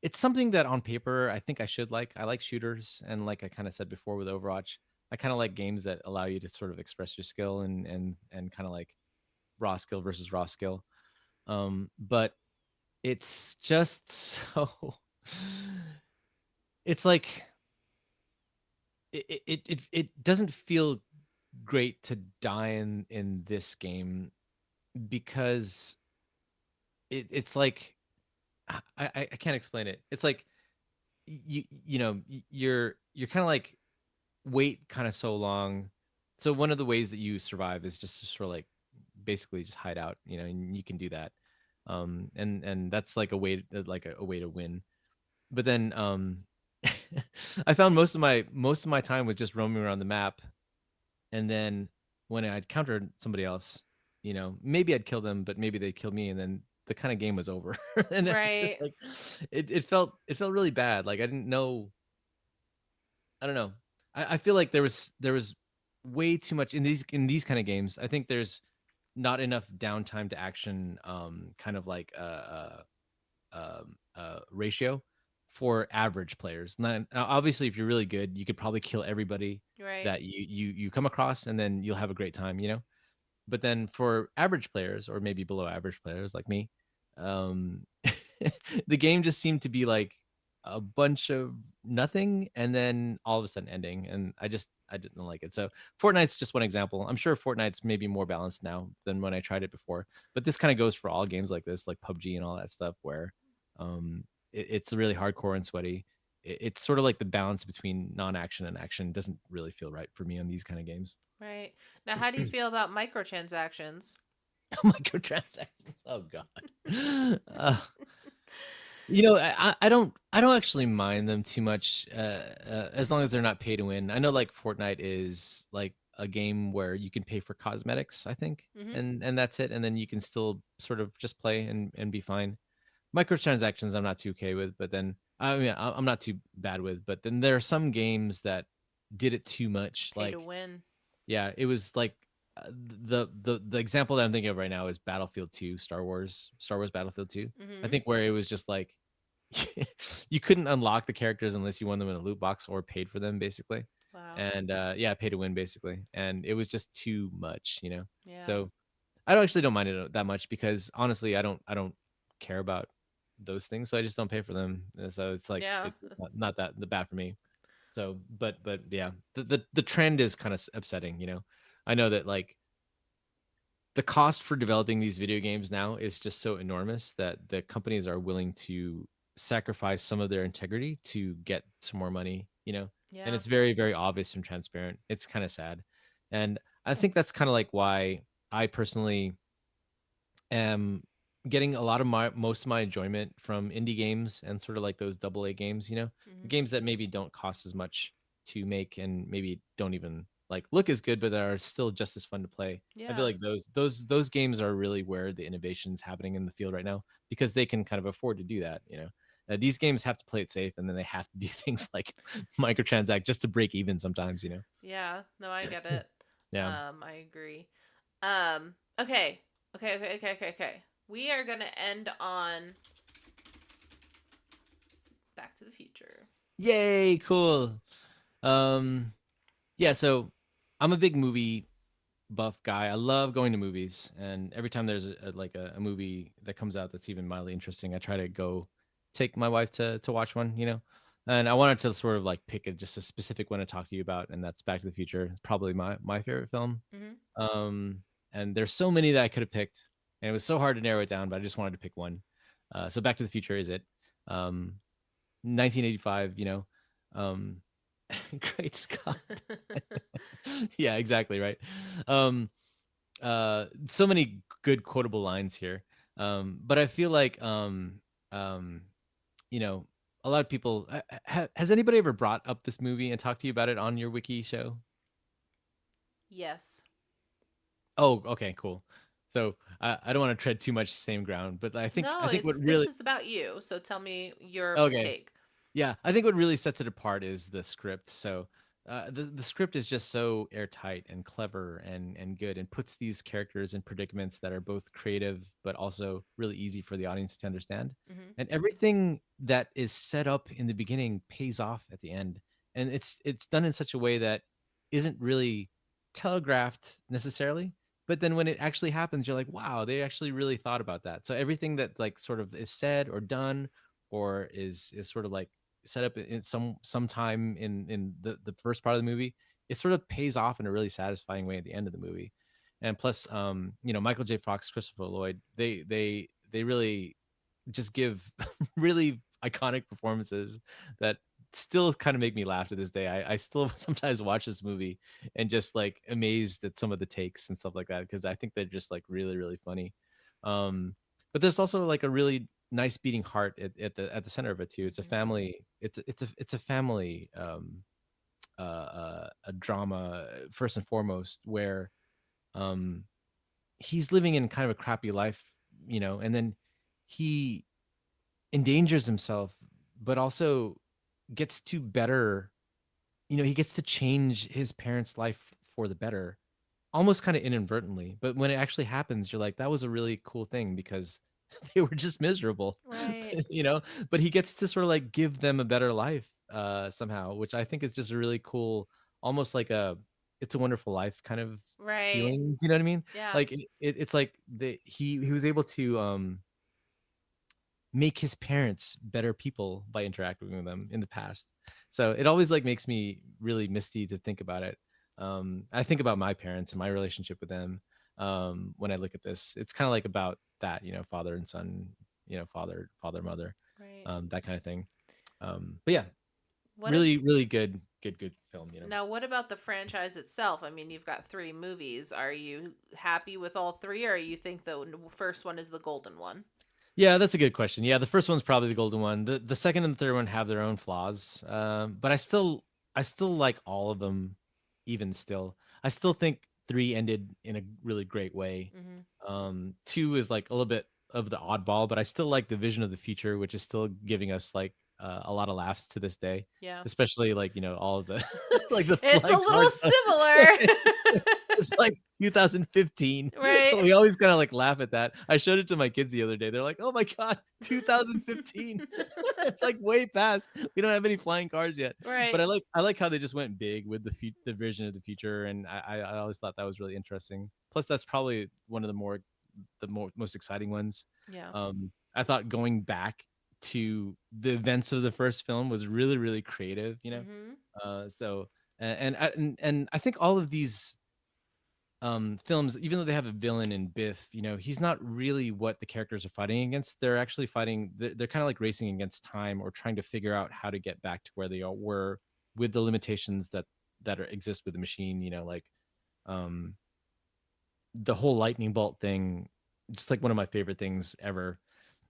It's something that on paper I think I should like. I like shooters, and like I kind of said before with Overwatch, I kind of like games that allow you to sort of express your skill and kind of like raw skill versus raw skill. But it's just so. It's like it doesn't feel great to die in this game because it's like I can't explain it. It's like you're kind of like wait kind of so long. So one of the ways that you survive is just to sort of like basically just hide out, and you can do that. And that's like a way a way to win. But then I found most of my time was just roaming around the map, and then when I'd countered somebody else, maybe I'd kill them, but maybe they'd kill me, and then the kind of game was over. And it was just Right. like it felt really bad. Like I didn't know. I don't know. I feel like there was way too much in these kind of games. I think there's not enough downtime to action, kind of like ratio for average players. Now, obviously, if you're really good, you could probably kill everybody Right. that you come across, and then you'll have a great time, you know? But then for average players or maybe below average players like me, um, the game just seemed to be like a bunch of nothing and then all of a sudden ending. And I didn't like it. So Fortnite's just one example. I'm sure Fortnite's maybe more balanced now than when I tried it before. But this kind of goes for all games like this, like PUBG and all that stuff, where um, it's really hardcore and sweaty. It's sort of like the balance between non-action and action doesn't really feel right for me on these kind of games. Right. Now, how do you feel about microtransactions? Microtransactions. Oh god. Uh, I don't actually mind them too much, as long as they're not pay to win. I know like Fortnite is like a game where you can pay for cosmetics, I think, Mm-hmm. and that's it, and then you can still sort of just play and be fine. Microtransactions, I'm not too okay with, but then I mean I'm not too bad with, but then there are some games that did it too much, Pay to like win. yeah, it was like the example that I'm thinking of right now is Battlefield 2, Star Wars Battlefield 2. I Mm-hmm. think where it was just like you couldn't unlock the characters unless you won them in a loot box or paid for them basically. Wow. And yeah, pay to win basically. And it was just too much, you know. Yeah. So I don't actually don't mind it that much because honestly, I don't care about those things, so I just don't pay for them. So it's like Yeah. it's not that the bad for me. So, but yeah, the trend is kind of upsetting. You know, I know that like the cost for developing these video games now is just so enormous that the companies are willing to sacrifice some of their integrity to get some more money. You know, and Yeah. it's very very obvious and transparent. It's kind of sad, and I think that's kind of like why I personally am getting a lot of my most of my enjoyment from indie games and sort of like those double A games, you know, the Mm-hmm. games that maybe don't cost as much to make and maybe don't even like look as good, but that are still just as fun to play. I feel Yeah. like those games are really where the innovation is happening in the field right now because they can kind of afford to do that. You know, these games have to play it safe, and then they have to do things like microtransact just to break even sometimes. You know, Yeah. No, I get it. yeah. I agree. Okay. Okay. We are gonna end on Back to the Future. Yay, cool. Um, yeah, so I'm a big movie buff guy. I love going to movies, and every time there's a movie that comes out that's even mildly interesting, I try to go take my wife to watch one. You know, and I wanted to sort of like pick just a specific one to talk to you about, and that's Back to the Future. It's probably my favorite film. Mm-hmm. Um, and there's so many that I could have picked, and it was so hard to narrow it down, but I just wanted to pick one. So Back to the Future is it. Um, 1985, you know. Um, Great Scott. Yeah, exactly, right. Um, so many good quotable lines here. But I feel like um, you know, a lot of people has anybody ever brought up this movie and talked to you about it on your wiki show? Yes. Oh, okay, cool. So I don't want to tread too much same ground, but No, I think what this really is about you. So tell me your okay. take. Yeah, I think what really sets it apart is the script. So the script is just so airtight and clever and good, and puts these characters in predicaments that are both creative but also really easy for the audience to understand. Mm-hmm. And everything that is set up in the beginning pays off at the end, and it's done in such a way that isn't really telegraphed necessarily. But then when it actually happens, you're like, wow, they actually really thought about that. So everything that like sort of is said or done or is sort of like set up in sometime in the first part of the movie, it sort of pays off in a really satisfying way at the end of the movie. And plus, you know, Michael J. Fox, Christopher Lloyd, they really just give really iconic performances that still kind of make me laugh to this day. I still sometimes watch this movie and just like amazed at some of the takes and stuff like that because I think they're just like really really funny. Um, but there's also like a really nice beating heart at the center of it too. It's a Mm-hmm. family. It's a family a drama first and foremost where um he's living in kind of a crappy life, you know, and then he endangers himself, but also gets to better, you know, he gets to change his parents' life for the better, almost kind of inadvertently. But when it actually happens, you're like, that was a really cool thing because they were just miserable, Right. you know. But he gets to sort of like give them a better life somehow, which I think is just a really cool, almost like a It's a Wonderful Life kind of Right. feeling. Do you know what I mean? Yeah. Like it's like he was able to make his parents better people by interacting with them in the past. So it always like makes me really misty to think about it. I think about my parents and my relationship with them. When I look at this, it's kind of like about that, you know, father and son, you know, father, mother, Right. that kind of thing. But yeah, What ab- really, really good film, you know. Now, what about the franchise itself? I mean, you've got three movies. Are you happy with all three, or you think the first one is the golden one? Yeah, that's a good question. Yeah, the first one's probably the golden one. The second and the third one have their own flaws, but I still like all of them. Even still, I still think three ended in a really great way. Mm-hmm. Two is like a little bit of the oddball, but I still like the vision of the future, which is still giving us like a lot of laughs to this day, Yeah. especially like you know all of the like the It's a flying little cars. similar. It's like 2015. Right. We always kind of like laugh at that. I showed it to my kids the other day. They're like, "Oh my god, 2015." It's like way past. We don't have any flying cars yet. But Right. I like how they just went big with the vision of the future, and I always thought that was really interesting. Plus, that's probably one of most exciting ones. Yeah. I thought going back to the events of the first film was really really creative. You know, Mm-hmm. so and I think all of these films, even though they have a villain in Biff, you know, he's not really what the characters are fighting against. They're actually fighting, they're kind of like racing against time or trying to figure out how to get back to where they all were with the limitations exist with the machine, you know, like um the whole lightning bolt thing, just like one of my favorite things ever.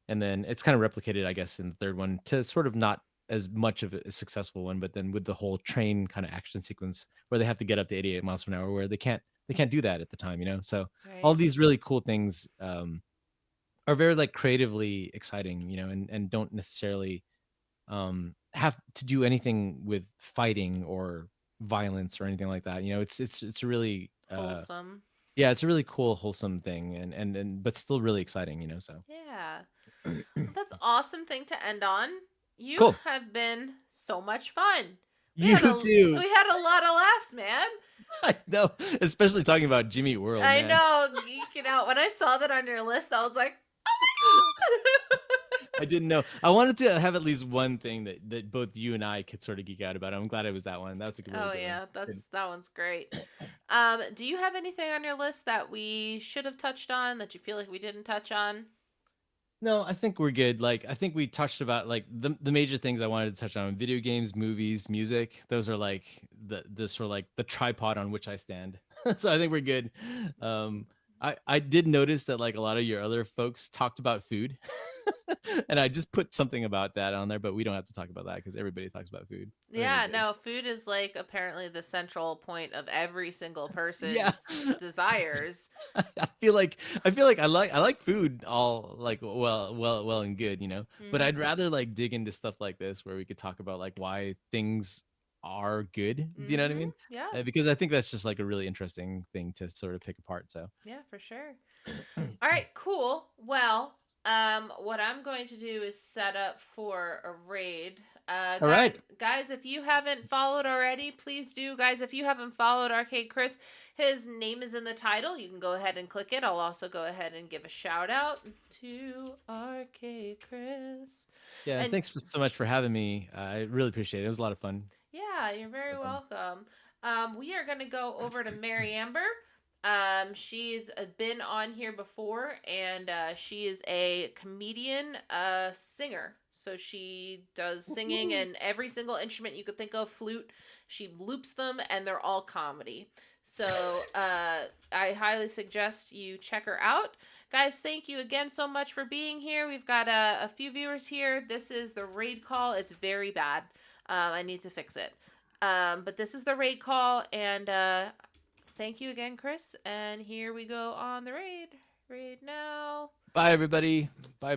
And then it's kind of replicated, I guess, in the third one to sort of not as much of a successful one, but then with the whole train kind of action sequence where they have to get up to 88 miles per hour, where they can't do that at the time, you know. So all Right. these really cool things are very like creatively exciting, you know, and don't necessarily have to do anything with fighting or violence or anything like that. You know, it's a really Wholesome. yeah, it's a really cool, wholesome thing, and but still really exciting, you know. So Yeah. Well, that's awesome thing to end on. You cool. have been so much fun. You too. We had a lot of laughs, man. I know, especially talking about Jimmy Eat World, I man. know, geeking out. When I saw that on your list, I was like, I didn't know. I wanted to have at least one thing that both you and I could sort of geek out about. I'm glad it was that one. That's a really oh good one. yeah, Good. that one's great. Do you have anything on your list that we should have touched on that you feel like we didn't touch on? No, I think we're good. Like, I think we touched about like the major things I wanted to touch on: video games, movies, music. Those are like the sort of like the tripod on which I stand. So I think we're good. I did notice that like a lot of your other folks talked about food, and I just put something about that on there, but we don't have to talk about that because everybody talks about food. I think we're Yeah, good. no, food is like apparently the central point of every single Yeah. person's desires. I feel like I like food all like well and good, you know. But Mm-hmm. I'd rather like dig into stuff like this where we could talk about like why things are good. Do you know what I Mm-hmm. mean? Yeah. Because I think that's just like a really interesting thing to sort of pick apart. So, Yeah, for sure. All right, cool. Well, what I'm going to do is set up for a raid. all right, Guys, if you haven't followed already, please do. Guys, if you haven't followed Arcade Chris, his name is in the title. You can go ahead and click it. I'll also go ahead and give a shout out to Arcade Chris. yeah. And Thanks so much for having me. I really appreciate it. It was a lot of fun. yeah, you're A lot very of fun. welcome. We are going to go over to Mary Amber. She's been on here before, and she is a comedian, singer. So she does singing Woo-hoo. and every single instrument you could think of, flute. She loops them, and they're all comedy. So I highly suggest you check her out. Guys, thank you again so much for being here. We've got a few viewers here. This is the raid call. It's very bad. I need to fix it. But this is the raid call, and thank you again, Chris. And here we go on the raid. Raid now. Bye, everybody. Bye.